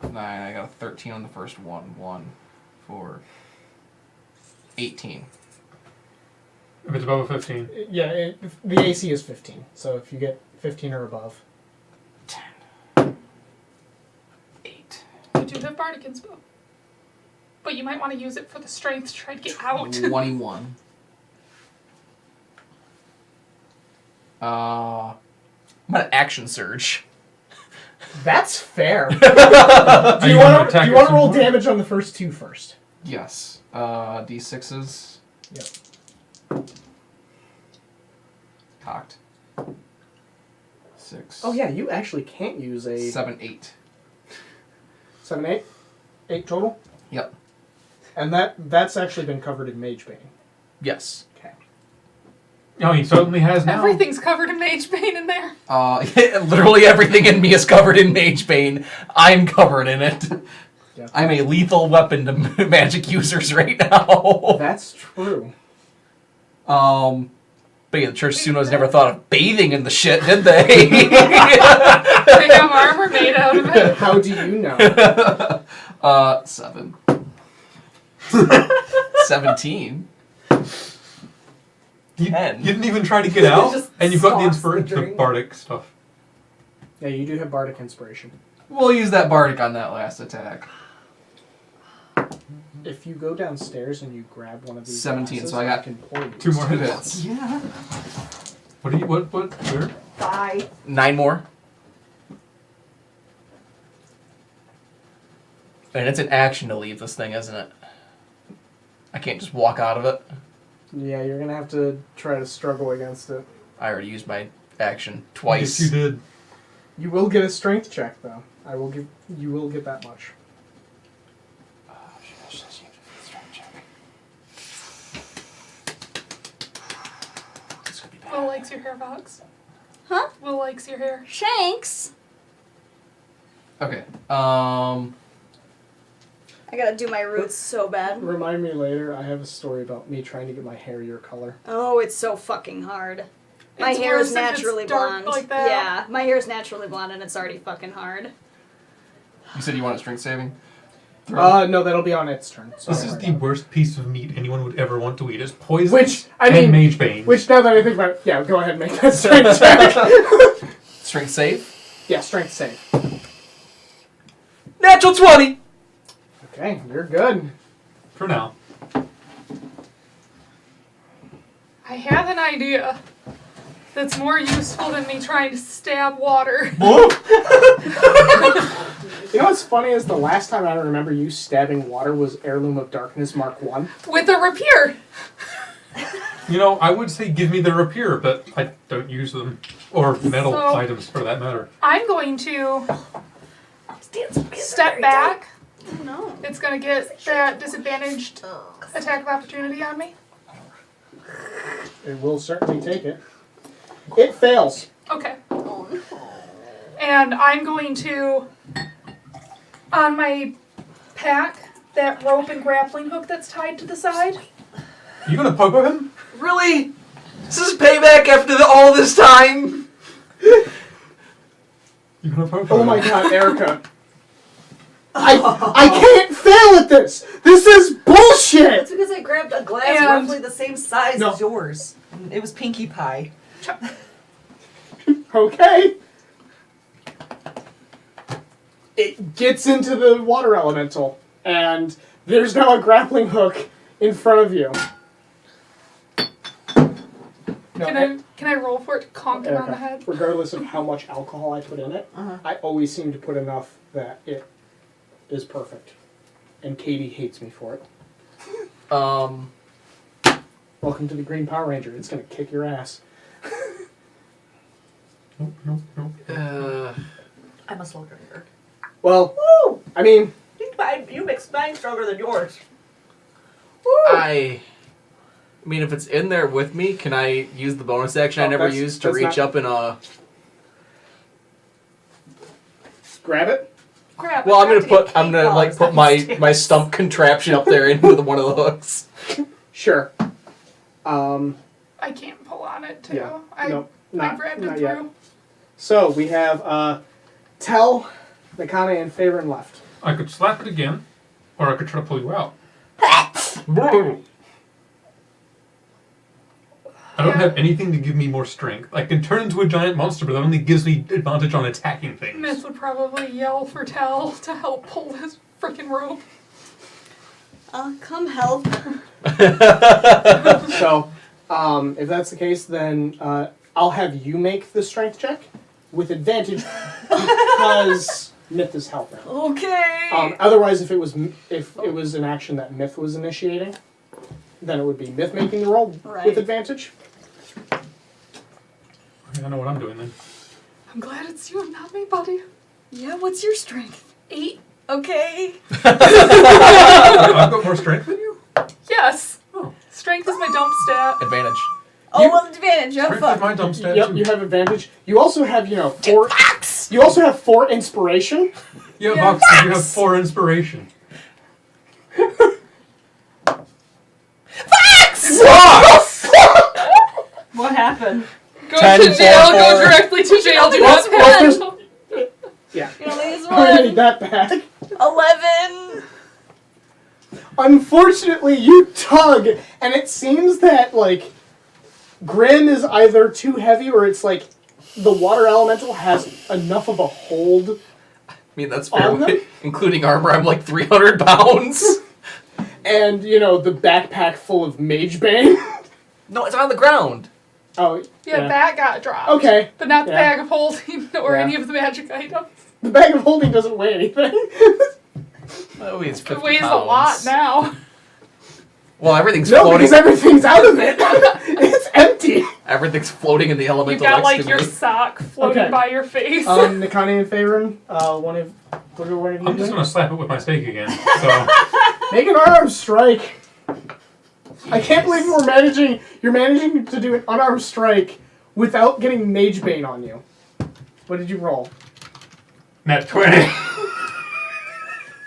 9. I got a 13 on the first one. 1, 4, 18. If it's above a 15. Yeah, the AC is 15, so if you get 15 or above. 10. 8. You do have Bardic Inspo. But you might want to use it for the strength to try to get out. 21. I'm gonna action surge. That's fair. Are do you gonna want attack to at some roll point? damage on the first 2 first? Yes. D6s. Yep. Cocked. 6. Oh yeah, you actually can't use a 7, 8. 7, 8? 8 total? Yep. And that's actually been covered in Mage Bane. Yes. Okay. Oh, he certainly has now. Everything's covered in Mage Bane in there. Literally everything in me is covered in Mage Bane. I'm covered in it. Yeah. I'm a lethal weapon to magic users right now. That's true. But yeah, the Church Sunos never thought of bathing in the shit, did they? They have armor made out of it. How do you know? 7. 17. You 10. didn't even try to get out, Just and you've got the stops the the drink. bardic stuff. Yeah, you do have Bardic Inspiration. We'll use that bardic on that last attack. If you go downstairs and you grab one of these 17, glasses, so I got can pour you. 2 more Two hits. hits. Yeah. What? Where? Bye. 9 more. And it's an action to leave this thing, isn't it? I can't just walk out of it. Yeah, you're gonna have to try to struggle against it. I already used my action twice. Yes, you did. You will get a strength check though. You will get that much. Will likes your hair, Vox. Huh? Will likes your hair. Shanks. Okay. I gotta do my roots so bad. Remind me later, I have a story about me trying to get my hair your color. Oh, it's so fucking hard. My It's hair worse is if it's naturally dark blonde. like that. Yeah, my hair is naturally blonde and it's already fucking hard. You said you want a strength saving? No, that'll be on its turn. So This don't is worry the about worst piece of meat anyone would ever want to eat. It's poison Which, I and mean- mage bane. it. Which, now that I think about it, yeah, go ahead and make that strength check. Strength save? Yeah, strength save. Natural 20! Okay, you're good. For now. I have an idea that's more useful than me trying to stab water. You know what's funny is the last time I remember you stabbing water was Heirloom of Darkness Mark 1. With a rapier. You know, I would say give me the rapier, but I don't use them. Or metal So- items, for that matter. I'm going to step back. No. It's going to get that disadvantaged attack of opportunity on me. It will certainly take it. It fails. Okay. Oh no. And I'm going to, on my pack, that rope and grappling hook that's tied to the side. You gonna pogo him? Really? This is payback after all this time? You gonna pogo Oh him? my god, Erica. I can't fail at this! This is bullshit! It's because I grabbed a glass And- roughly the same size No. as yours. And it was Pinkie Pie. Okay. It gets into the water elemental, and there's now a grappling hook in front of you. No, Can I roll for it to conk him on the Erica, head? regardless of how much alcohol I put in it, I always seem to put enough that it is perfect. And Katie hates me for it. Welcome to the Green Power Ranger. It's gonna kick your ass. Nope. I'm a slow drinker. Well, Woo! I mean, You mix mine stronger than yours. I mean, if it's in there with me, can I use the bonus action I Oh, never that's- used to that's reach not- up and grab it. Crap. Well, I'm I gonna tried to put get I'm cake gonna like pops put my downstairs. stump contraption up there into one of the hooks. Sure. I can't pull on it too. Yeah. I Nope. I grabbed it Not through. yet. So we have Tell, Nakane, and Favorn left. I could slap it again, or I could try to pull you out. I don't have anything to give me more strength. I can turn into a giant monster, but that only gives me advantage on attacking things. Myth would probably yell for Tell to help pull this freaking rope. Come help. So, if that's the case, then I'll have you make the strength check with advantage because Myth is helping. Okay. Otherwise, if it was an action that Myth was initiating, then it would be Myth making the roll Right. with advantage. I know what I'm doing then. I'm glad it's you and not me, buddy. Yeah, what's your strength? 8. Okay. I've got more strength than you? Yes. Oh. Strength is my dump stat. Advantage. Oh, well, advantage. Oh, Strength is fuck. my dump stat Yep, too. you have advantage. You also have, 4. You also have 4 inspiration. Yeah, Yeah. Vox, you have 4 inspiration. What happened? Go 10, to jail. 4, Go 4. directly to jail. Do Well, not well, handle. Yeah. You only use I'm gonna one. need that back. 11. Unfortunately, you tug, and it seems that, Grim is either too heavy or it's the water elemental has enough of a hold. I mean, that's fair. On them? Including armor, I'm like 300 pounds. And, the backpack full of Mage Bane. No, it's on the ground. Oh, Yeah, that got dropped. Okay. But not the Yeah. bag of holding or Yeah. any of the magic items. The bag of holding doesn't weigh anything. That weighs 50 It weighs pounds. a lot now. Well, everything's No, floating. because everything's out of it. It's empty. Everything's floating in the You've elemental got next to your me. sock floating Okay. by your face. Nakane and Favorn, one of you I'm just gonna slap it with my stake again. So Make an unarmed strike. I can't believe you're managing to do an unarmed strike without getting Mage Bane on you. What did you roll? Nat 20.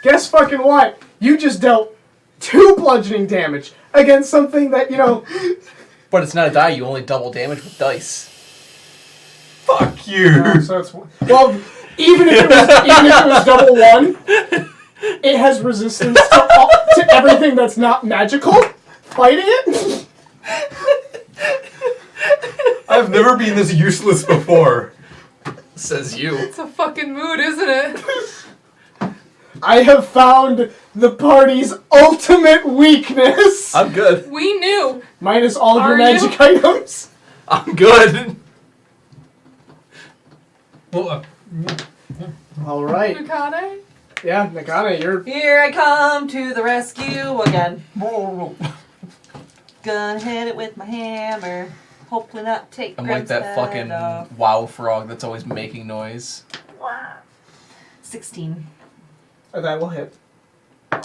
Guess fucking what? You just dealt 2 bludgeoning damage against something that, But it's not a die, you only double damage with dice. Fuck you. so it's well, even if it was double 1, it has resistance to everything that's not magical. Fighting it? I've never been this useless before. Says you. It's a fucking mood, isn't it? I have found the party's ultimate weakness. I'm good. We knew. Minus all of your Are magic you? items. I'm good. Well, All right. Nakane? Yeah, Nakane, you're... Here I come to the rescue again. Gonna hit it with my hammer. Hopefully not take I'm like Grim's that head fucking off. WoW frog that's always making noise. 16. That will hit.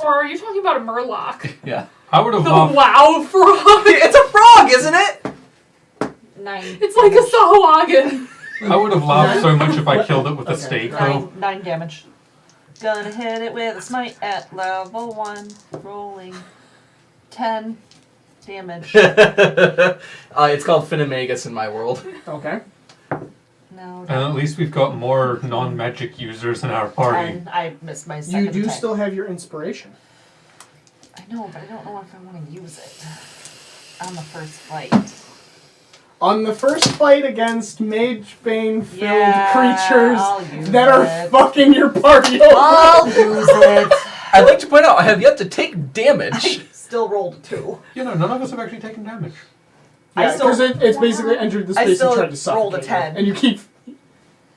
Or are you talking about a murloc? Yeah. I would have The loved. wow frog? It's a frog, isn't it? 9. It's like a Sahuagin. I would have laughed so much if I killed it with a Okay. stake, though. 9 damage. Gonna hit it with a smite at level 1. Rolling 10 damage. It's called Finamagus in my world. Okay. No. And at least we've got more non-magic users in our party. 10. I missed my second You do attack. still have your inspiration. I know, but I don't know if I want to use it on the first fight. On the first fight against Magebane-filled Yeah, creatures I'll use that are it. fucking your party over. I'll use it. I'd like to point out I have yet to take damage. I still rolled a 2. You know, none of us have actually taken damage. I Yeah, still- because it's basically entered the I space and still tried to suffocate rolled a 10. you, and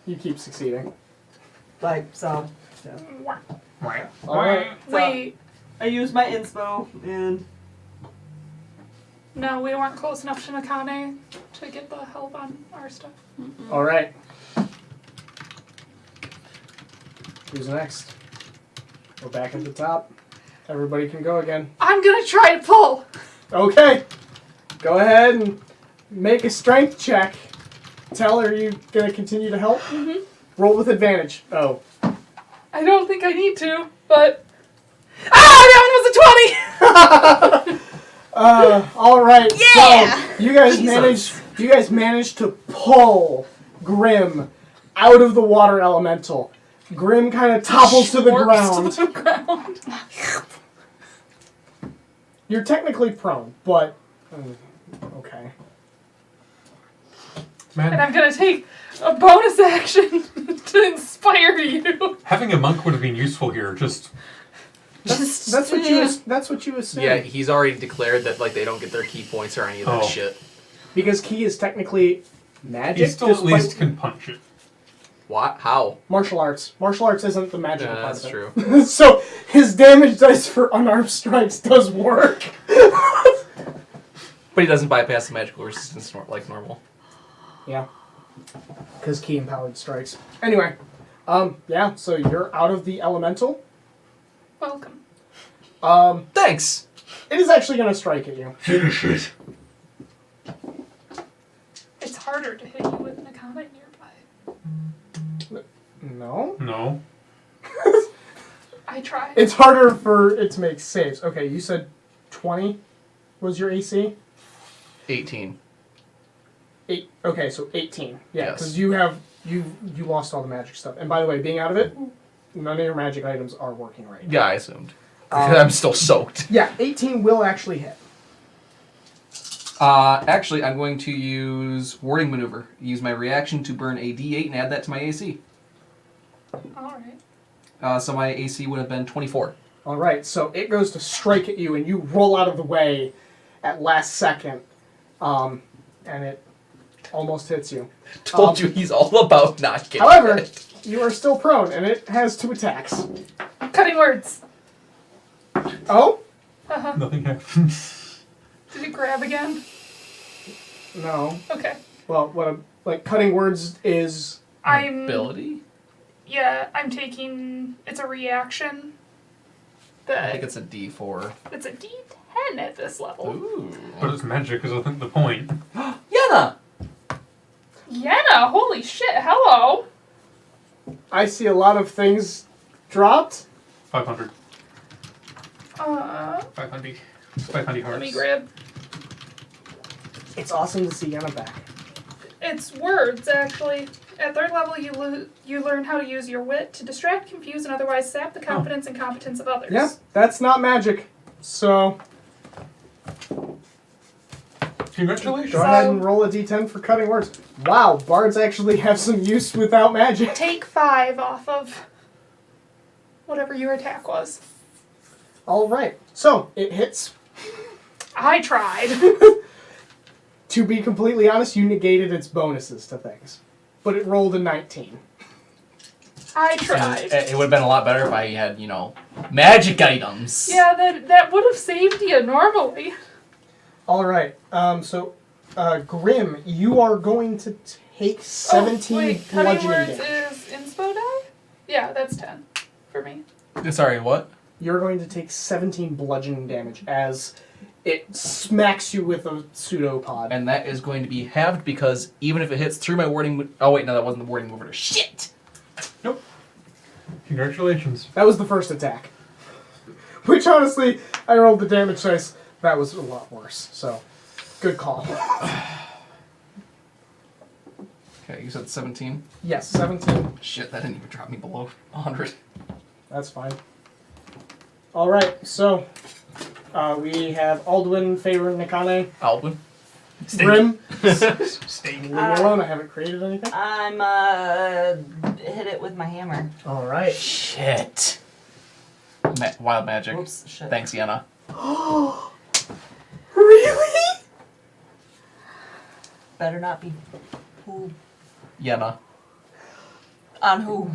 you keep succeeding. Like, so. All right. Wait, I used my inspo and. no, we weren't close enough to Nakane to get the help on our stuff. All right. Who's next? We're back at the top. Everybody can go again. I'm gonna try to pull. Okay. Go ahead and make a strength check. Tell her you're going to continue to help. Mm-hmm. Roll with advantage. Oh. I don't think I need to, but that one was a 20. All right. Yeah! So you guys Jesus. managed to pull Grim out of the water elemental. Grim kind of topples to the ground. To the ground. You're technically prone, but okay. And Man, I'm gonna take a bonus action to inspire you. having a monk would have been useful here. Just That's what you assume. Yeah, he's already declared that like they don't get their key points or any of that Oh. shit. Because key is technically magic. he still at despite- least can punch it. What? How? Martial arts. Martial arts isn't the magical Yeah, part that's of true. it. So his damage dice for unarmed strikes does work. But he doesn't bypass the magical resistance like normal. Yeah. Because key empowered strikes. Anyway, yeah. So you're out of the elemental. Welcome. Thanks! It is actually going to strike at you. Finish it. It's harder to hit you with Nakane nearby. No. No. I tried. It's harder for it to make saves. Okay, you said 20 was your AC. 18. 8. Okay, so 18. Yeah, Yes. because you lost all the magic stuff. And by the way, being out of it, none of your magic items are working right now. Yeah, I assumed. I'm still soaked. Yeah, 18 will actually hit. Actually, I'm going to use Warding Maneuver. Use my reaction to burn a D8 and add that to my AC. Alright. So my AC would have been 24. All right, so it goes to strike at you, and you roll out of the way at last second, and it almost hits you. Told you he's all about not getting However, it. you are still prone, and it has 2 attacks. Cutting words. Oh? Uh-huh. Nothing happens. Did it grab again? No. Okay. Well, like cutting words is. I'm Ability? Yeah, I'm taking it's a reaction. I think That it's a D4. it's a D10 at this level. Ooh. But it's magic, is I think the point. Yenna! Yenna, holy shit, hello. I see a lot of things dropped. 500. 500 500 hearts. Let me grab It's awesome to see Yenna back. it's words actually. At 3rd level, you learn how to use your wit to distract, confuse, and otherwise sap the confidence and competence of others. Yeah, that's not magic. So Congratulations. go ahead and roll a d10 for cutting words. Wow, bards actually have some use without magic. Take 5 off of whatever your attack was. All right, so it hits. I tried. To be completely honest, you negated its bonuses to things, but it rolled a 19. I tried. It would have been a lot better if I had, magic items. Yeah, that would have saved you normally. All right, so Grim, you are going to take 17 wait, cutting bludgeoning words damage. is inspo die? Yeah, that's 10 for me. Sorry, what? You're going to take 17 bludgeoning damage as it smacks you with a pseudopod. And that is going to be halved because even if it hits through my warding... Oh, wait, no, that wasn't the warding mover. Shit! Nope. Congratulations. That was the first attack. Which, honestly, I rolled the damage dice. That was a lot worse. So, good call. Okay, you said 17? Yes, 17. Shit, that didn't even drop me below 100. That's fine. Alright, so we have Aldwin, Favorite, Nikane, Aldwin? Grim. Steak. Leave me alone, I haven't created anything. I'm hit it with my hammer. Alright. Shit. Wild magic. Oops, shit. Thanks, Yenna. Really? Better not be. Who? Yenna. On who?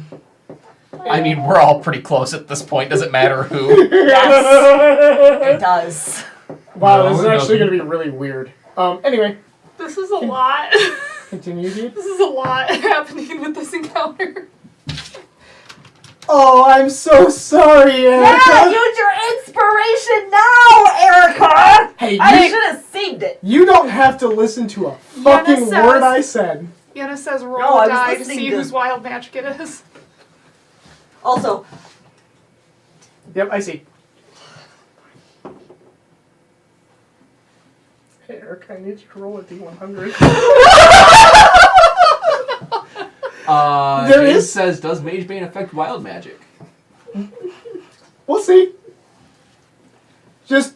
I mean, we're all pretty close at this point. Doesn't matter who. Yes, it does. Wow, No, this is it actually doesn't. going to be really weird. Anyway, This is a lot. continue, dude. This is a lot happening with this encounter. Oh, I'm so sorry, Erica. Yeah, use your inspiration now, Erica! Hey, I you, should have saved it. you don't have to listen to a fucking says- word I said. Yenna says roll No, I a was die to listening see to- whose wild magic it is. Also, Yep, I see. Hey, Erica, I need you to roll a D100. There James is- says, does Mage Bane affect wild magic? We'll see. Just,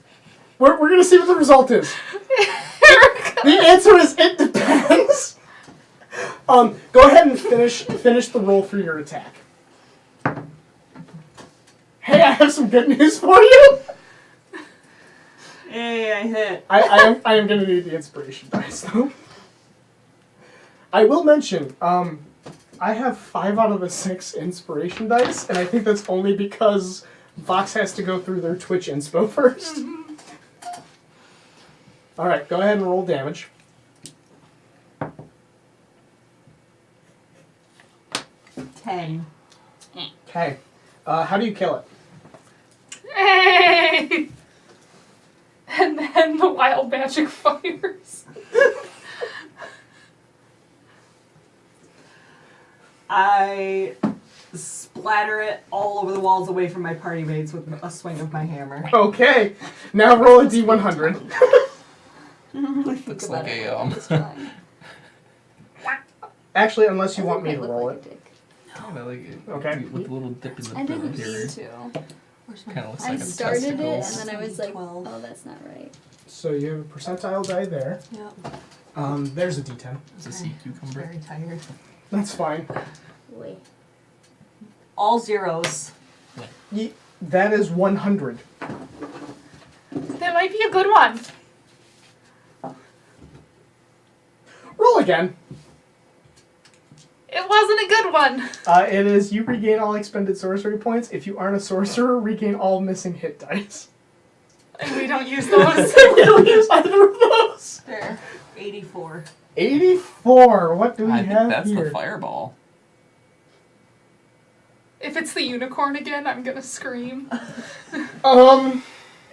we're going to see what the result is. The answer is it depends. Go ahead and finish the roll for your attack. Hey, I have some good news for you. hey, I hit. I am going to need the inspiration dice though. I will mention, I have 5 out of the 6 inspiration dice, and I think that's only because Vox has to go through their Twitch inspo first. All right, go ahead and roll damage. $10. Okay. How do you kill it? Hey! And then the wild magic fires. I splatter it all over the walls away from my party mates with a swing of my hammer. Okay. Now roll a D100. Looks like a, Actually, unless you want me to roll it. I like it. Okay. With a little dip in the I didn't interior. mean to. Kind of looks I like a started it testicles. and then I was like, 12. oh, that's not right. So you have a percentile die there. Yep. There's a D10. It's a sea cucumber. Very tired. That's fine. Wait. All zeros. That is 100. That might be a good one. Roll again. It wasn't a good one. It is you regain all expended sorcery points. If you aren't a sorcerer, regain all missing hit dice. And we don't use those. We don't use either of those. There. 84. 84. What do we I think have that's here? the fireball. If it's the unicorn again, I'm gonna scream.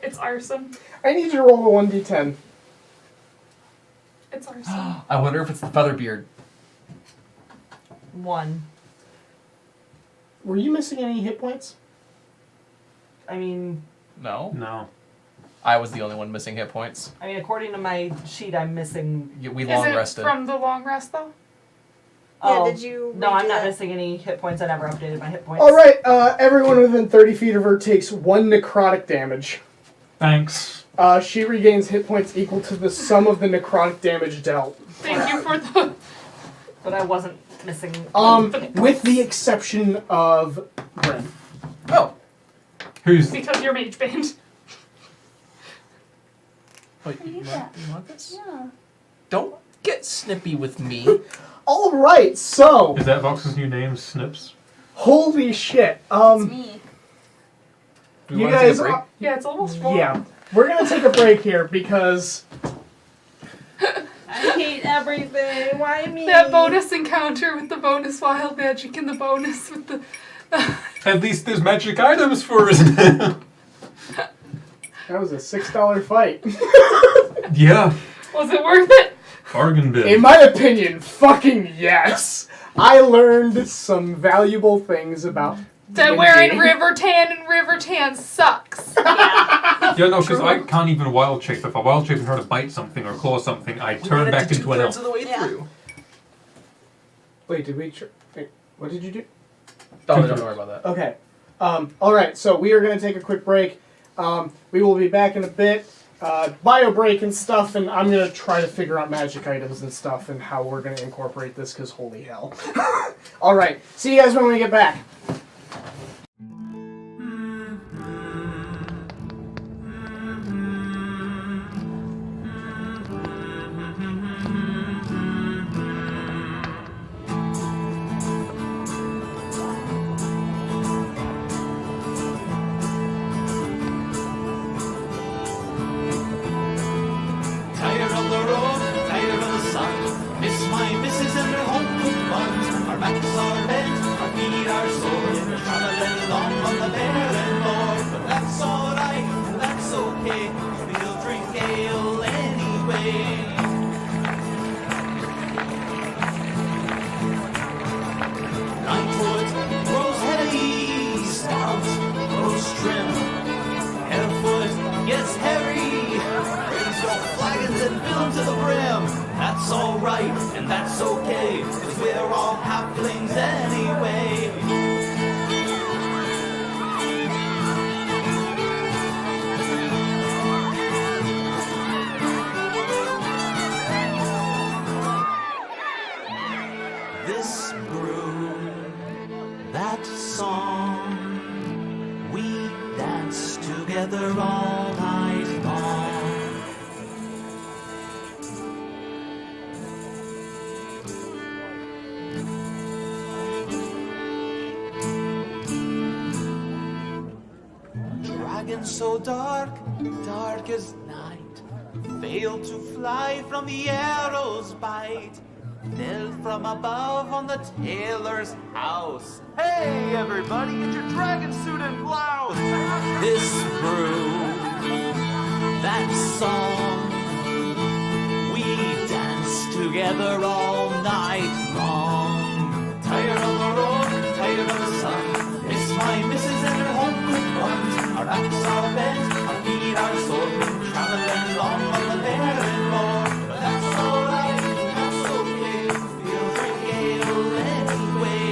It's arson. I need you to roll a 1d10. It's arson. I wonder if it's the featherbeard. 1. Were you missing any hit points? I mean, No. No. I was the only one missing hit points. according to my sheet, I'm missing. We Is long it rested. from the long rest though? Oh, Yeah, did you No, I'm redo not that? missing any hit points. I never updated my hit points. All right. Everyone within 30 feet of her takes 1 necrotic damage. Thanks. She regains hit points equal to the sum of the necrotic damage dealt. Thank you for the. But I wasn't missing. With the exception of Grim. Oh. Who's Because you're mage band. Wait, I you need want, that. you want this? Yeah. Don't get snippy with me. All right. So, is that Vox's new name? Snips. holy shit. It's me. Do we You want to take guys. a break? Yeah, it's almost full. Yeah. We're gonna take a break here because I hate everything. Why me? That bonus encounter with the bonus wild magic and the bonus with the. At least there's magic items for us now. That was a $6 fight. Yeah. Was it worth it? Bargain bin. In my opinion, fucking yes. I learned some valuable things about That the wearing game. river tan and river tan sucks. Yeah. Yeah, no, because I can't even wild shape. If I wild shape and try to bite something or claw something, I turn back into an elf. of the way Yeah. through. Wait, did we? Wait, what did you do? Oh, don't worry about that. Okay. All right. So we are going to take a quick break. We will be back in a bit. Bio break and stuff, and I'm going to try to figure out magic items and stuff and how we're going to incorporate this. Because holy hell! All right. See you guys when we get back. Tired of the road, tired of the sun. Miss my missus and her home cooked buns. Our backs are bent, our feet are sore. We're traveling along on the barren moor. But that's alright, that's okay. We'll drink ale anyway. Lightwood grows heavy, stout grows trim. Harefoot gets hairy. Raise your flagons and fill 'em to the brim. That's alright and that's okay, 'cause we're all halflings anyway. This brew, that song, we dance together all night long. Dragon so dark, dark as night, failed to fly from the arrow's bite. Fell from above on the tailor's house. Hey, everybody, get your dragon suit and blouse. This brew, that song, we dance together all night long. Tired of the road, tired of the sun. Miss my missus and her home cooked buns. Our backs are bent, our feet are sore. We're traveling along on the barren moor. But that's alright, that's okay. We'll drink ale anyway.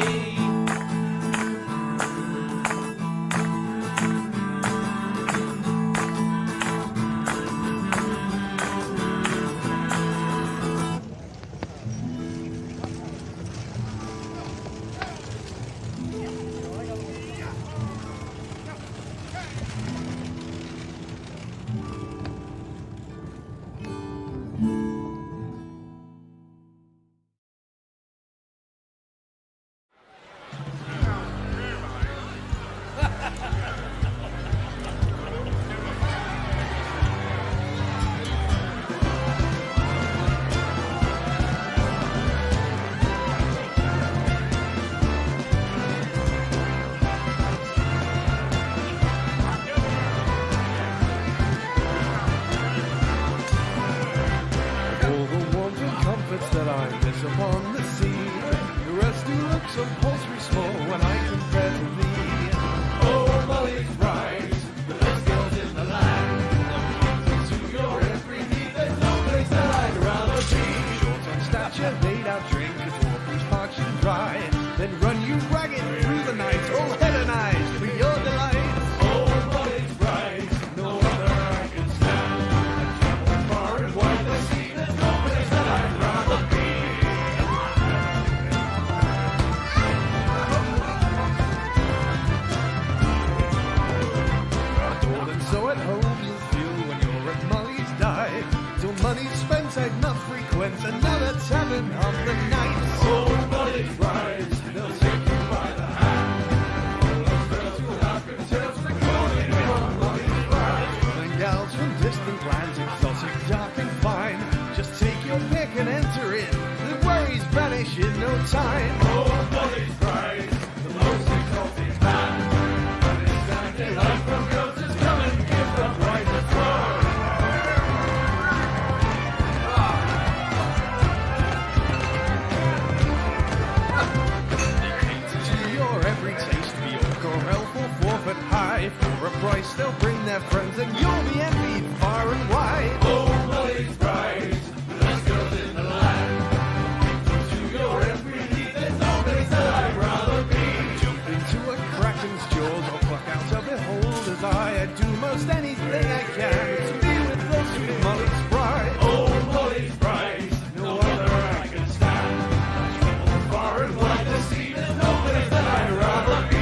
All the warmth and comforts that I miss upon the sea. The rest do look so paltry small when I compare to thee. Oh, Molly's bride, the best girls in the land. To your every need, there's no place that I'd rather be. Short on stature, laid out drink, as waters parched and dry. Then run you ragged through the night, all head and eyes for your delight. Oh, Molly's bride, no other I can stand. I travel far and wide the sea, there's no place that I'd rather be. Adored and so at home you'll feel when you're at Molly's dive. Till money's spent I'd not frequent another tavern of the night. Oh, Molly's bride, they'll take you by the hand. All those girls who laugh and tales for calling your Molly's bride. And gals from distant lands, exotic, dark and fine. Just take your pick and enter in. The worries vanish in no time. Oh, Molly's bride, the most exalted man. Understanding life from girls is come and give the bride a bring their friends, and you'll be envied far and wide. Oh, Molly's bride, the best girls in the land. To your every need, there's no place that I'd rather be. Jump into a kraken's jaws, or pluck out a beholder's eye. I'd do most anything I can to be with the sweet Molly's bride. Oh, Molly's bride, no other I can stand. Travel far and wide the sea, there's no place that I'd rather be.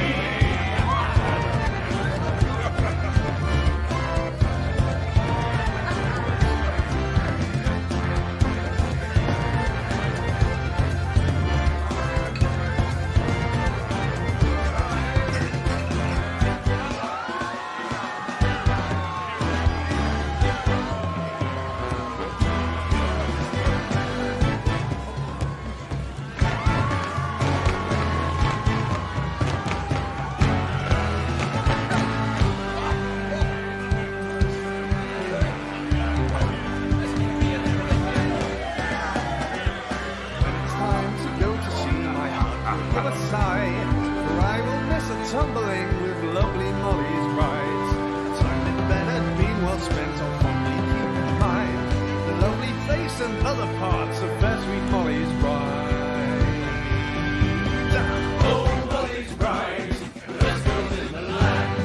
Tumbling with lovely Molly's brides. Time in bed had been well spent on fondly keep in mind the lovely face and other parts of fair sweet Molly's bride. Oh, Molly's bride, the best girls in the land.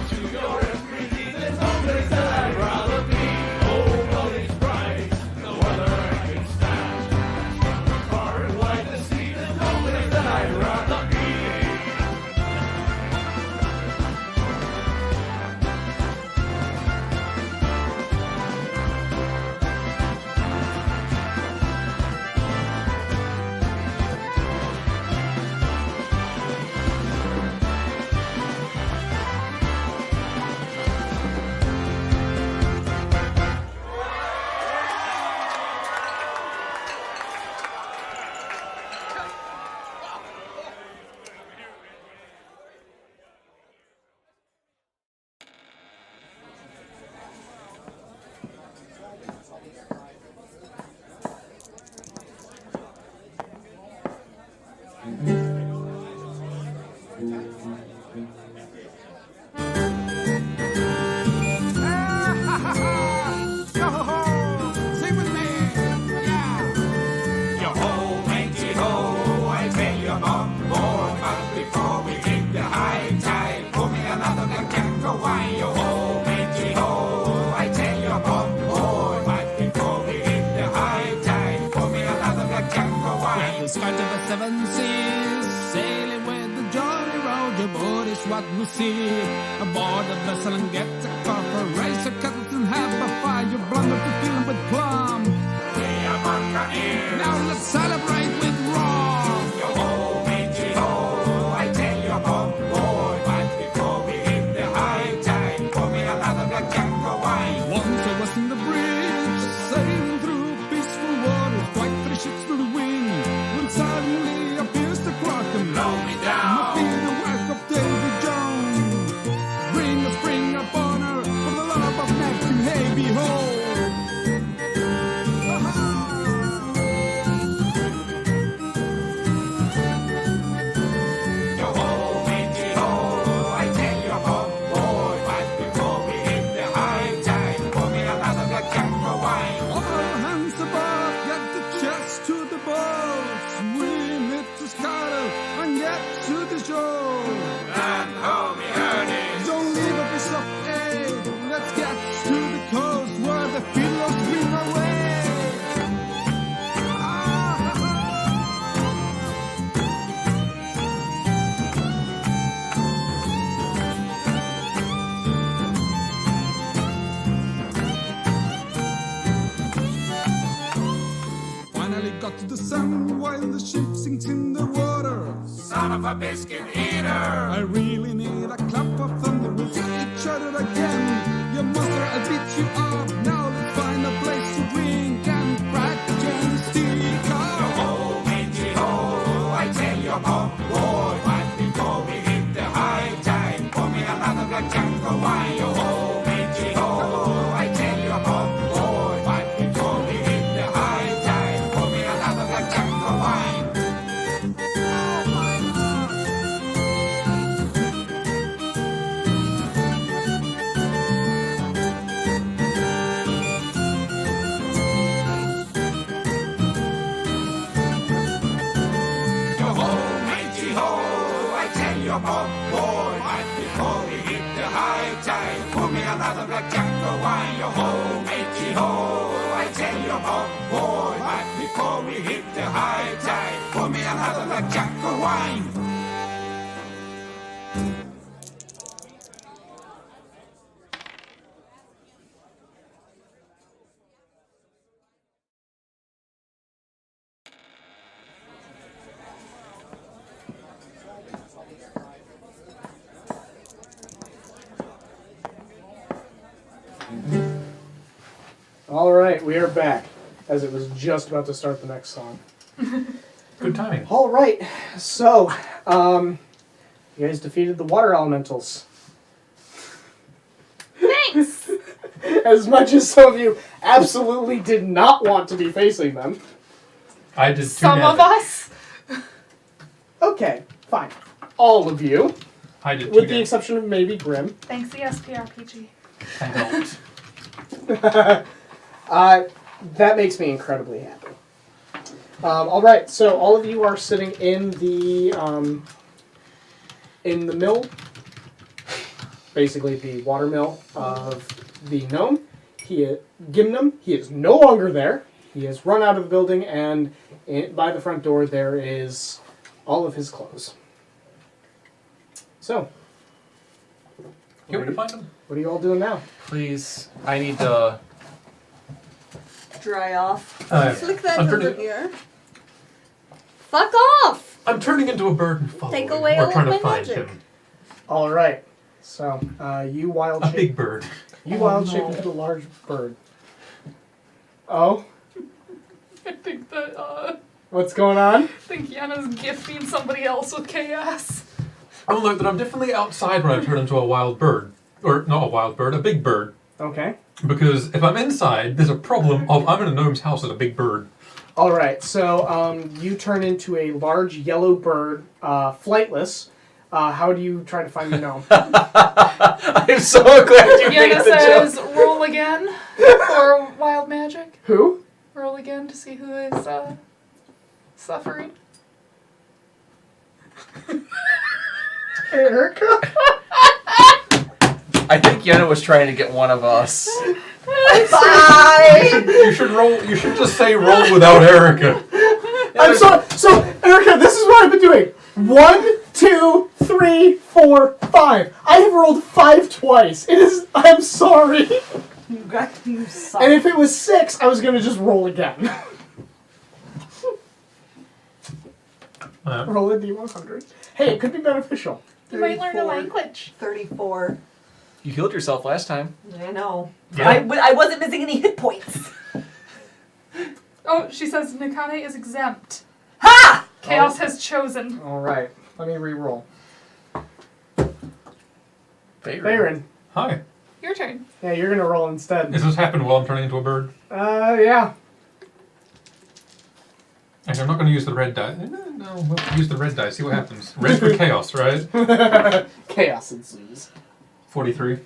To your every need, there's no place that I'd rather be. Oh, Molly's bride, no other I can stand. Far and wide the sea, there's no place that I'd rather be. Seven seas, sailing with the Jolly Roger, but it's what we see. Aboard the vessel and get a copper, raise your kettles and have a fire. You blunder to fill 'em with plum. We are Buccaneers. Now let's celebrate with rum. Yo ho, matey ho, I tell you, bum boy. But before we hit the high tide, pour me another black Django wine. Once I was in the bridge, sailing through peaceful waters, quite 3 ships to the wind. When suddenly appears the Kraken, blow me down. Must be the work of Davy Jones. Bring a spring upon her, for the love of Neptune, hey behold. Yo ho, matey ho, I tell you, bum boy. But before we hit the high tide, pour me another black Django wine. All hands above, get the chest to the boats. We need to scuttle and get to the shore. And hold me earnings. Don't leave a piece of egg. Let's get to the coast where the fiddlers bring away. Finally got to the sun while the ship sinks in the water. Son of a biscuit eater! I really need a clap of thunder. We'll see each other again. You monster, I'll beat you up. Now let's find a place to drink and crack the gin stick up. Yo ho, matey ho, I tell you, bum boy. But before we hit the high tide, pour me another black Django wine. Yo ho, matey ho, I tell you, bum boy. But before we hit the high tide, pour me another black Django wine. Oh my God. another black jack of wine. Yo ho, matey ho, I tell you about boy. But before we hit the high tide, pour me another black jack of wine. All right, we are back, as it was just about to start the next song. Good timing. All right, so you guys defeated the water elementals. Thanks. As much as some of you absolutely did not want to be facing them. I did too. Some of us. Okay, fine. All of you, I did with too. the exception of maybe Grim. Thanks, the SPRPG. I don't. That makes me incredibly happy. All right, so all of you are sitting in the mill, basically the water mill of the gnome. Gimnum. He is no longer there. He has run out of the building, and by the front door there is all of his clothes. So, Can we find him? what are you all doing now? Please, I need to. Dry off. Flick that I'm over turning, here. Fuck off! I'm turning into a bird and following. Take away We're all trying of to my find magic. him. All right. So, you wild A shape. big bird. You wild shape into a large bird. Oh, I think that, what's going on? I think Yenna's gifting somebody else with chaos. I'll note that I'm definitely outside when I turn into a wild bird. Or, not a wild bird, a big bird. Okay. Because if I'm inside, there's a problem of I'm in a gnome's house as a big bird. All right. So, you turn into a large yellow bird, flightless. How do you try to find the gnome? I'm so glad you made Yenna the says, joke. roll again for wild magic. Who? Roll again to see who is suffering. Erica? I think Yenna was trying to get one of us. You should roll. You should just say roll without Erica. I'm sorry. So, Erica, this is what I've been doing. 1, 2, 3, 4, 5. I have rolled 5 twice. It is. I'm sorry. You suck. And if it was 6, I was gonna just roll again. Roll a d100. Hey, it could be beneficial. You might learn a 34. language. 34. You healed yourself last time. I know. Yeah. I wasn't missing any hit points. Oh, she says Nikane is exempt. Ha! Chaos has chosen. All right. Let me re-roll. Favorite. Hi. Your turn. Yeah, you're gonna roll instead. Is this happened while I'm turning into a bird? Yeah. Actually, I'm not going to use the red die. No, we'll use the red die. See what happens. Red for chaos, right? Chaos ensues. 43.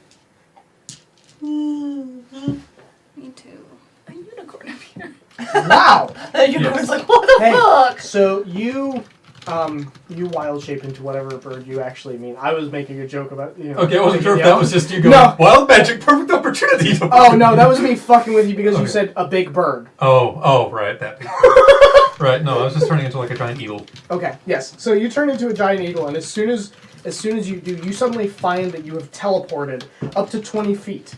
Me too. A unicorn up here. Wow. The unicorn's like, what the Hey, fuck? so you wild shape into whatever bird you actually mean. I was making a joke about, Okay, I wasn't sure if yeah. that was just you going, No. wild magic, perfect opportunity to... Oh, no, that was me fucking with you because you Okay. said a big bird. Oh, right, that big bird. Right, no, I was just turning into like a giant eagle. Okay, yes. So you turn into a giant eagle, and as soon as you do, you suddenly find that you have teleported up to 20 feet.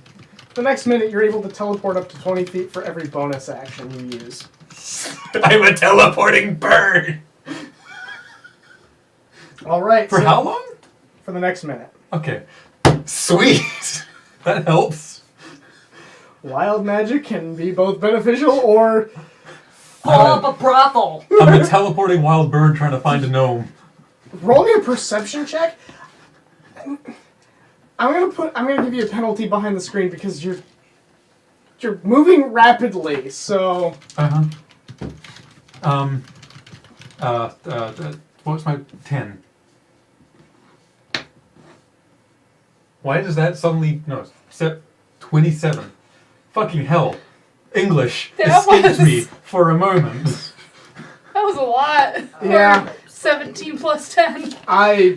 The next minute, you're able to teleport up to 20 feet for every bonus action you use. I'm a teleporting bird! All right. For so- how long? For the next minute. Okay. Sweet! That helps. Wild magic can be both beneficial or... Pull up a brothel. I'm a teleporting wild bird trying to find a gnome. Roll me a perception check. I'm gonna give you a penalty behind the screen because you're moving rapidly, so... What's my 10? Why does that suddenly... No, 27. Fucking hell. English That escaped was- me for a moment. That was a lot. Yeah. 17 plus 10. I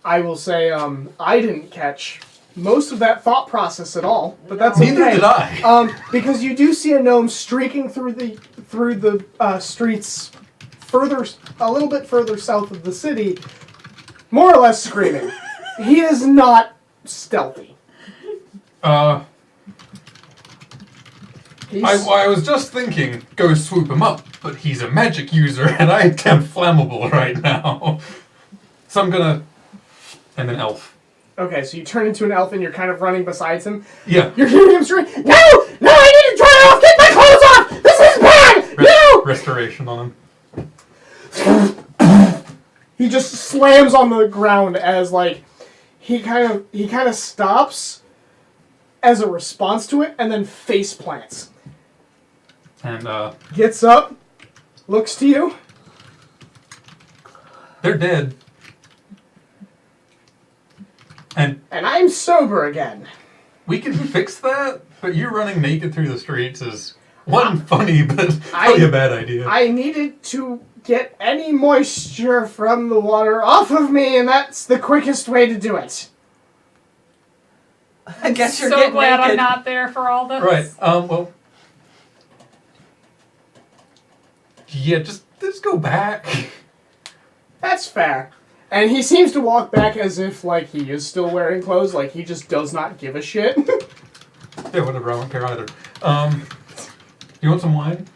will say, I didn't catch most of that thought process at all, but that's Neither okay. did I. Because you do see a gnome streaking through the streets a little bit further south of the city, more or less screaming. He is not stealthy. I was just thinking, go swoop him up, but he's a magic user and I am flammable right now. So I'm gonna... And an elf. Okay, so you turn into an elf and you're kind of running beside him. Yeah. You're hearing him scream, "No! No, I need to dry off! Get my clothes off! This is bad! No!" Restoration on him. He just slams on the ground as, like, he kind of stops as a response to it and then face plants. And, Gets up, looks to you. they're dead. And I'm sober again. we can fix that, but you running naked through the streets is, one, funny, but probably a bad idea. I needed to get any moisture from the water off of me, and that's the quickest way to do it. I guess you're so getting glad naked. I'm not there for all this. Right, well... Yeah, just go back. That's fair. And he seems to walk back as if, like, he is still wearing clothes, like he just does not give a shit. Yeah, whatever, I don't care either. You want some wine?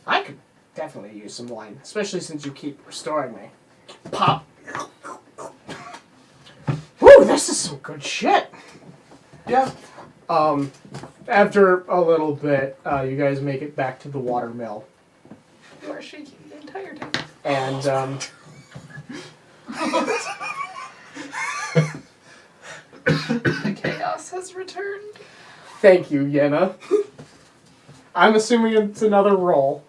I could definitely use some wine, especially since you keep restoring me. Pop. Woo, this is some good shit. Yeah. After a little bit, you guys make it back to the watermill. You are shaking the entire time. And, The chaos has returned. thank you, Yenna. I'm assuming it's another roll.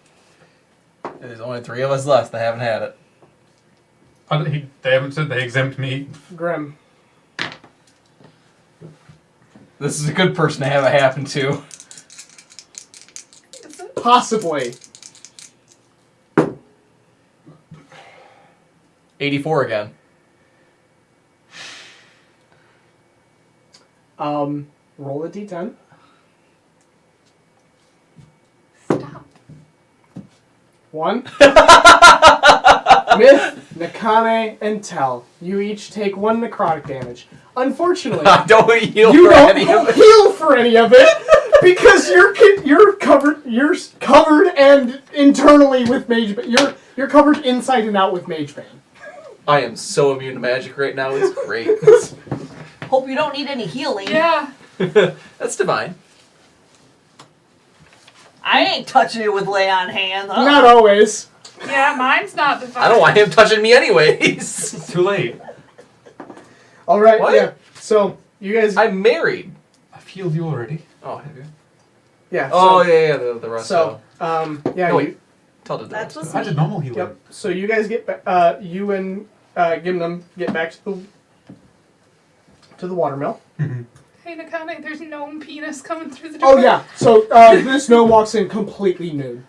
There's only 3 of us left that haven't had it. They haven't said they exempt me. Grim. This is a good person to have it happen to. Is it? Possibly. 84 again. Roll a d10. Stop. 1. Myth, Nakane, and Tell. You each take 1 necrotic damage. Unfortunately, Don't heal you for don't any of it. heal for any of it because you're covered and internally with mage. You're covered inside and out with mage bane. I am so immune to magic right now. It's great. Hope you don't need any healing. Yeah. That's divine. I ain't touching it with lay on hands. Not always. Yeah, mine's not divine. I don't want him touching me anyways. It's too late. All right. What? Yeah. So you guys. I'm married. I've healed you already. Oh, have you? Yeah. Oh, so, yeah, the rest. So yeah. No, wait. You, Tell the That's difference. what's I did normal healing. yep. So you guys get back. You and Gimnum get back to the watermill. Mm-hmm. Hey, Nakane, there's gnome penis coming through the door. Oh yeah. So this gnome walks in completely nude.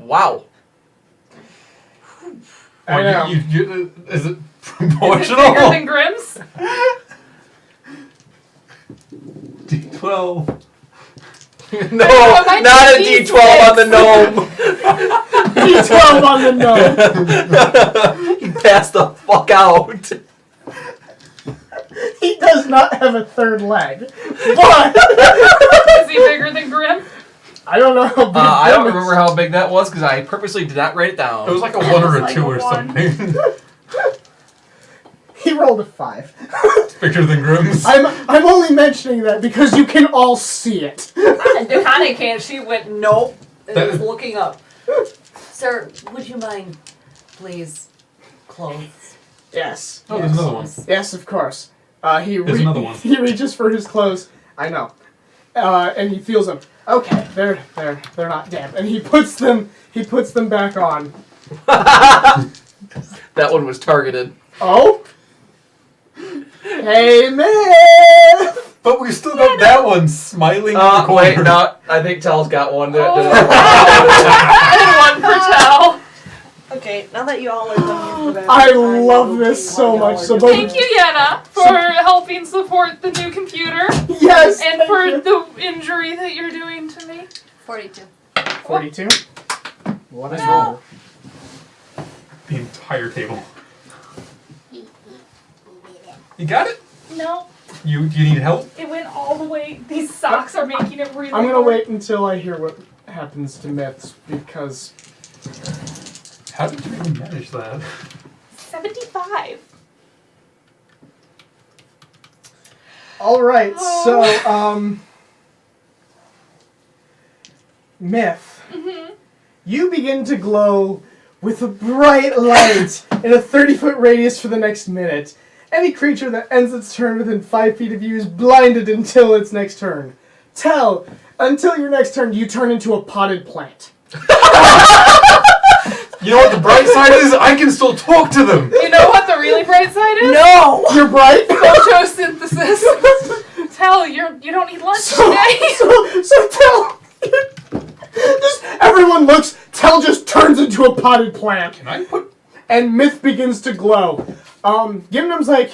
Wow. I know. Is it Is it proportional? bigger than Grimm's? D12. No, mine's not a D6. D12 on the gnome. D12 on the gnome. He passed the fuck out. He does not have a third leg, but Is he bigger than Grimm? I don't know how big. I don't Grim is. remember how big that was because I purposely did not write it down. It was like a 1 or a like 2 a or 1. something. He rolled a 5. It's bigger than Grimm's. I'm only mentioning that because you can all see it. Nakane can't. She went, nope. And That was is- looking up. Sir, would you mind, please, clothes? Yes. Oh, there's another one. Yes, of course. There's another one. He reaches for his clothes. I know. And he feels them. Okay, they're not damp. And he puts them back on. That one was targeted. Oh. Hey man. But we still got that one smiling in the corner. Wait, no. I think Tel's got one. Oh. And one for Tell. Okay, now that you all are done with that, I love this so much. So both Thank you, Yenna, for helping support the new computer yes, and thank for you. the injury that you're doing to me. 42. 42. What is No. wrong? The entire table. You got it? No, You need help? it went all the way. These socks are making it really I'm gonna hard. wait until I hear what happens to myths because How did you even manage that? 75. all right. Oh. So myth, you begin to glow with a bright light in a 30-foot radius for the next minute. Any creature that ends its turn within 5 feet of you is blinded until its next turn. Until your next turn, you turn into a potted plant. You know what the bright side is? I can still talk to them! You know what the really bright side is? No! You're bright. Photosynthesis. Tell you don't need lunch today. So Tell, just everyone looks. Tell just turns into a potted plant, Can I put... and Myth begins to glow. Gimnum's like,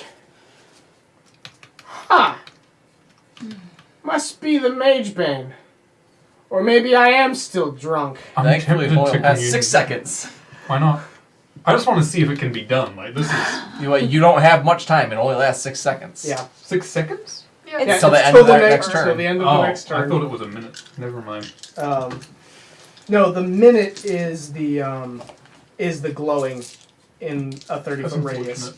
must be the Mage Bane, or maybe I am still drunk. I'm Thankfully, tempted it to has communicate. 6 seconds. Why not? I just want to see if it can be done. Like, this is... You don't have much time. It only lasts 6 seconds. Yeah. 6 seconds? Yeah. Yeah, Till the it's end till of the the next turn. Till the end of the next turn. I thought it was a minute. Never mind. No, the minute is the glowing in a 30-foot radius. Unfortunate.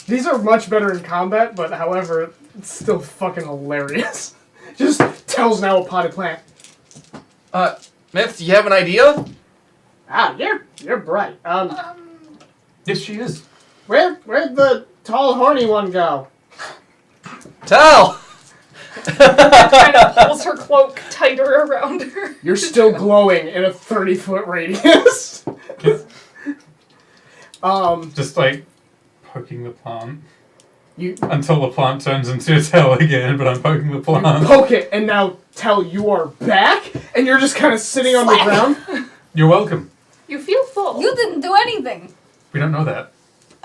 These are much better in combat, but however, it's still fucking hilarious. Just Tell's now a potted plant. Myth, do you have an idea? You're bright. Yes, she is. Where'd the tall horny one go? Tell! Kind of pulls her cloak tighter around her. You're still glowing in a 30-foot radius. Just like poking the plant You until the plant turns into a tail again, but I'm poking the plant. poke it, and now Tell, you are back, and you're just kind of sitting on the ground. You're welcome. You feel full. You didn't do anything. We don't know that.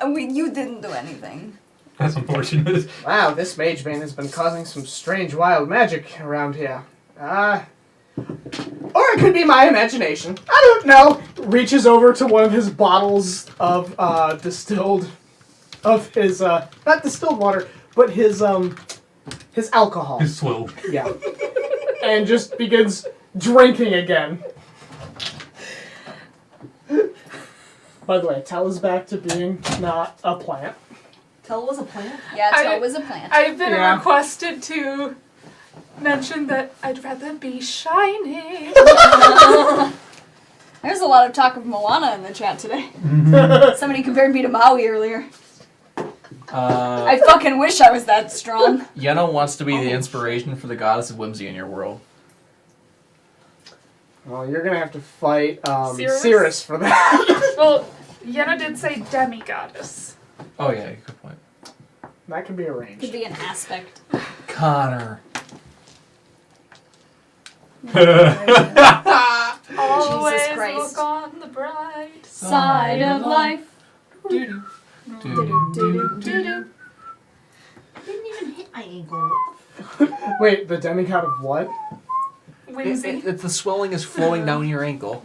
You didn't do anything. That's unfortunate. Wow, this Mage Bane has been causing some strange wild magic around here. Or it could be my imagination. I don't know. Reaches over to one of his bottles of distilled, of his not distilled water, but his alcohol. His swill. Yeah. And just begins drinking again. By the way, Tell is back to being not a plant. Tell was a plant? Yeah, I- Tell was a plant. I've been Yeah. requested to mention that I'd rather be shining. There's a lot of talk of Moana in the chat today. Somebody compared me to Maui earlier. I fucking wish I was that strong. Yenna wants to be the inspiration for the goddess of whimsy in your world. Well, you're gonna have to fight Cirrus? Cirrus for that. Well, Yenna did say demigoddess. Oh yeah, good point. That can be Could arranged. be an aspect. Connor. Always Christ. look on the bright Side of life. Doo-doo. Do-do-do-do-do. Didn't even hit my ankle. Wait, the demigod of what? whimsy. The swelling is flowing down your ankle.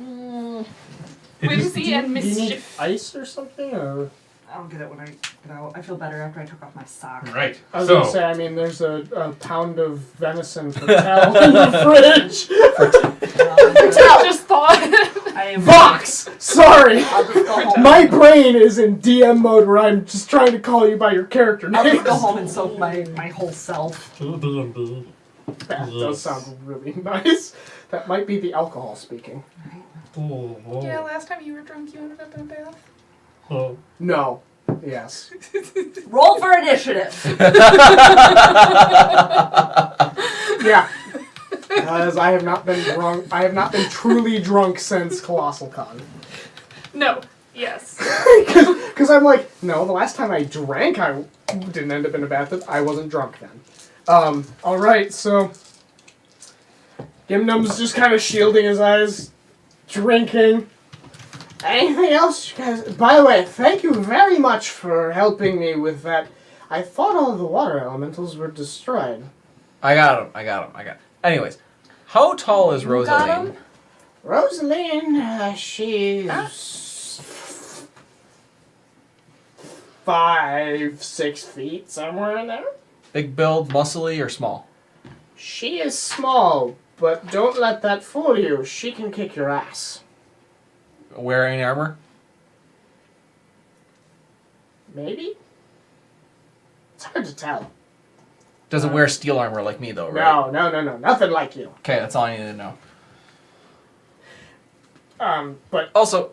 It is- Whimsy and Do you need mischief. ice or something? Or I'll get it when I get out. I feel better after I took off my sock. Right. I was gonna say, I mean, there's a pound of venison for Tell in the fridge. I just thought. I am Vox! Sorry! I'll just go home. My brain is in DM mode where I'm just trying to call you by your character I'll name. just go home and soak my whole self. That does sound really nice. That might be the alcohol speaking. Yeah, last time you were drunk, you ended up in a bath. No. Yes. Roll for initiative. Yeah. Because I have not been drunk. I have not been truly drunk since Colossal Con. No. Yes. Because I'm like, no, the last time I drank, I didn't end up in a bathtub. I wasn't drunk then. Alright, so Gimnum's just kind of shielding his eyes, drinking. Anything else, you guys? By the way, thank you very much for helping me with that. I thought all the water elementals were destroyed. I got him. Anyways, how tall is You got Rosaline? him? Rosaline, she's 5-6 feet, somewhere in there. Big build, muscly, or small? She is small, but don't let that fool you. She can kick your ass. Wearing armor? Maybe? It's hard to tell. Doesn't wear steel armor like me, though, right? No. Nothing like you. Okay, that's all I need to know. But Also,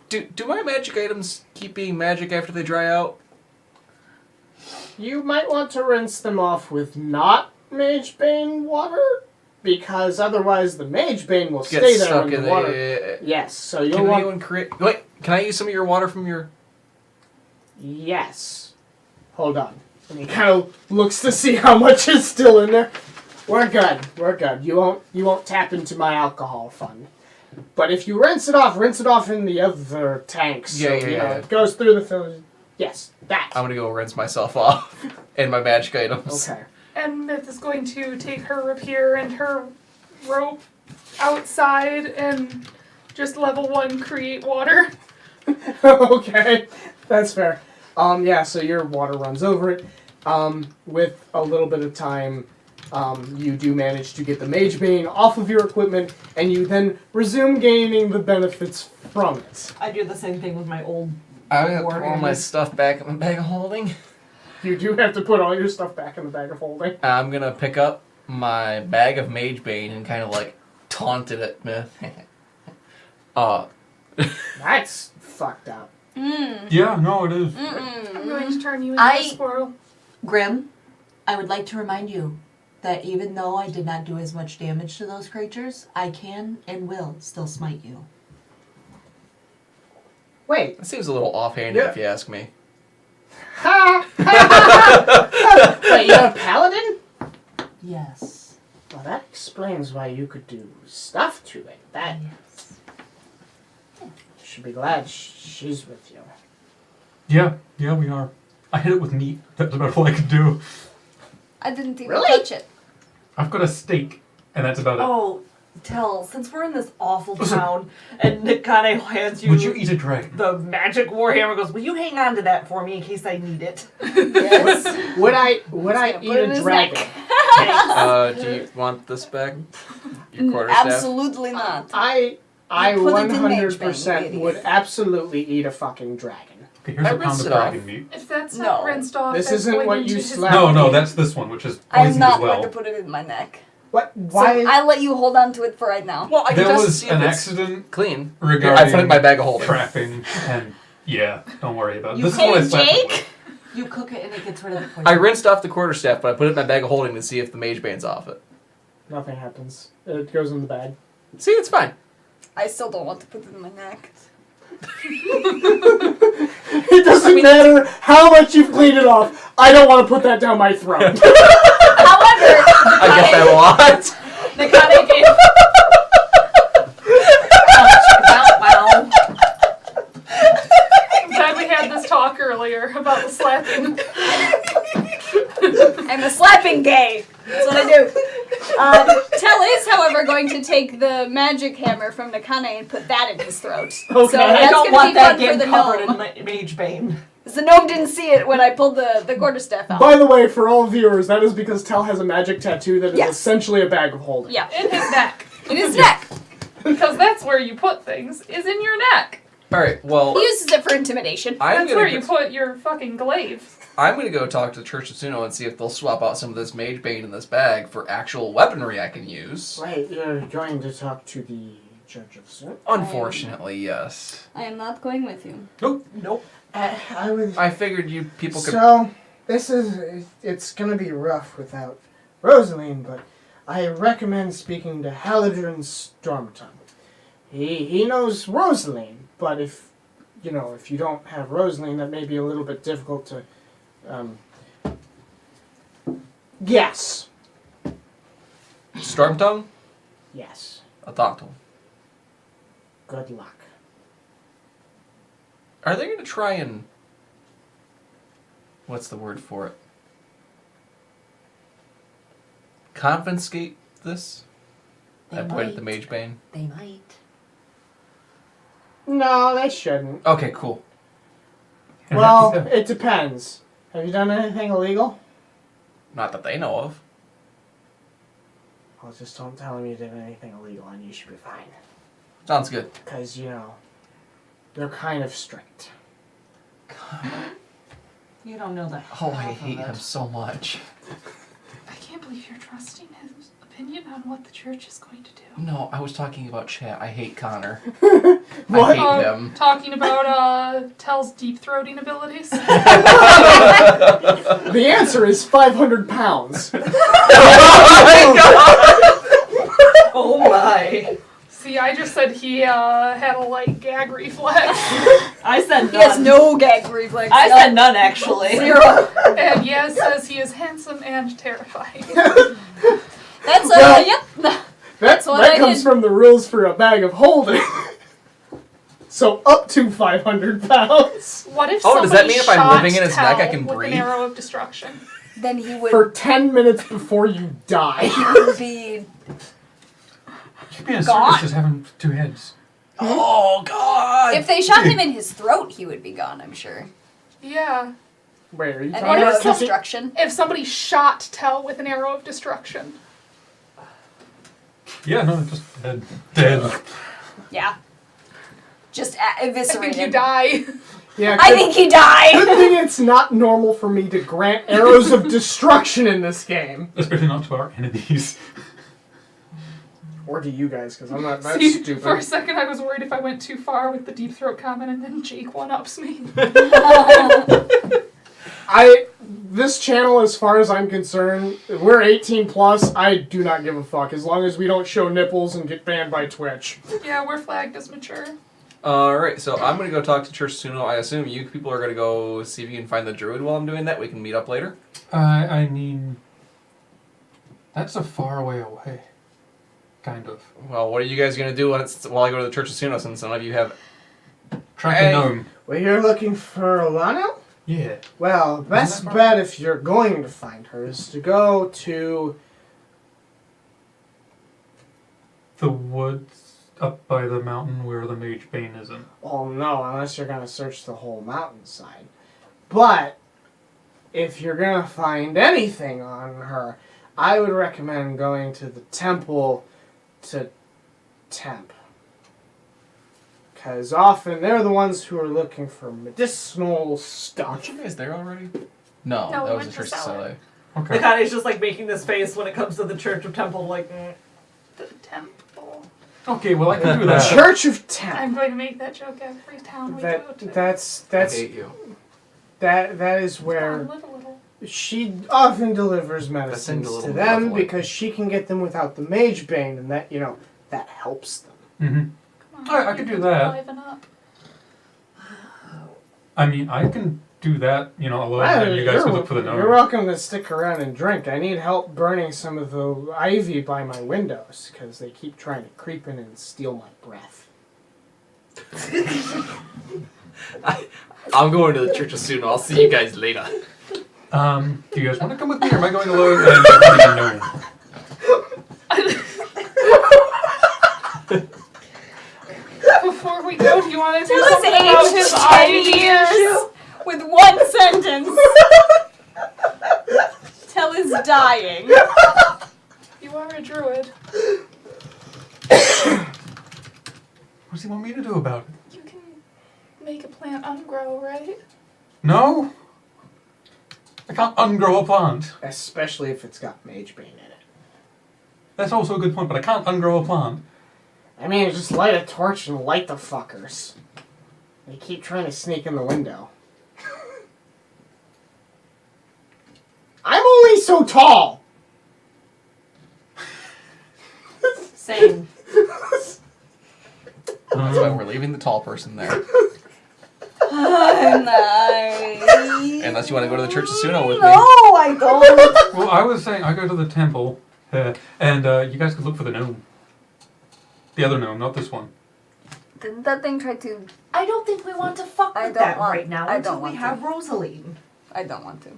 do my magic items keep being magic after they dry out? you might want to rinse them off with not Mage Bane water, because otherwise the Mage Bane will Get stay there stuck in in the water. Yes, so you'll Can want... anyone create... Wait, can I use some of your water from your... Yes. Hold on. And he kind of looks to see how much is still in there. We're good. You won't tap into my alcohol fund. But if you rinse it off in the other tanks. Yeah. It goes through the filter. Yes, that. I'm gonna go rinse myself off and my magic items. Okay. And Myth is going to take her rapier and her rope outside and just level 1 create water. Okay, that's fair. So your water runs over it. With a little bit of time, you do manage to get the Mage Bane off of your equipment, and you then resume gaining the benefits from it. I do the same thing with my old. I have Warhammer. all my stuff back in my bag of holding. You do have to put all your stuff back in the bag of holding. I'm gonna pick up my bag of Mage Bane and kind of like taunt it at Myth. That's fucked up. Yeah, no, it is. I'm going to turn you into a squirrel. Grim, I would like to remind you that even though I did not do as much damage to those creatures, I can and will still smite you. Wait. That seems a little offhanded if you ask me. Ha! Wait, you're a paladin? Yes. Well, that explains why you could do stuff to it. That... Yes. You should be glad she's with you. Yeah, we are. I hit it with meat. That's about all I could do. I didn't even Really? touch it. I've got a steak, and that's about it. Oh, Tell, since we're in this awful town, and Nick kind of hands you, Would you eat a dragon? the magic warhammer, goes, will you hang on to that for me in case I need it? Yes. Would I eat put it in a his dragon? Do you want this back? Your quarterstaff? Absolutely not. I You put it in Mage 100% Bane, would idiot. absolutely eat a fucking dragon. Okay, here's I a pound rinsed of it off. dragon meat. If that's not No. rinsed off, This that's isn't going what into you his slapped. No, that's this one, which is I'm poisoned not as well. going to put it in my neck. What? So Why? I'll let you hold on to it for right now. Well, I can There test to was see if an it's accident clean. regarding I put it in my bag of holding. trapping, and yeah, don't worry about it. You This is what I hey, slapped it Jake? with. You cook it and it gets rid of the poison. I rinsed off the quarterstaff, but I put it in my bag of holding to see if the Mage Bane's off it. Nothing happens. It goes in the bag. See, it's fine. I still don't want to put it in my neck. It doesn't matter how much you've cleaned it off. I don't want to put that down my throat. However, I get that a lot. Nikane came. Wow. I'm glad we had this talk earlier about the slapping. I'm a slapping gay. That's what I do. Tell is, however, going to take the magic hammer from Nakane and put that in his throat. Okay. So I that's don't going to want be that fun for game the covered gnome. in Mage Bane. The gnome didn't see it when I pulled the quarterstaff out. By the way, for all viewers, that is because Tell has a magic tattoo that is Yes. essentially a bag of holding. Yeah, In his neck. in his neck. Because that's where you put things, is in your neck. Alright, well, He uses it for intimidation. I'm That's where gonna you put your fucking glaive. I'm gonna go talk to the Church of Suno and see if they'll swap out some of this Mage Bane in this bag for actual weaponry I can use. Wait, you're going to talk to the Church of Sin? Unfortunately, yes. I am not going with you. Nope. I would... I figured you people could. So, it's gonna be rough without Rosaline, but I recommend speaking to Haladrin Stormtongue. He knows Rosaline, but if you don't have Rosaline, that may be a little bit difficult to, guess. Stormtongue? Yes. A Thoctal. Good luck. Are they going to try and... What's the word for it? Confiscate this? They I pointed at the might. Mage Bane. They might. No, they shouldn't. Okay, cool. Well, it depends. Have you done anything illegal? Not that they know of. Well, just don't tell them you did anything illegal and you should be fine. Sounds good. Because, they're kind of strict. You don't know the Oh, I half of hate it. him so much. I can't believe you're trusting his opinion on what the church is going to do. No, I was talking about chat. I hate Connor. What? I hate him. Talking about Tell's deep throating abilities. The answer is 500 pounds. Oh my. See, I just said he had a light gag reflex. I said none. He has no gag reflex. I said none, actually. 0. And Yaz says he is handsome and terrifying. That's Well, yep. That what I comes did. from the rules for a bag of holding. So up to 500 pounds. What if Oh, does that somebody mean if I'm shot living in his Tell neck, I can with breathe? an arrow of destruction? Then he would For 10 minutes before you die. be. Should be a Gone. circus just having 2 heads. Oh, God! If they shot him in his throat, he would be gone. I'm sure. Yeah. Wait, are you An talking arrow about of kissing? destruction. If somebody shot Tell with an arrow of destruction. Yeah, no, just dead. Dead. Yeah. Just I eviscerated. think you die. Yeah, I think he died. good thing it's not normal for me to grant arrows of destruction in this game. Especially not to our enemies. Or to you guys, because I'm not that See, stupid. for a second I was worried if I went too far with the deep throat comment and then Jake one-ups me. This channel, as far as I'm concerned, we're 18 plus. I do not give a fuck as long as we don't show nipples and get banned by Twitch. Yeah, we're flagged as mature. Alright, so I'm going to go talk to Church Suno. I assume you people are going to go see if you can find the druid while I'm doing that. We can meet up later. I mean, that's a far way away. Kind of. Well, what are you guys going to do while I go to the Church of Suno since none of you have... Track Hey. a gnome. Well, you're looking for Olano? Yeah. Well, best that bet if you're going to find her is to go to... The woods up by the mountain where the Mage Bane isn't. Oh no, unless you're going to search the whole mountainside. But, if you're going to find anything on her, I would recommend going to the temple to Temp. Because often they're the ones who are looking for medicinal stuff. Aren't you guys there already? No, No, we that was went the to Church of Cellar. Cellar. The Connie's just like making this face when it comes to the Church of Temple, like, The temple. Okay, well I can do The that. Church of Temp. I'm going to make that joke every town we go to. That's I hate you. that is Come on, where live a little. she often delivers That seemed medicines a to little them malevolent. because she can get them without the Mage Bane, and that that helps them. Mm-hmm. Come on, Alright, I you could do can that. liven up. I mean, I can do that, alone, and you guys can look for the You're gnome. welcome to stick around and drink. I need help burning some of the ivy by my windows because they keep trying to creep in and steal my breath. I'm going to the Church of Suno. I'll see you guys later. Do you guys want to come with me, or am I going alone and finding a gnome? Before we go, do you want to do Tell us something about his 10 eye years with one sentence. Tell is dying. You are a druid. What does he want me to do about it? You can make a plant ungrow, right? No? I can't ungrow a plant. Especially if it's got Mage Bane in it. That's also a good point, but I can't ungrow a plant. I mean, just light a torch and light the fuckers. They keep trying to sneak in the window. I'm only so tall! same. That's why we're leaving the tall person there. Unless you want to go to the Church of Suno with me. No, I don't. Well, I was saying I go to the temple, and you guys could look for the gnome. The other gnome, not this one. Didn't that thing try to? I don't think we want to fuck I with don't that want- right now I until don't we want have to. Rosaline. I don't want to.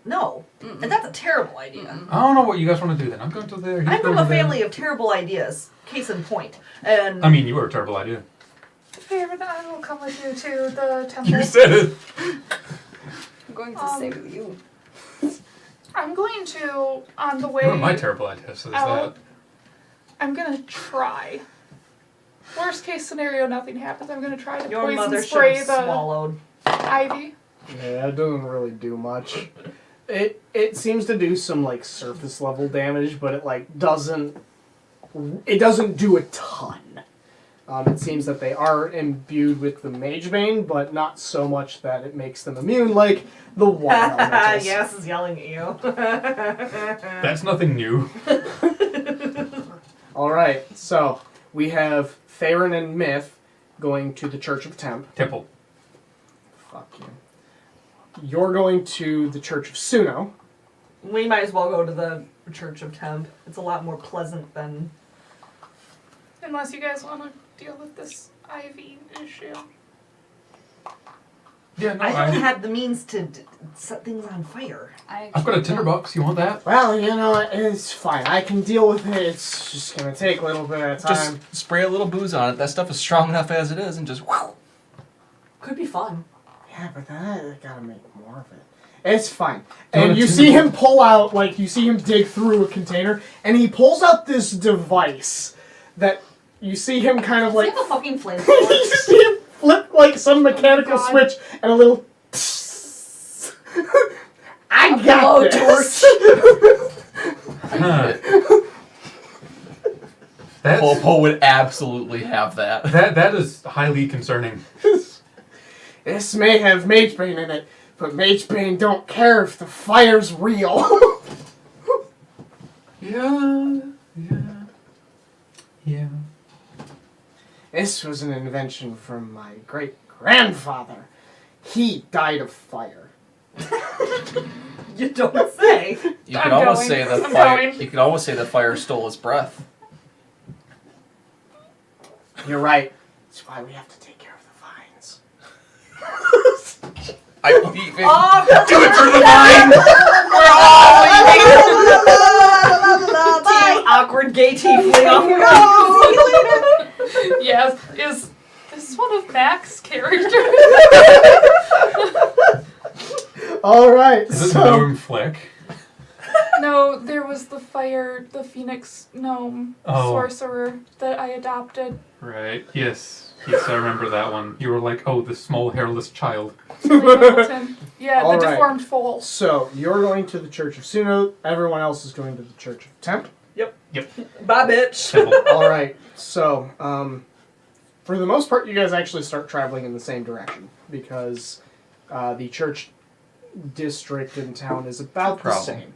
No. Mm-mm. And that's a terrible idea. Mm-mm. I don't know what you guys want to do then. I'm going to there. He's I'm going from a to there. family of terrible ideas. Case in point. And I mean, you were a terrible idea. Favorite, I will come with you to the temple. You said it. I'm going to stay with you. I'm going to, on the way One of my terrible ideas is out, that. I'm gonna try. Worst case scenario, nothing happens. I'm gonna try to your poison mother should spray have the swallowed. ivy. Yeah, it doesn't really do much. It seems to do some like surface level damage, but it doesn't do a ton. It seems that they are imbued with the Mage Bane, but not so much that it makes them immune like the Water Elementals. Yas is yelling at you. That's nothing new. Alright, so we have Theron and Myth going to the Church of Temple. Fuck you. You're going to the Church of Suno. We might as well go to the Church of Temp. It's a lot more pleasant than... Unless you guys want to deal with this ivy issue. Yeah, no, I don't have the means to set things on fire. I've got a tinderbox. You want that? Well, you know what? It's fine. I can deal with it. It's just gonna take a little bit of time. Just spray a little booze on it. That stuff is strong enough as it is, and just whew. Could be fun. Yeah, but I gotta make more of it. It's fine. Do you want And a you see him tinderbox? pull out, you see him dig through a container, and he pulls out this device that you see him kind of Does he like. have a fucking You flamethrower? see him flip some mechanical God. switch and a little. I got this. Huh. That's, Popo would absolutely have that. that is highly concerning. This may have Mage Bane in it, but Mage Bane don't care if the fire's real. Yeah. This was an invention from my great-grandfather. He died of fire. You don't say. You I'm could almost going. say the I'm fire. going. You could almost say the fire stole his breath. You're right. That's why we have to take care of the vines. I believe it. Oh, Do it for the vine. We're all leaving. Bye. Awkward gay tiefling off. Yes, is this one of Mac's characters? All right. Is this So gnome flick? No, there was the Phoenix gnome Oh. sorcerer that I adopted. Right. Yes, I remember that one. You were like, oh, this small hairless child. Hamilton. Yeah, All the right. deformed foal. So you're going to the Church of Suno. Everyone else is going to the Church of Temp. Bye, bitch. Temple. All right. So, for the most part, you guys actually start traveling in the same direction because the church district in town is about the problem.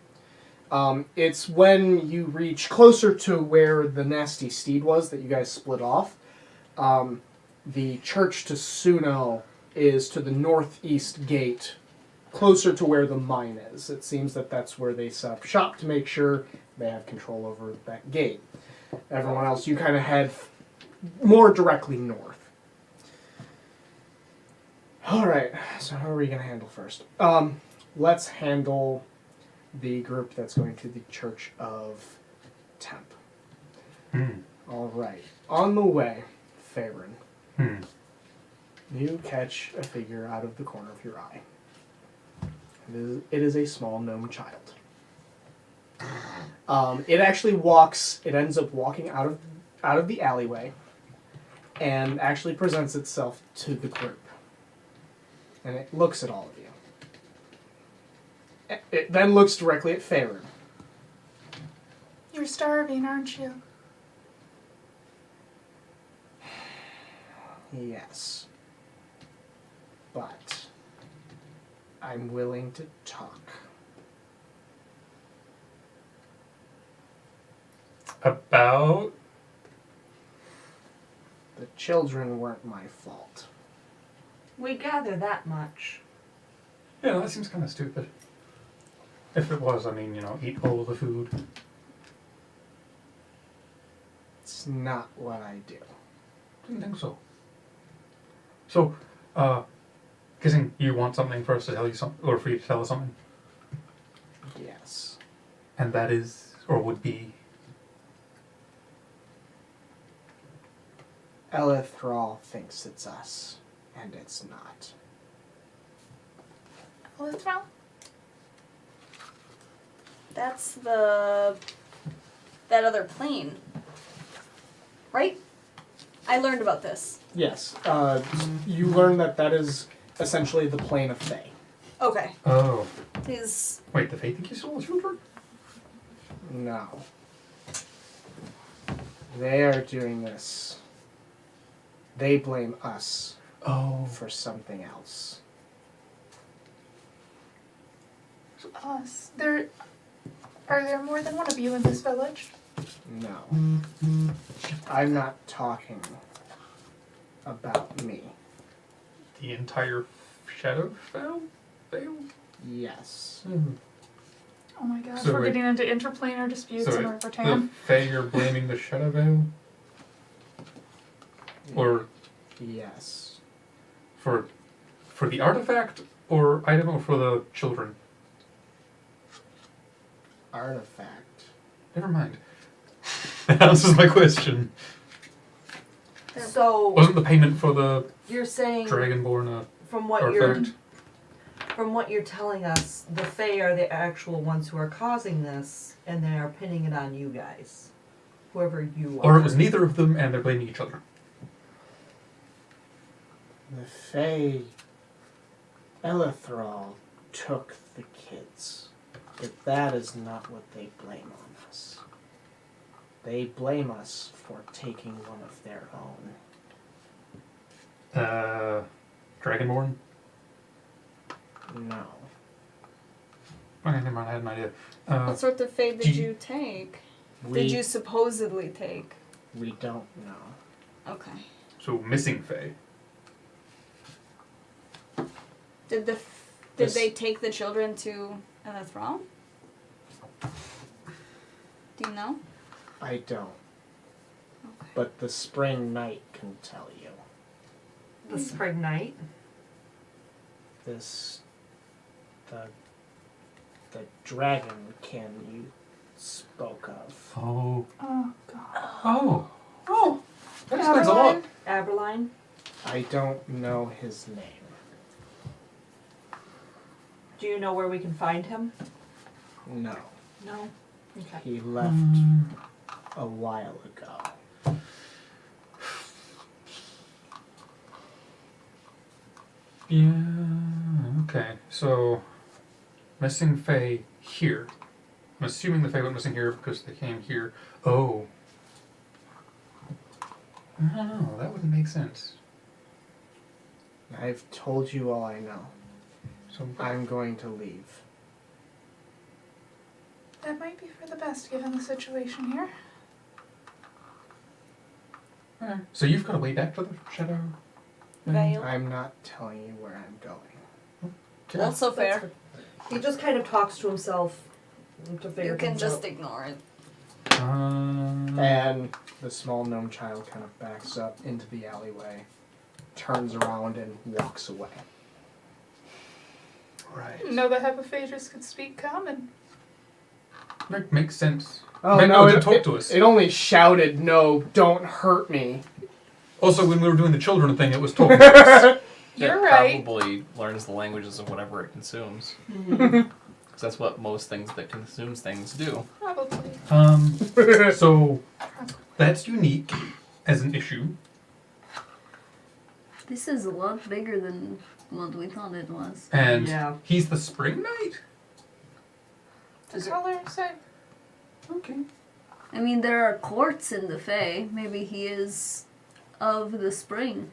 same. It's when you reach closer to where the nasty steed was that you guys split off. The church to Suno is to the northeast gate, closer to where the mine is. It seems that that's where they set up shop to make sure they have control over that gate. Everyone else, you kind of head more directly north. All right, so how are we going to handle first? Let's handle the group that's going to the Church of Temp. All right, on the way, Tavern, you catch a figure out of the corner of your eye. It is a small gnome child. It actually it ends up walking out of the alleyway and actually presents itself to the group. And it looks at all of you. It then looks directly at Faerun. You're starving, aren't you? Yes. But I'm willing to talk. About? The children weren't my fault. We gather that much. Yeah, that seems kind of stupid. If it was, I mean, eat all the food. It's not what I do. Didn't think so. So, guessing you want something for us to tell you something, or for you to tell us something, Yes. and that is, or would be. Elithral thinks it's us, and it's not. Elithral? That's that other plane, right? I learned about this. Yes. You learn that is essentially the plane of Fae. Okay. Oh. Wait, the Fae think you stole the children? No. They are doing this. They blame us for something else. Us. Are there more than one of you in this village? No. I'm not talking about me. The entire Shadow Veil? Yes. Oh my gosh, So we're wait. getting into interplanar disputes in The Orvertown. Fae are blaming the Shadow Veil? Or Yes. for the artifact or item, or for the children? Artifact. Never mind. That answers my question. So Wasn't the payment for the you're saying Dragonborn from what artifact? from what you're telling us, the Fae are the actual ones who are causing this, and they are pinning it on you guys, whoever you are. Or it was neither of them, and they're blaming each other. The Fae Elithral took the kids. But that is not what they blame on us. They blame us for taking one of their own. Dragonborn? No. Okay, never mind, I had an idea. What sort of fate did you take? We- Did you supposedly take? We don't know. Okay. So, missing Fae. Did This- they take the children to Elithral? Do you know? I don't. But the Spring Knight can tell you. The Spring Knight? The dragonkin you spoke of. Oh. Oh god. Oh. That explains a lot. Aberline? I don't know his name. Do you know where we can find him? No. No. Okay. He left a while ago. Yeah, okay. So, missing Fae here. I'm assuming the Fae went missing here because they came here. Oh. I don't know, that wouldn't make sense. I've told you all I know. So I'm going to leave. That might be for the best given the situation here. Alright. So you've got a way back to the Shadow? Veil. I'm not telling you where I'm going. Also fair. He just kind of talks to himself to figure You can things just out. ignore it. And the small gnome child kind of backs up into the alleyway, turns around, and walks away. Right. No, the Hepaphages could speak common. Makes sense. Oh, Maybe no, it didn't talk to us. It only shouted, "No, don't hurt me." Also, when we were doing the children thing, it was talking to us. You're It right. probably learns the languages of whatever it consumes. Because that's what most things that consumes things do. Probably. So, that's unique as an issue. This is a lot bigger than what we thought it was. And Yeah. he's the Spring Knight? The color same. Okay. I mean, there are courts in the Fae. Maybe he is of the spring.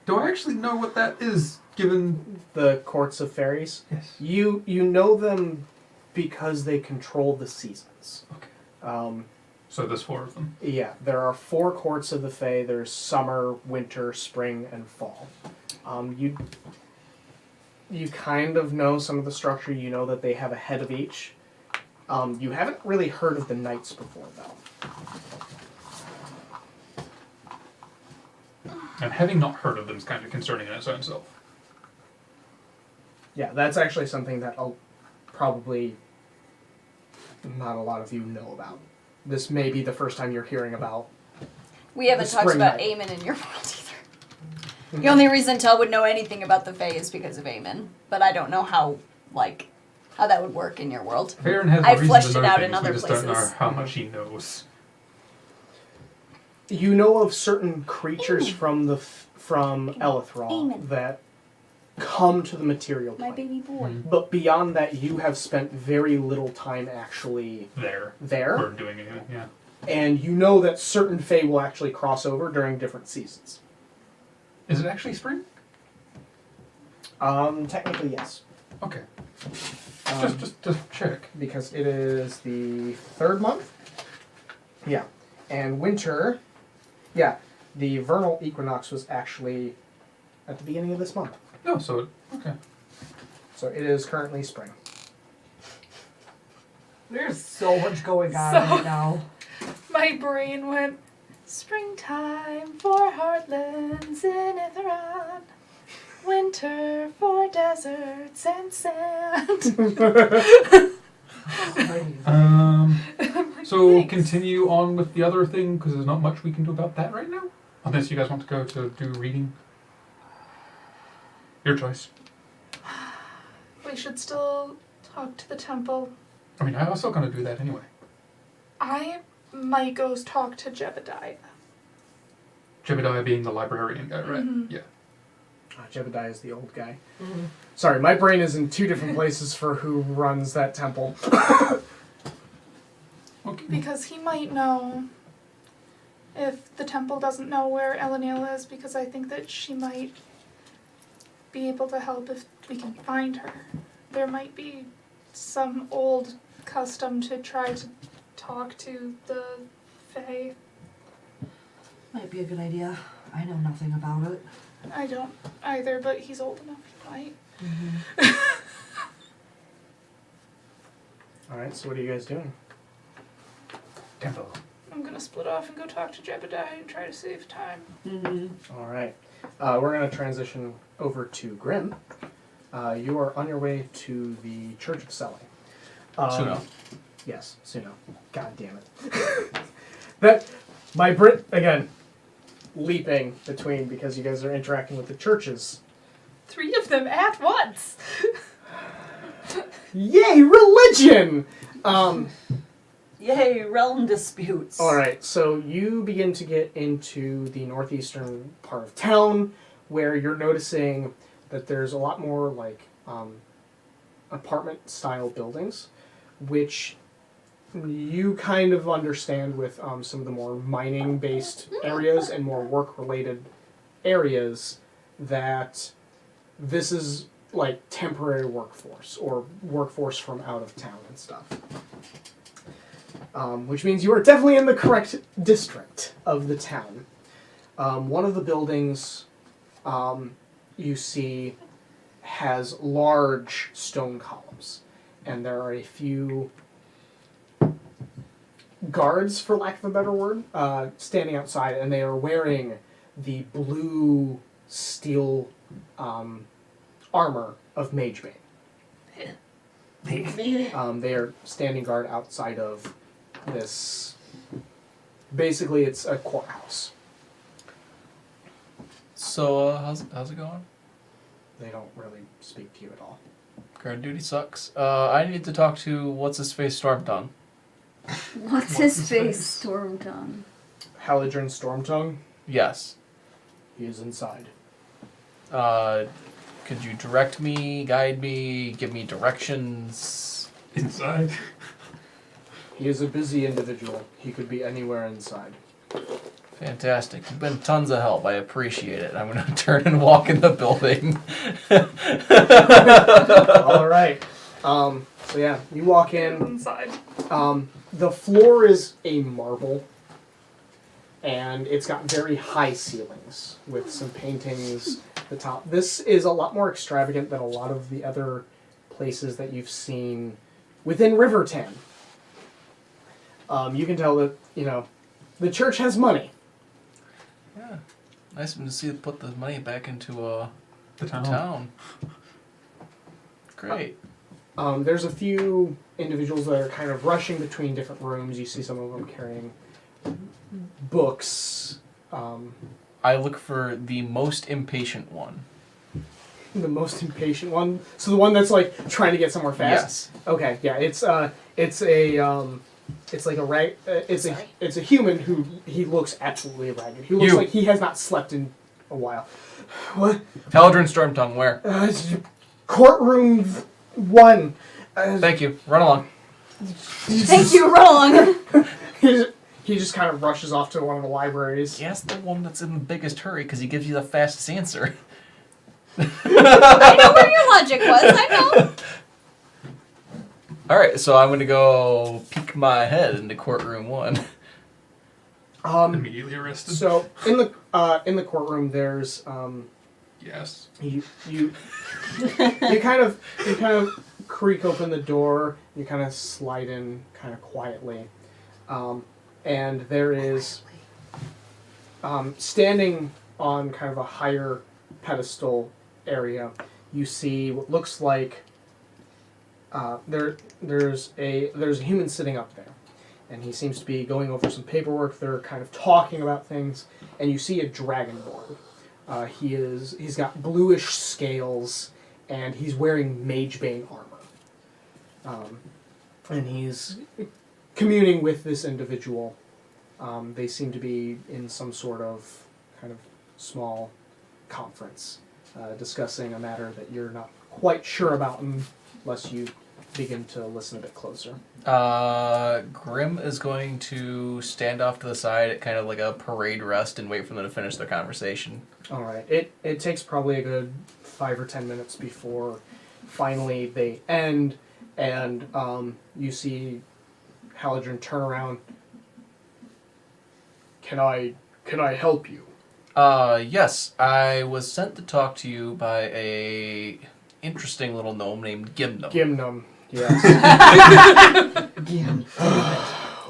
Do I actually know what that is, given... The courts of fairies? Yes. You know them because they control the seasons. Okay. So there's 4 of them. Yeah, there are 4 courts of the Fae. There's summer, winter, spring, and fall. You kind of know some of the structure. You know that they have a head of each. You haven't really heard of the knights before, though. And having not heard of them is kind of concerning in its own self. Yeah, that's actually something that probably not a lot of you know about. This may be the first time you're hearing about. We haven't The talked spring about night. Eamon in your world either. The only reason Tel would know anything about the Fae is because of Eamon, but I don't know how that would work in your world. Farron has I've the reason fleshed to it know out things, in other we just places. don't know how much he knows. You know of certain creatures from Elithral Eamon. that come to the material My plane. baby boy. But beyond that, you have spent very little time actually There. there. Or doing anything, yeah. And you know that certain Fae will actually cross over during different seasons. Is it actually spring? Technically, yes. Okay. Just check. Because it is the 3rd month. Yeah. And winter, the vernal equinox was actually at the beginning of this month. No, okay. So it is currently spring. There's so much going on So- right now. My brain went, springtime for heartlands in Itheron. Winter for deserts and sand. So Thanks. continue on with the other thing, because there's not much we can do about that right now. Unless you guys want to go to do reading. Your choice. We should still talk to the temple. I mean, I was still going to do that anyway. I might go talk to Jebediah. Jebediah being the librarian guy, right? Mhm. Yeah. Jebediah is the old guy. Mm-hmm. Sorry, my brain is in 2 different places for who runs that temple. Okay. Because he might know if the temple doesn't know where Elenil is, because I think that she might be able to help if we can find her. There might be some old custom to try to talk to the Fae. Might be a good idea. I know nothing about it. I don't either, but he's old enough to fight. Alright, so what are you guys doing? Temple. I'm gonna split off and go talk to Jebediah and try to save time. Alright. We're going to transition over to Grim. You are on your way to the Church of Selling. Suno. Yes, Suno. God damn it. My Brit, again, leaping between because you guys are interacting with the churches. 3 of them at once! Yay, religion! Yay, realm disputes. Alright, so you begin to get into the northeastern part of town where you're noticing that there's a lot more like apartment style buildings, which you kind of understand with some of the more mining based areas and more work related areas that this is like temporary workforce or workforce from out of town and stuff. Which means you are definitely in the correct district of the town. One of the buildings you see has large stone columns, and there are a few guards, for lack of a better word, standing outside, and they are wearing the blue steel armor of Magebane. They are standing guard outside of this. Basically, it's a courthouse. So, how's it going? They don't really speak to you at all. Guard duty sucks. I need to talk to what's-his-face Stormtongue. What's his face, Stormtongue? Haladrin Stormtongue, Yes. he is inside. Could you direct me, guide me, give me directions? Inside. He is a busy individual. He could be anywhere inside. Fantastic. You've been tons of help. I appreciate it. I'm going to turn and walk in the building. All right. So yeah, you walk in. Inside. The floor is a marble, and it's got very high ceilings with some paintings at the top. This is a lot more extravagant than a lot of the other places that you've seen within Riverton. You can tell that, the church has money. Yeah. Nice of him to see put the money back into The the town. town. Great. There's a few individuals that are kind of rushing between different rooms. You see some of them carrying books. I look for the most impatient one. The most impatient one. So the one that's like trying to get somewhere fast. Yes. Okay. Yeah. It's like a it's a human who he looks absolutely ragged. He looks You. like he has not slept in a while. What? Paladin Stormtongue, where? It's courtroom 1. Thank you. Run along. Thank you, wrong. He just kind of rushes off to one of the libraries. Guess the one that's in the biggest hurry because he gives you the fastest answer. I know where your logic was. I know. Alright, so I'm going to go peek my head into courtroom 1. Immediately arrested. So in the courtroom, there's Yes. you kind of creak open the door. You kind of slide in kind of quietly, and there is standing on kind of a higher pedestal area. You see what looks like there's a human sitting up there, and he seems to be going over some paperwork. They're kind of talking about things, and you see a dragonborn. He's got bluish scales, and he's wearing Magebane armor. And he's communing with this individual. They seem to be in some sort of kind of small conference, discussing a matter that you're not quite sure about unless you begin to listen a bit closer. Grim is going to stand off to the side at kind of like a parade rest and wait for them to finish their conversation. All right. It takes probably a good 5 or 10 minutes before finally they end, and you see Haladrin turn around. Can I help you? Yes, I was sent to talk to you by a interesting little gnome named Gimnum. Gimnum, yes.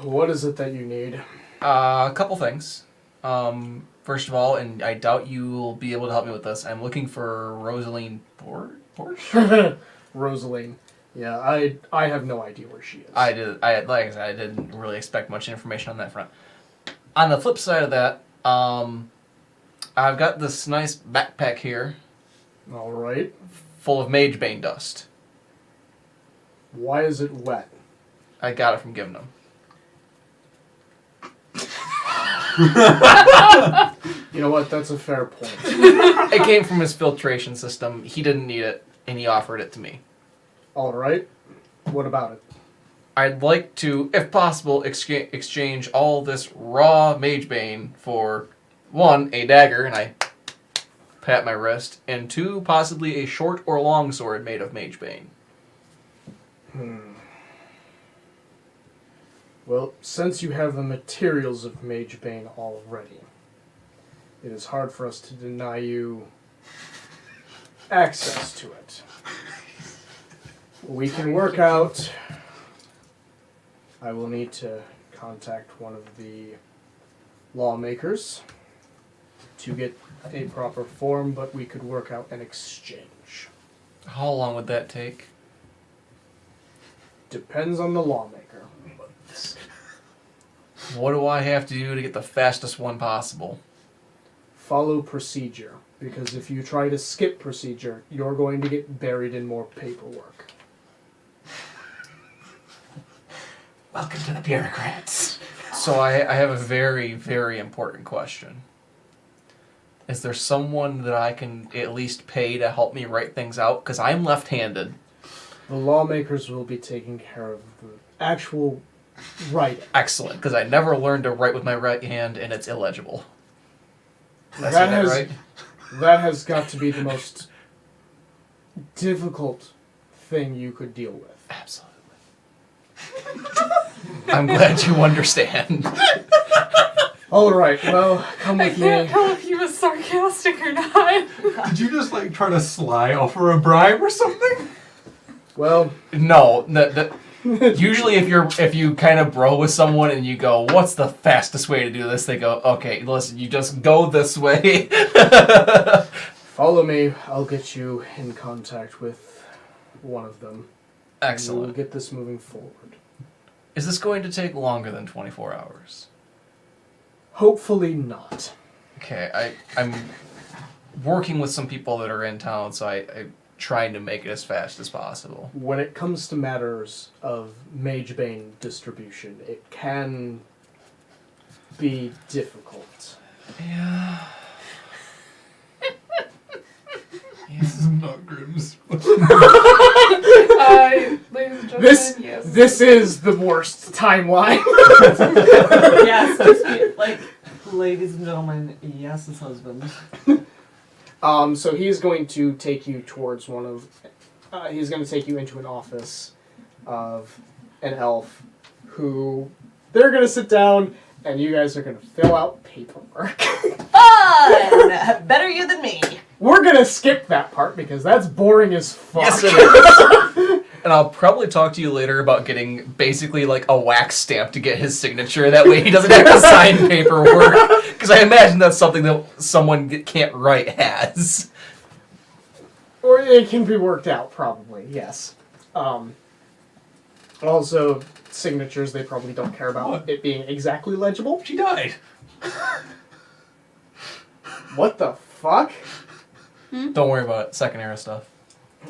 What is it that you need? A couple things. First of all, and I doubt you will be able to help me with this, I'm looking for Rosaline Porsche? Rosaline. Yeah, I have no idea where she is. I didn't really expect much information on that front. On the flip side of that, I've got this nice backpack here. All right. Full of Magebane dust. Why is it wet? I got it from Gimnum. You know what? That's a fair point. It came from his filtration system. He didn't need it, and he offered it to me. All right. What about it? I'd like to, if possible, exchange all this raw Magebane for, 1, a dagger, and I pat my wrist, and 2, possibly a short or long sword made of Magebane. Well, since you have the materials of Magebane already, it is hard for us to deny you access to it. We can work out. I will need to contact one of the lawmakers to get a proper form, but we could work out an exchange. How long would that take? Depends on the lawmaker. What do I have to do to get the fastest one possible? Follow procedure, because if you try to skip procedure, you're going to get buried in more paperwork. Welcome to the bureaucrats. So I have a very, very important question. Is there someone that I can at least pay to help me write things out? Because I'm left-handed. The lawmakers will be taking care of the actual writing. Excellent, because I never learned to write with my right hand, and it's illegible. Did I say That that has, right? that has got to be the most difficult thing you could deal with. Absolutely. I'm glad you understand. All right, well, come I with can't me. tell if he was sarcastic or not. Did you just like try to sly offer a bribe or something? Well, No, Usually, if you kind of bro with someone and you go, "What's the fastest way to do this?" They go, "Okay, listen, you just go this way." Follow me. I'll get you in contact with one of them. Excellent. We'll get this moving forward. Is this going to take longer than 24 hours? Hopefully not. Okay, I'm working with some people that are in town, so I'm trying to make it as fast as possible. When it comes to matters of Magebane distribution, it can be difficult. Yeah. This is not Grimm's. Ladies and gentlemen, yes. This is the worst timeline. Yes, just be like, ladies and gentlemen, yes, his husband. So he's going to take you towards one of... he's going to take you into an office of an elf who... They're going to sit down, and you guys are going to fill out paperwork. Fun! Better you than me. We're going to skip that part, because that's boring as fuck. Yes, it is. And I'll probably talk to you later about getting basically like a wax stamp to get his signature. That way he doesn't have to sign paperwork. Because I imagine that's something that someone can't write has. Or it can be worked out, probably, yes. Also, signatures, they probably don't care about it being exactly legible. She died. What the fuck? Don't worry about it. Second era stuff.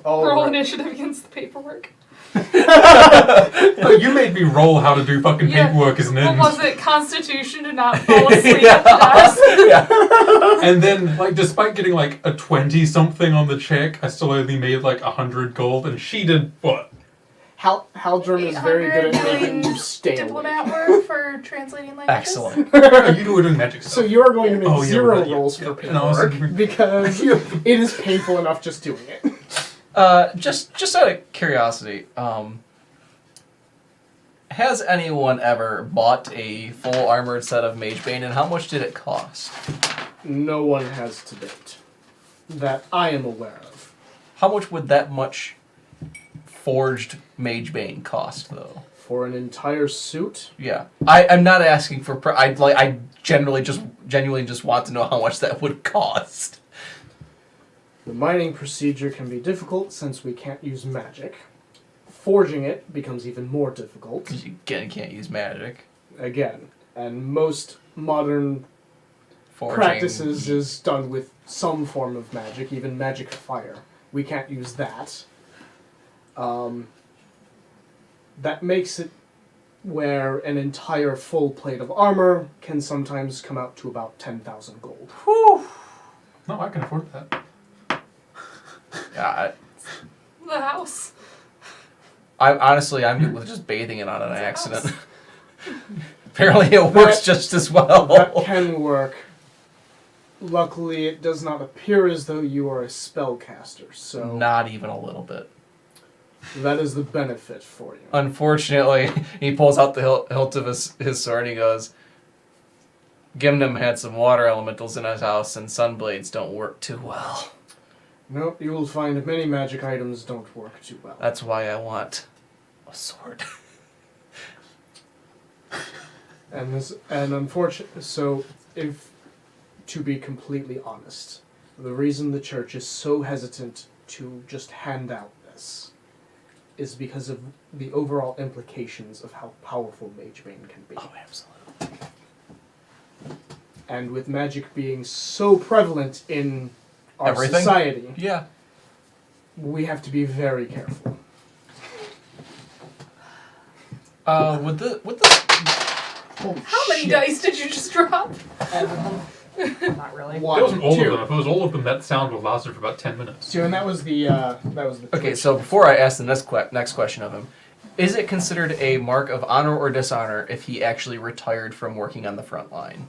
Oh, Roll right. initiative against the paperwork. Oh, you made me roll how to do fucking paperwork as an What end. was it? Constitution to not fall asleep at the desk? And then, like, despite getting like a 20-something on the check, I still only made like 100 gold, and she did what? Haldrum is very good at making you stay Diplomat awake. work for translating languages. Excellent. Oh, you were doing magic stuff. So you are going to make Oh, yeah, 0 right, yeah, rolls yeah. for And I was paperwork thinking- because it is painful enough just doing it. Just out of curiosity, has anyone ever bought a full armored set of Magebane, and how much did it cost? No one has to date. That I am aware of. How much would that much forged Magebane cost, though? For an entire suit? Yeah, I'm not asking for. I genuinely just want to know how much that would cost. The mining procedure can be difficult since we can't use magic. Forging it becomes even more difficult. Because you again can't use magic. Again. And most modern Forging. practices is done with some form of magic, even magic fire. We can't use that. That makes it where an entire full plate of armor can sometimes come out to about 10,000 gold. Whew. No, I can afford that. Yeah, The house. I'm good with just bathing it on an accident. Apparently, it works just as well. That can work. Luckily, it does not appear as though you are a spellcaster, so Not even a little bit. that is the benefit for you. Unfortunately, he pulls out the hilt of his sword and he goes, Gimnum had some water elementals in his house, and sunblades don't work too well. No, you will find many magic items don't work too well. That's why I want a sword. And unfortunately, so if to be completely honest, the reason the church is so hesitant to just hand out this is because of the overall implications of how powerful Magebane can be. Oh, absolutely. And with magic being so prevalent in our Everything? society, Yeah. we have to be very careful. With the How many dice did you just drop? Not really. It One, wasn't all two. of them. If it was all of them, that sound would have lasted for about 10 minutes. Two, and that was the Okay, Twitch. so before I ask the next question of him, is it considered a mark of honor or dishonor if he actually retired from working on the front line?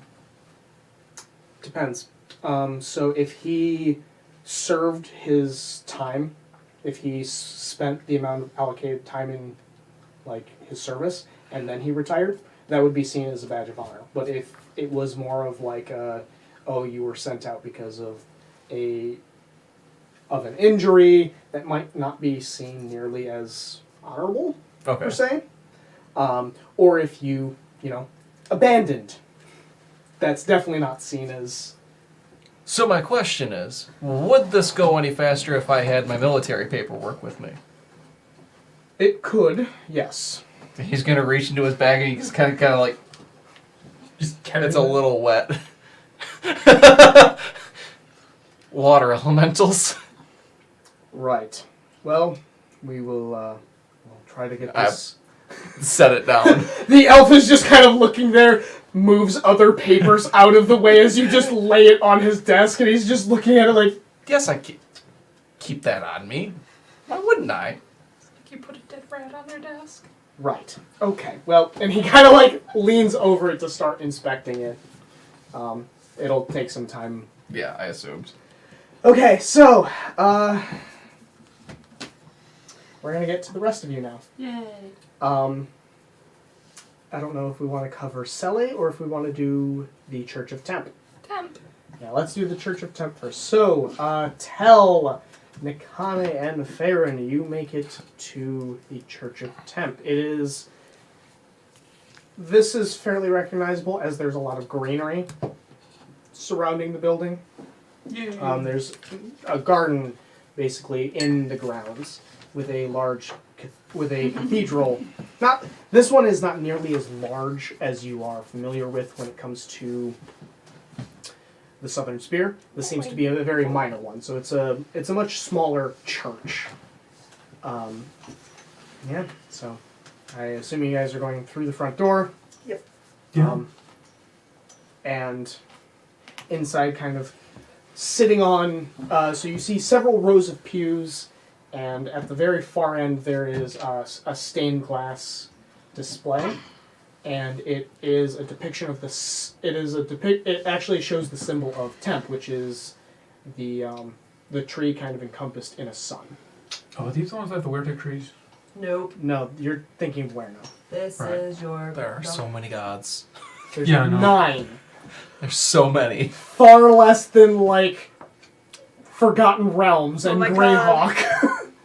Depends. So if he served his time, if he spent the amount of allocated time in, like, his service, and then he retired, that would be seen as a badge of honor. But if it was more of like, oh, you were sent out because of an injury, that might not be seen nearly as honorable. Okay. per se. Or if you abandoned. That's definitely not seen as... So my question is, would this go any faster if I had my military paperwork with me? It could, yes. He's gonna reach into his bag and he's kind of like, Just carry it's a little wet. Water elementals. Right. Well, we will we'll try to get this... Set it down. The elf is just kind of looking there, moves other papers out of the way as you just lay it on his desk, and he's just looking at it like... Guess I keep that on me. Why wouldn't I? You put a dead rat on their desk. Right. Okay. Well, and he kind of like leans over it to start inspecting it. It'll take some time. Yeah, I assumed. Okay, so, we're gonna get to the rest of you now. Yay. I don't know if we want to cover Selle or if we want to do the Church of Temp. Temp. Yeah, let's do the Church of Temp first. So, tell Nikane and Farron, you make it to the Church of Temp. This is fairly recognizable as there's a lot of greenery surrounding the building. There's a garden, basically, in the grounds with a cathedral. This one is not nearly as large as you are familiar with when it comes to the Southern Spear. This seems to be a very minor one, so it's a much smaller church. Yeah. So, I assume you guys are going through the front door. Yep. Yeah. And inside, kind of sitting on. So you see several rows of pews. And at the very far end, there is a stained glass display, and it is a depiction of this. It actually shows the symbol of Temp, which is the tree kind of encompassed in a sun. Oh, are these the ones that have the weird trees? Nope. No, you're thinking of where now? This Right. is your. There are so many gods. There's Yeah, I know. 9. There's so many. Far less than like Forgotten Realms and Oh my Greyhawk.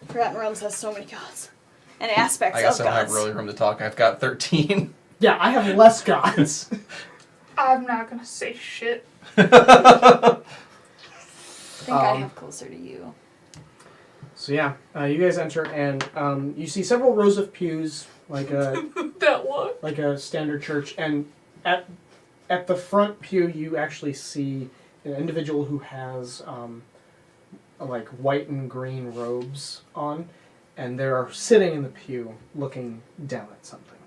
Forgotten Realms has so many gods and aspects I guess of I don't have gods. really room to talk. I've got 13. Yeah, I have less gods. I'm not gonna say shit. I think I have closer to you. So yeah, you guys enter and you see several rows of pews, like a That look. like a standard church, and at the front pew you actually see an individual who has like white and green robes on, and they're sitting in the pew looking down at something.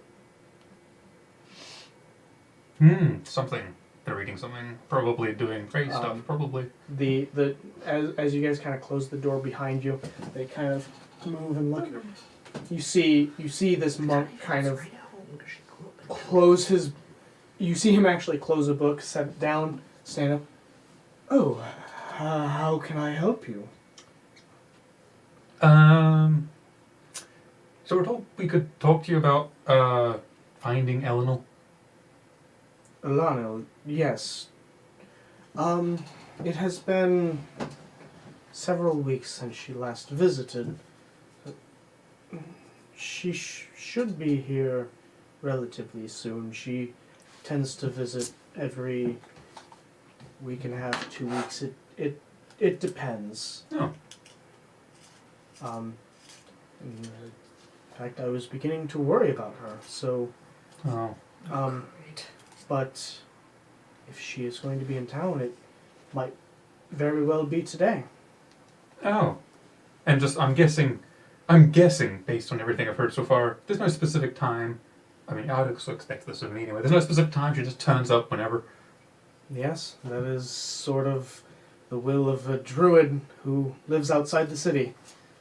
Something. They're reading something. Probably doing great stuff. Probably. As you guys kind of close the door behind you, they kind of move and look. You see this monk kind of close his. You see him actually close a book, set it down, stand up. Oh, how can I help you? So we're told we could talk to you about finding Eleanor. Lionel, yes. It has been several weeks since she last visited. She should be here relatively soon. She tends to visit every week and a half, 2 weeks. It depends. Oh. In fact, I was beginning to worry about her. So, Oh. but if she is going to be in town, it might very well be today. Oh. And just, I'm guessing, based on everything I've heard so far, there's no specific time. I mean, I would also expect this of me anyway. There's no specific time, she just turns up whenever. Yes, that is sort of the will of a druid who lives outside the city.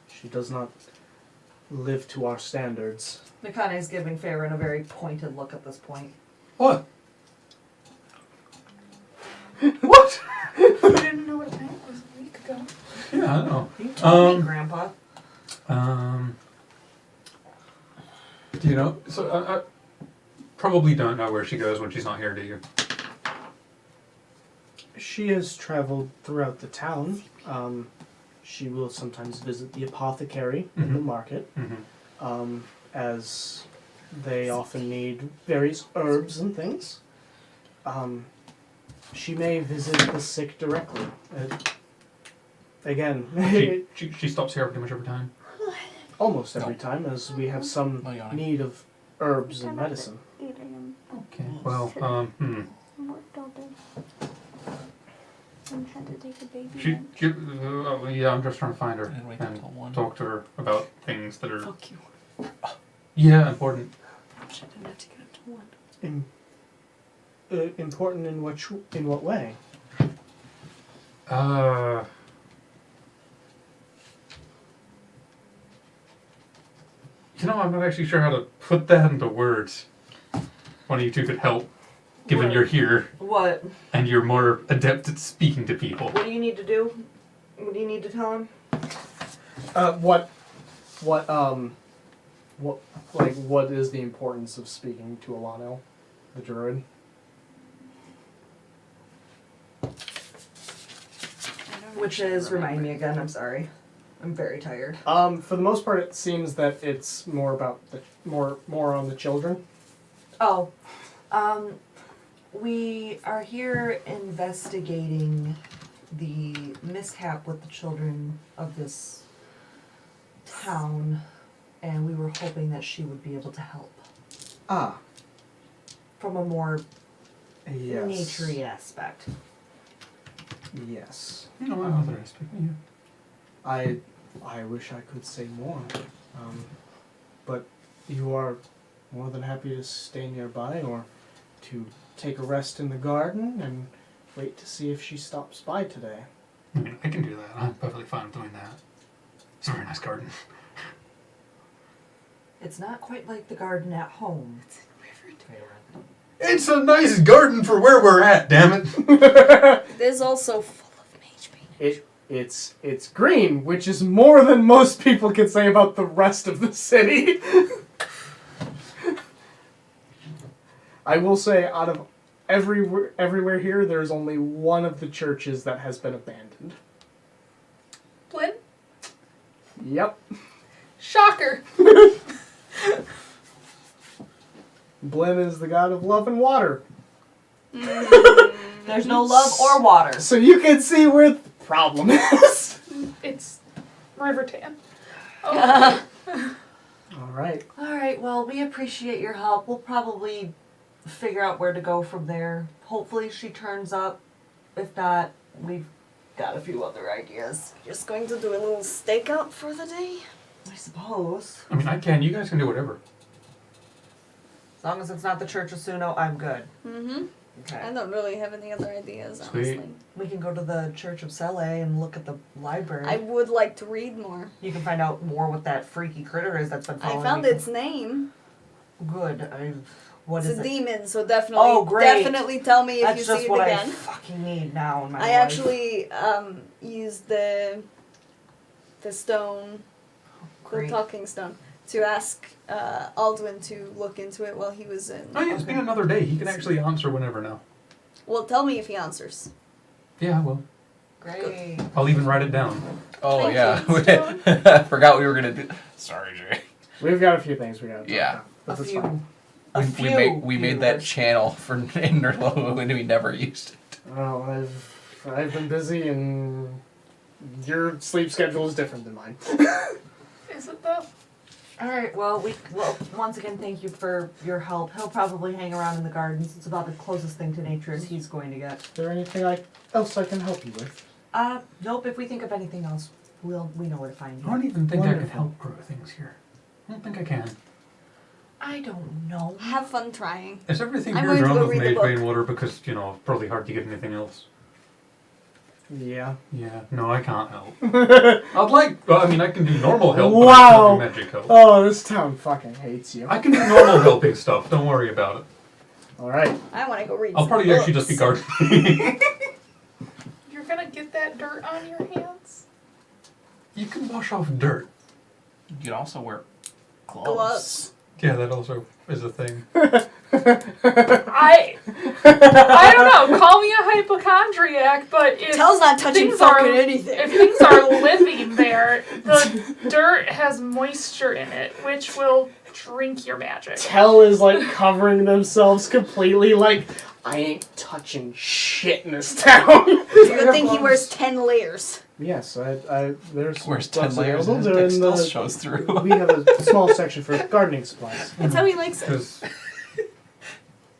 She does not live to our standards. Nakane's giving Farron a very pointed look at this point. What? What? I didn't know what it meant. It was a week ago. Yeah, I know. You told me, Grandpa. Do you know? So I probably don't know where she goes when she's not here, do you? She has traveled throughout the town. She will sometimes visit the apothecary in the market. as they often need various herbs and things. She may visit the sick directly. Again, She stops here pretty much every time. almost every time, as we have some No yawning. need of herbs and medicine. Okay. Well, yeah, I'm just trying to find her And wait and until 1. talk to her about things that are Fuck you. yeah important. Shit, I didn't have to get up to 1. Important in what way? You know, I'm not actually sure how to put that into words. One of you two could help, given What? you're here What? and you're more adept at speaking to people. What do you need to do? What do you need to tell him? What is the importance of speaking to Alano, the druid? Which is, remind me again, I'm sorry. I'm very tired. For the most part, it seems that it's more about more on the children. Oh, we are here investigating the mishap with the children of this town, and we were hoping that she would be able to help Ah, from a more yes. naturey aspect. Yes. No, I'm not speaking. I wish I could say more, but you are more than happy to stay nearby or to take a rest in the garden and wait to see if she stops by today. I mean, I can do that. I'm perfectly fine doing that. It's a very nice garden. It's not quite like the garden at home. It's a nice garden for where we're at, damn it. There's also full of mage paint. It's green, which is more than most people can say about the rest of the city. I will say, out of everywhere here, there's only one of the churches that has been abandoned. Blinn? Yep. Shocker. Blinn is the god of love and water. There's no love or water. So you can see where the problem is. It's Rivertan. Oh. Alright. Alright, well, we appreciate your help. We'll probably figure out where to go from there. Hopefully she turns up. If not, we've got a few other ideas. Just going to do a little stakeout for the day? I suppose. I mean, I can. You guys can do whatever. As long as it's not the Church of Suno, I'm good. Mm-hmm. Okay. I don't really have any other ideas, Sweet. honestly. We can go to the Church of Sele and look at the library. I would like to read more. You can find out more what that freaky critter is that's been following I found me. its name. Good. What It's is a it? demon, so definitely, Oh, great. definitely tell me if That's you just see it what again. I fucking need now in my I life. actually used the stone, the Great. talking stone, to ask Aldwin to look into it while he was in. Oh yeah, it's been another day. He can actually answer whenever now. Well, tell me if he answers. Yeah, well, Great. I'll even write it down. Oh Thank yeah, I forgot we were gonna do. Sorry, Jay. We've got a few things we gotta talk Yeah. about. But A that's few. fine. We made that channel for Nerdlo and we never used it. Oh, I've been busy and your sleep schedule is different than mine. Is it though? Alright, well, once again, thank you for your help. He'll probably hang around in the gardens. It's about the closest thing to nature as he's going to get. Is there anything else I can help you with? Nope, if we think of anything else, we know where to find I you. don't even think I Wonderful. could help grow things here. I don't think I can. I don't know. Have fun trying. Is everything I'm here going to drawn go with read the mage book. vein water because, you know, it's probably hard to get anything else? Yeah. Yeah, no, I can't help. I'd like, well, I mean, I can do normal help, but I Wow. can't do magic help. Oh, this town fucking hates you. I can do normal helping stuff, don't worry about it. Alright. I want to go read I'll some probably actually books. just be gardening. You're gonna get that dirt on your hands? You can wash off dirt. You can also wear gloves. Gloves. Yeah, that also is a thing. I don't know. Call me a hypochondriac, but if Tell's not touching things fucking are, anything. if things are living there, the dirt has moisture in it, which will drink your magic. Tell is like covering themselves completely, like, I ain't touching shit in this town. Good thing he wears 10 layers. Yes, there's Where's 10 lots layers and available. his They're dick in still the- shows through. We have a small section for gardening supplies. That's how he likes it. Because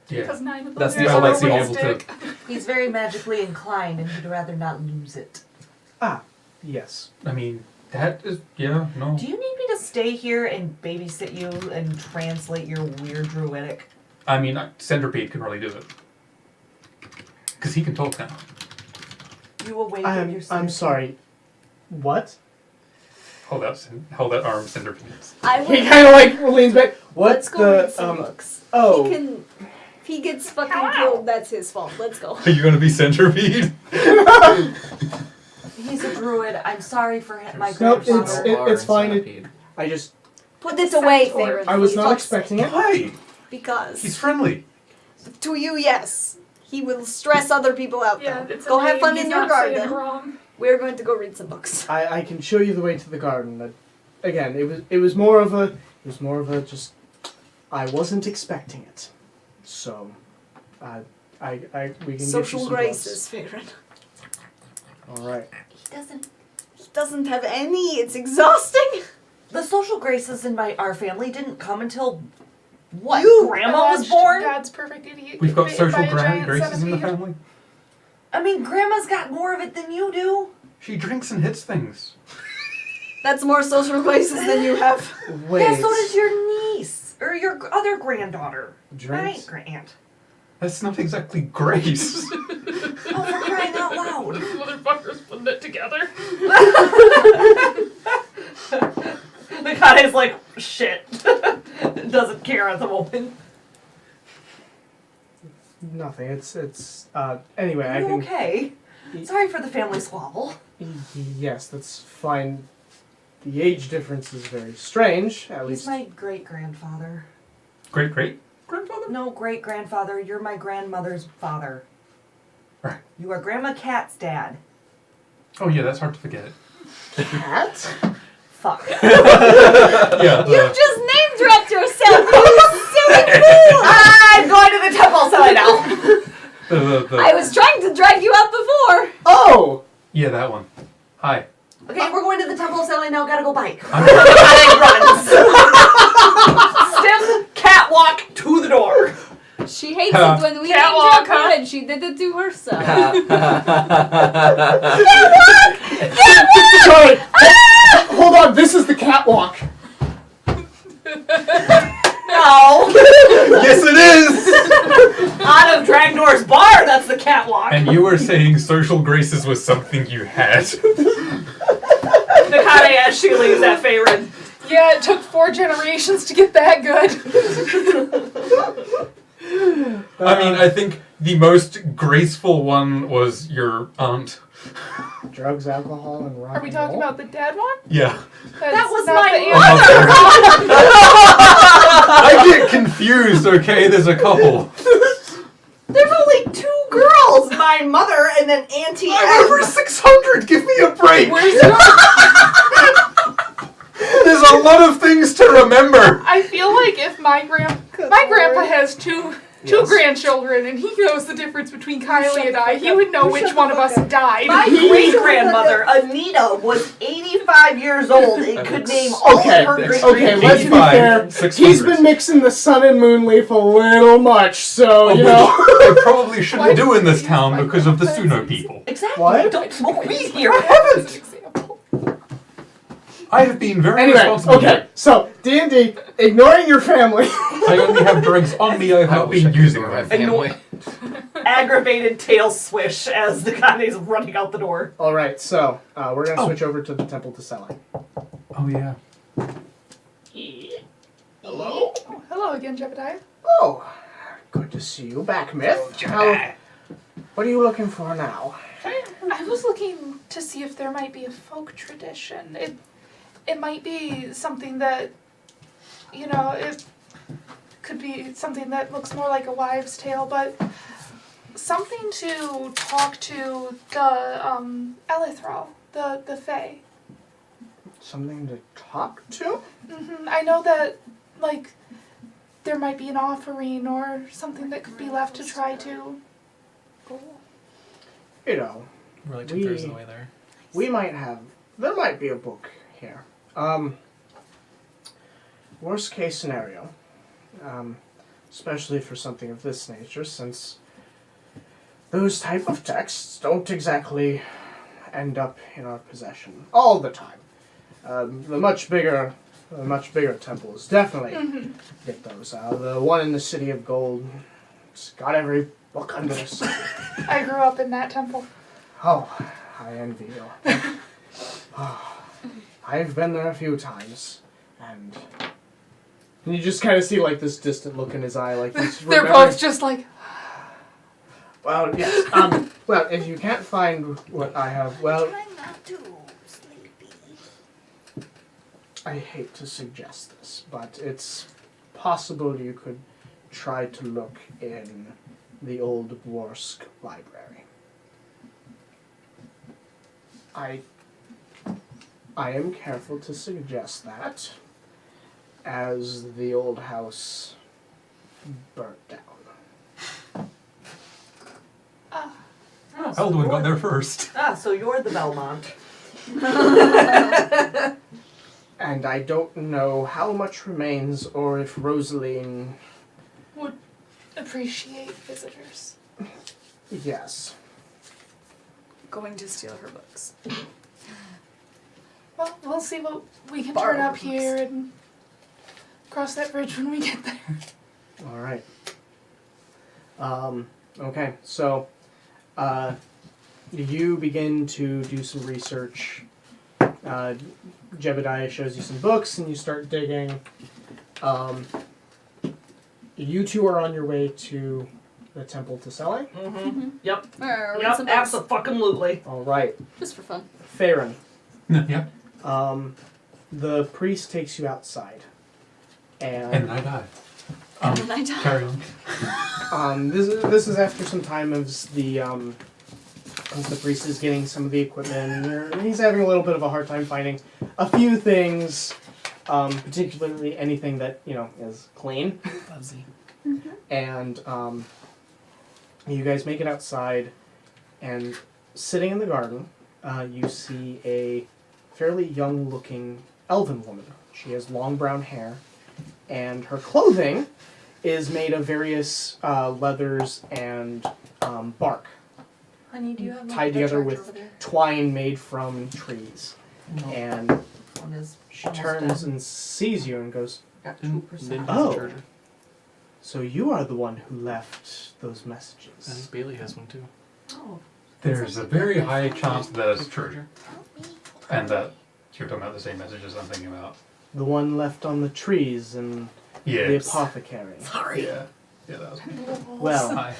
yeah, Because 9 of That's them the are only on thing his able to- dick. He's very magically inclined, and he'd rather not lose it. Ah, yes. I mean, that is no. Do you need me to stay here and babysit you and translate your weird druidic? I mean, Centipede can really do it. Because he can talk now. You awake your I'm sorry. What? Hold that arm, Centipede. I He would. kind of like leans back. Let's What's go read the some books. Oh. He can. If he gets fucking killed, that's his fault. Let's go. Are you gonna be Centipede? He's a druid. I'm sorry for my Nope, grandfather. it's fine. I just Put this away, Tavern. I was not Fuck's expecting it. Why? Because He's friendly. to you, yes, he will stress other people out. Yeah, though. it's a Go have name, fun he's in your not saying it garden. wrong. We're going to go read some books. I can show you the way to the garden. Again, it was more of a just I wasn't expecting it. So we can get you Social some graces, Farron. gloves. All right. He doesn't have any. It's exhausting. The social graces in our family didn't come until what? You Grandma was Badged born? God's perfect idiot. We've got bitten social by a giant graces in the centipede. family. I mean, Grandma's got more of it than you do. She drinks and hits things. That's more social graces than you have. Wait. Yeah, so does your niece. Or your other granddaughter. Drinks? My grand. That's not exactly grace. Oh, for crying out loud. This motherfucker's putting it together. The guy's like, shit. Doesn't care at the moment. Nothing. Anyway, I You can. okay? Sorry for the family squabble. Yes, that's fine. The age difference is very strange. At He's least. my great-grandfather. Great-great-grandfather? No, great-grandfather. You're my grandmother's father. Right. You are Grandma Cat's dad. Oh yeah, that's hard to forget. Cat? Fuck. Yeah. You just name dropped yourself, you silly fool! I'm going to the temple, so I know. I was trying to drag you out before. Oh! Yeah, that one. Hi. Okay, we're going to the temple, so I know. Gotta go bike. I'm Stiff catwalk to the door. She hates it when we name Catwalk, drop her, huh? and she did it to herself. Sorry. Hold on. This is the catwalk. No. Yes, it is. Out of Dragnor's bar, that's the catwalk. And you were saying social graces was something you had. Nakane as she leaves that Faerun. Yeah, it took 4 generations to get that good. I mean, I think the most graceful one was your aunt. Drugs, alcohol, and rock Are we and talking roll? about the dead one? Yeah. That was not my the mother! I get confused, okay? There's a couple. There's only 2 girls. My mother and then Auntie I'm over 600! Give me a break! Where's your... There's a lot of things to remember! I feel like if my grandpa has two grandchildren and he knows the difference between Kylie and I, he would know which one of us died. My great-grandmother, Anita, was 85 years old and could name all Okay, of her okay, great-grandchildren. let's be fair. 600. He's been mixing the sun and moon leaf a little much, so, you know. I probably shouldn't do in this town because of the Suno people. Exactly. What? Don't smoke weed here. I haven't! I have been very Anyway, responsible. okay, so, D&D, ignoring your family. I only have drugs on me, I have not been using them. Family. Aggravated tail swish as the guy is running out the door. Alright, so, we're gonna switch over to the temple to selling. Oh yeah. Hello? Oh, hello again, Jebediah. Oh, good to see you back, Myth. What are you looking for now? I was looking to see if there might be a folk tradition. It might be something that, it could be something that looks more like a wives' tale, but something to talk to the Elithral, the Fae. Something to talk to? I know that like, there might be an offering or something that could be left to try to. You know, We're like 2/3 of the way there. there might be a book here. Worst case scenario, especially for something of this nature, since those type of texts don't exactly end up in our possession all the time. The much bigger temples definitely get those. The one in the City of Gold, it's got every book under the sun. I grew up in that temple. Oh, I envy you. I've been there a few times, and you just kind of see like this distant look in his eye, like he's They're remembering- both just like, Well, yes. Well, if you can't find what I have, well, I'm not too sleepy. I hate to suggest this, but it's possible you could try to look in the old Worsk library. I am careful to suggest that, as the old house burnt down. Eldwin got there first. So you're the Belmont. And I don't know how much remains, or if Rosaline... would appreciate visitors. Yes. Going to steal her books. Well, we'll see what we can Borrow turn up books. here and cross that bridge when we get there. All right. Okay, so you begin to do some research. Jebediah shows you some books, and you start digging. You two are on your way to the Temple to Selling. Mm-hmm. Yep. Read Yep. some books. Absolutely. All right. Just for fun. Farron. Yep. The priest takes you outside, And then I die. And then I die. Carry on. This is after some time as the priest is getting some of the equipment, and he's having a little bit of a hard time finding a few things, particularly anything that is clean. Fuzzy. And you guys make it outside, and sitting in the garden, you see a fairly young-looking elven woman. She has long brown hair, and her clothing is made of various leathers and bark, Honey, do you have tied together with twine made from trees. And One is she almost turns dead. and sees you and goes, Got 2%. "Oh, so you are the one who left those I messages." think Bailey has one too. Oh. There's a very high chance that is true. And that you're talking about the same messages I'm thinking about. The one left on the trees and the Yes. apothecary. Sorry. Yeah. Yeah, that was Well, Hi.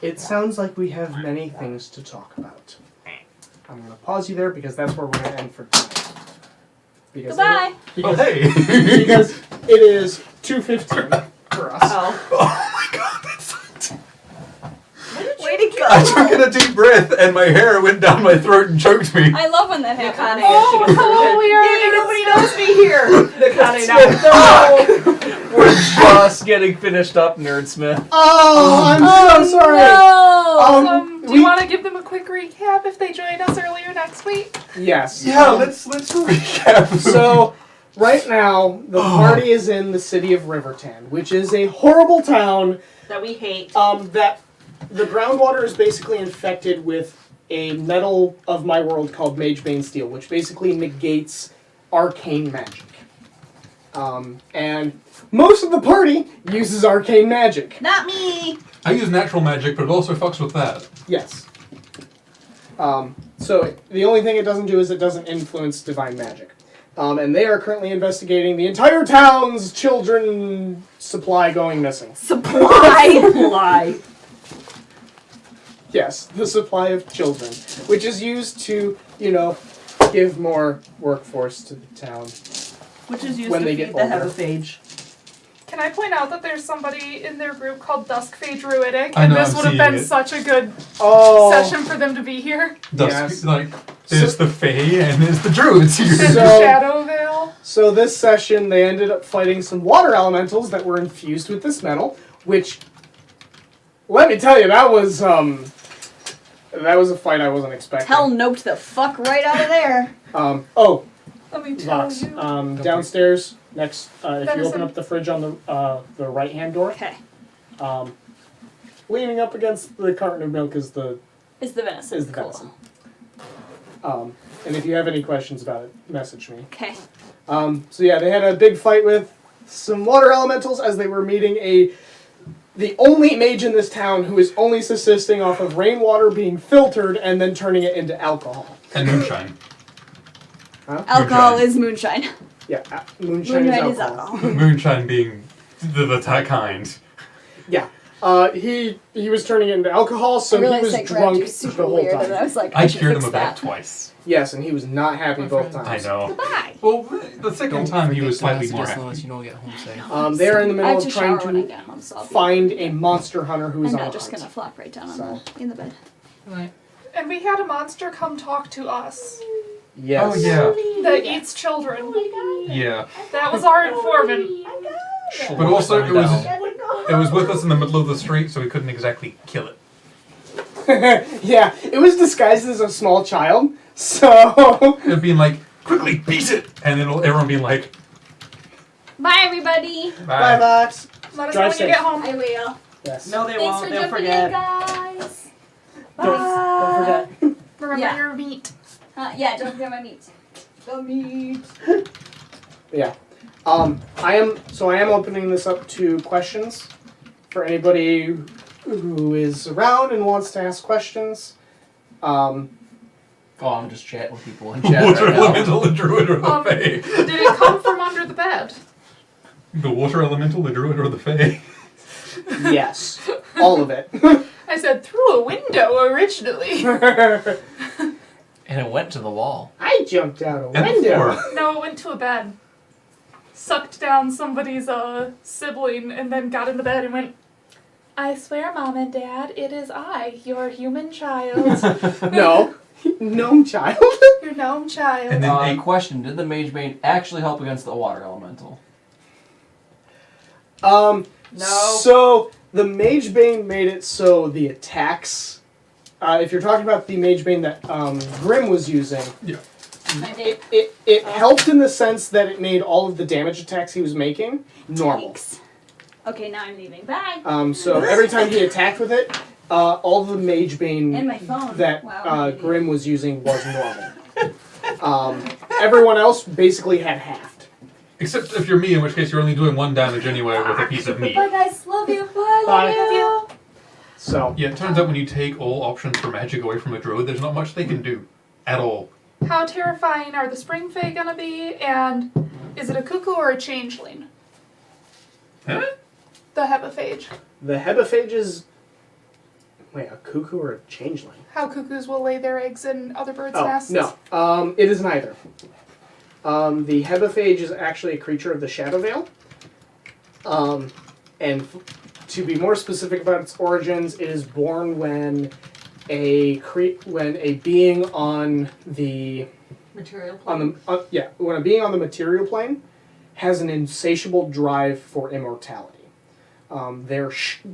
it sounds like we have many things to talk about. I'm going to pause you there because that's where we're going to end for tonight. Because Goodbye. Oh, hey! because it is 2:15 for us. Oh. Way to go. I took in a deep breath and my hair went down my throat and choked me. I love when that happens. Oh, hello, we are. Nobody knows me here. Nakane, We're just getting finished up, Nerdsmith. Oh, I'm so sorry. No. Do you want to give them a quick recap if they joined us earlier next week? Yes. Yeah, let's recap. So, right now, the party is in the city of Riverton, which is a horrible town. that we hate. That the groundwater is basically infected with a metal of my world called Magebane Steel, which basically negates arcane magic. And most of the party uses arcane magic. Not me. I use natural magic, but it also fucks with that. Yes. So the only thing it doesn't do is it doesn't influence divine magic. And they are currently investigating the entire town's children supply going missing. Supply. Yes, the supply of children, which is used to, give more workforce to the town. Which is used When to they feed get the older. hebephage. Can Can I point out that there's somebody in their group called Duskfey Druidic, I and know, this I'm would have seeing been it. such a good Oh. session for them to be here. Yes. Like, there's the Fae and there's the Druids here. And So- the Shadow Veil. So this session, they ended up fighting some water elementals that were infused with this metal, which, let me tell you, that was a fight I wasn't expecting. Hell noped the fuck right out of there. Oh, Let me tell Vox. you. Downstairs, next, if you Venison. open up the fridge on the right-hand door, Okay. leaning up against the carton of milk is the Is the venison. cool. Cool. venison. And if you have any questions about it, message me. Okay. So yeah, they had a big fight with some water elementals as they were meeting the only mage in this town who is only subsisting off of rainwater being filtered and then turning it into alcohol. And moonshine. Alcohol Moonshine. is moonshine. Yeah, moonshine is alcohol. Moonshine being the kind. Yeah. He was turning it into alcohol, so I he realized was that grabbed drunk you the super whole weird, and I time. was like, I should cured him fix of that that. twice. Yes, and he was not happy both I times. know. Goodbye. Well, the second time he was slightly more As happy. long as you don't get home safe. They're in the I middle have of to trying shower when I to get home, so I'll be find a monster hunter who is I'm on not a just hunt. gonna flop right down So. on in the bed. And we had a monster come talk to us Yes. Oh, yeah. that eats children. Yeah. That was our informant. But also, it was with us in the middle of the street, so we couldn't exactly kill it. Yeah, it was disguised as a small child, so... It'd be like, quickly, beat it! And then everyone being like, Bye, everybody. Bye, Vox. Let us Drive know when safe. you get home. I will. Yes. No, they Thanks won't. for They'll jumping forget. in, guys. Don't forget. Remember Yeah. your meat. Yeah, don't forget my meat. The meat. Yeah. I am opening this up to questions for anybody who is around and wants to ask questions. Oh, I'm just chatting with people in chat water right now. elemental, the druid, or the fae. Did it come from under the bed? The water elemental, the druid, or the fae. Yes. All of it. I said through a window originally. And it went to the wall. I jumped out a And the window. floor. No, it went to a bed. Sucked down somebody's sibling and then got in the bed and went, I swear, Mom and Dad, it is I, your human child. No. Gnome child. Your gnome child. And then Question: did the Mage Bane actually help against the water elemental? No. So the Mage Bane made it so the attacks. If you're talking about the Mage Bane that Grim was using, Yeah. it helped in the sense that it made all of the damage attacks he was making normal. Thanks. Okay, now I'm leaving. Bye. So every time he attacked with it, all the Mage Bane And my phone. that Wow. Grim was using was normal. Everyone else basically had halved. Except if you're me, in which case you're only doing 1 damage anyway with a piece of meat. Bye, guys. Love you. Bye. Bye. Love you. So Yeah, it turns out when you take all options for magic away from a druid, there's not much they can do. At all. How terrifying are the spring fae gonna be? And is it a cuckoo or a changeling? Huh? The hebephage. the hebephages. Wait, a cuckoo or a changeling? How cuckoos will lay their eggs in other birds' Oh, nests? no. It is neither. The hebephage is actually a creature of the Shadow Veil. And to be more specific about its origins, it is born when a being on the Material plane. when a being on the material plane has an insatiable drive for immortality.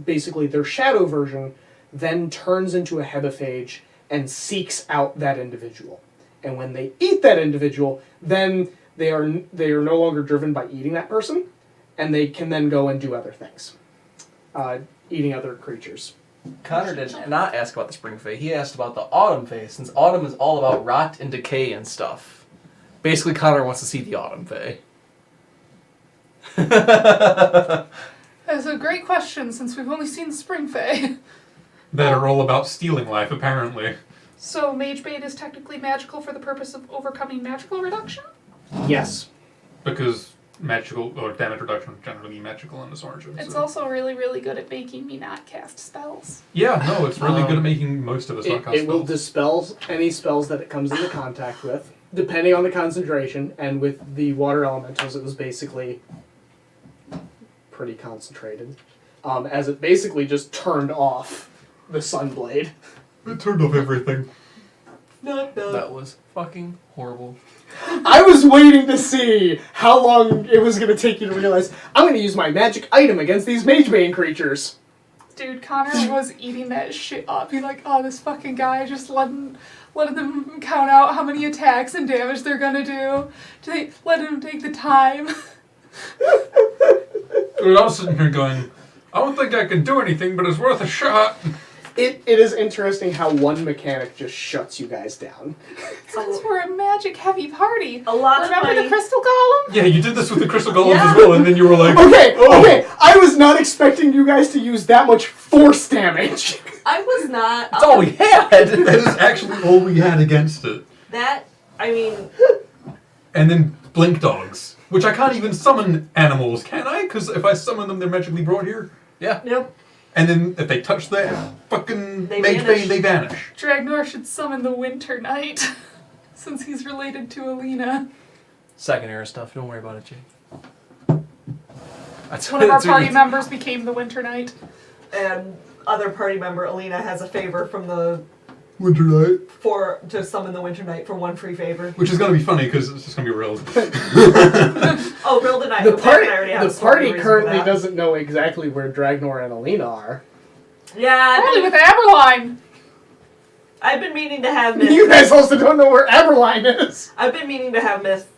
Basically their shadow version then turns into a hebephage and seeks out that individual. And when they eat that individual, then they are no longer driven by eating that person, and they can then go and do other things, eating other creatures. Connor did not ask about the spring fae. He asked about the autumn fae, since autumn is all about rot and decay and stuff. Basically, Connor wants to see the autumn fae. That's a great question since we've only seen the spring fae. That are all about stealing life, apparently. So Mage Bane is technically magical for the purpose of overcoming magical reduction? Yes. Because magical, or damage reduction is generally magical in its origin. It's so. also really, really good at making me not cast spells. Yeah, no, it's really good at making most of us not cast It will spells. dispel any spells that it comes into contact with, depending on the concentration, and with the water elementals it was basically pretty concentrated, as it basically just turned off the Sunblade. It turned off everything. That was fucking horrible. I was waiting to see how long it was going to take you to realize, I'm going to use my magic item against these Magebane creatures. Dude, Connor was eating that shit up. He's like, oh, this fucking guy just letting them count out how many attacks and damage they're gonna do. Let him take the time. Dude, I was sitting here going, I don't think I can do anything, but it's worth a shot. It is interesting how one mechanic just shuts you guys down. Since we're a magic-heavy party. A lot Remember of money. the crystal golem? Yeah, you did this with the crystal golems as well, and then you were like, Okay, oh. okay, I was not expecting you guys to use that much force damage. I was not. That's all we had. That is actually all we had against it. That, I mean, And then blink dogs, which I can't even summon animals, can I? Because if I summon them, they're magically brought here. Yeah. nope. And then if they touch their fucking They Mage vanish. Bane, they vanish. Dragnor should summon the Winter Knight, since he's related to Alina. Second era stuff. Don't worry about it, Jake. That's One of our that's what party you- members became the Winter Knight. And other party member, Alina, has a favor from the Winter Night. to summon the Winter Knight for one free favor. Which is going to be funny because it's just going to be real. Oh, Bill and I. The party, I already have a the story party reason for currently that. doesn't know exactly where Dragnor and Alina are. Yeah, Only with Aberline. I've been meaning to have Myth. You guys also don't know where Aberline is. I've been meaning to have Myth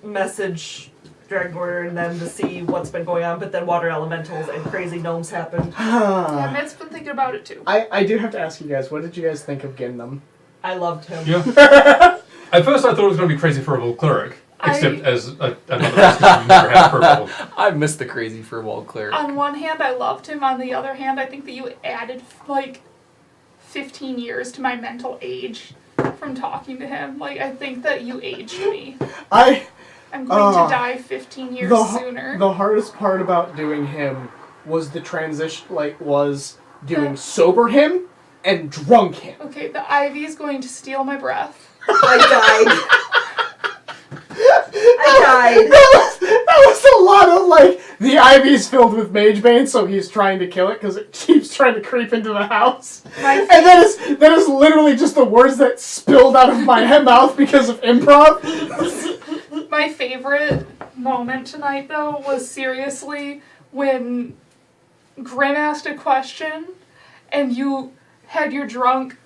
message Dragnor and them to see what's been going on, but then water elementals and crazy gnomes happened. Yeah, Matt's been thinking about it too. I do have to ask you guys, what did you guys think of Gindam? I loved him. Yeah. At first I thought it was going to be Crazy Furball Cleric. Except as another person who never had Furball. I missed the crazy Furball Cleric. On one hand, I loved him. On the other hand, I think that you added like 15 years to my mental age from talking to him. Like, I think that you aged me. I'm going to die 15 years sooner. The hardest part about doing him was the transition, was doing sober him and drunk him. Okay, the ivy is going to steal my breath. I died. That was a lot of the ivy's filled with Magebane, so he's trying to kill it because it keeps trying to creep into the house. And that is literally just the words that spilled out of my mouth because of improv. My favorite moment tonight, though, was seriously when Grim asked a question and you had your drunk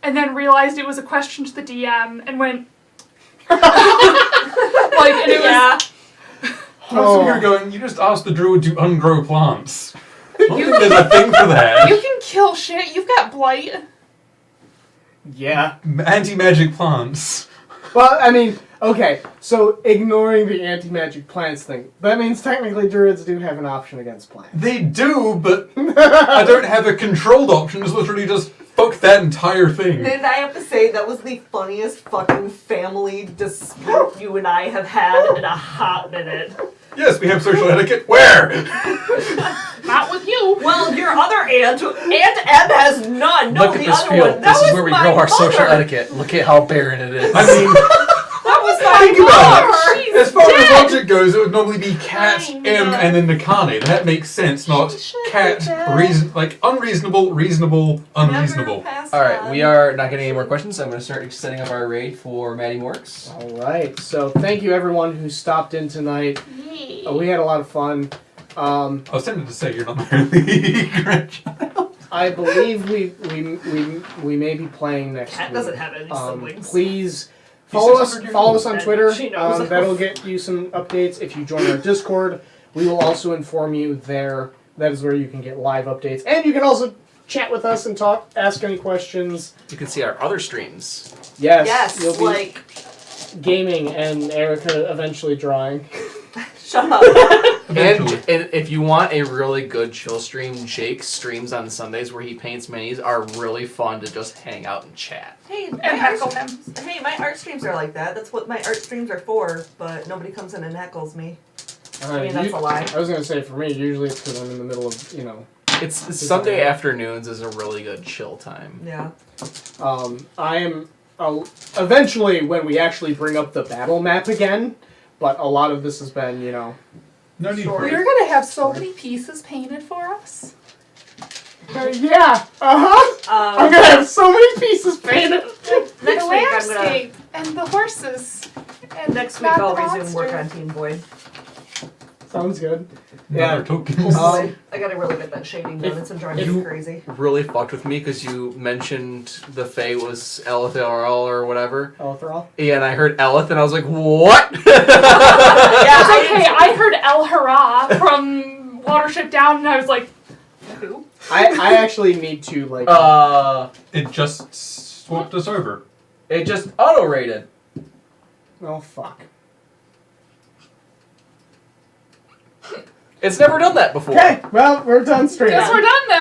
and then realized it was a question to the DM and went... and it was... I was sitting here going, you just asked the druid to ungrow plants. I don't think there's a thing for that. You can kill shit. You've got blight. Yeah. Anti-magic plants. Well, I mean, okay, so ignoring the anti-magic plants thing, that means technically druids do have an option against plants. They do, but I don't have a controlled option. It's literally just fuck that entire thing. And I have to say, that was the funniest fucking family dispute you and I have had in a hot minute. Yes, we have social etiquette. Where? Not with you. Well, your other aunt, Aunt Em, has none. No, Look at the this other field. one. That This is was where we my grow our social mother. etiquette. Look at how barren it is. I mean, That was my think about mother. it. She's As far dead. as logic goes, it would normally be Cat, I M, know. and then Nakane. That makes sense, not Cat, unreasonable, reasonable, unreasonable. Never passed Alright, on. we are not getting any more questions, so I'm going to start setting up our raid for Maddie Morks. Alright, so thank you everyone who stopped in tonight. We had a lot of fun. I was tempted to say you're not my only grandchild. I believe we may be playing next Cat week. doesn't have any siblings. Please He's follow us 600 years on old. Twitter. She knows. That'll get you some updates. If you join our Discord, we will also inform you there. That is where you can get live updates. And you can also chat with us and talk, ask any questions. You can see our other streams. Yes, you'll be like, gaming and Erica eventually drawing. shut up. And if you want a really good chill stream, Jake's streams on Sundays where he paints minis are really fun to just hang out and chat. Hey, And my heckle art, him. hey, my art streams are like that. That's what my art streams are for, but nobody comes in and heckles me. I mean, that's a lie. I was going to say, for me, usually it's because I'm in the middle of, It's Sunday afternoons is a really good chill time. Yeah. I am, eventually when we actually bring up the battle map again, but a lot of this has been, No need for story. it. We're gonna have so many pieces painted for us. Yeah. I'm Um, gonna have so many pieces painted. next The week I'm gonna. landscape and the horses. And Next week not I'll the resume work monster. on Team Void. Sounds good. Another Yeah. tokens. Um, I gotta really get that shading done. It's been driving you- me crazy. Really fucked with me because you mentioned the Fae was Elith or whatever. Elthral. Yeah, and I heard Elith, and I was like, what? Yeah, It's okay, I heard El Hara from Watership Down and I was like, who? I actually need to like. It just swapped us over. It just auto-rated. Oh fuck. It's never done that before. Okay. Well, we're done straight. Guess up. we're done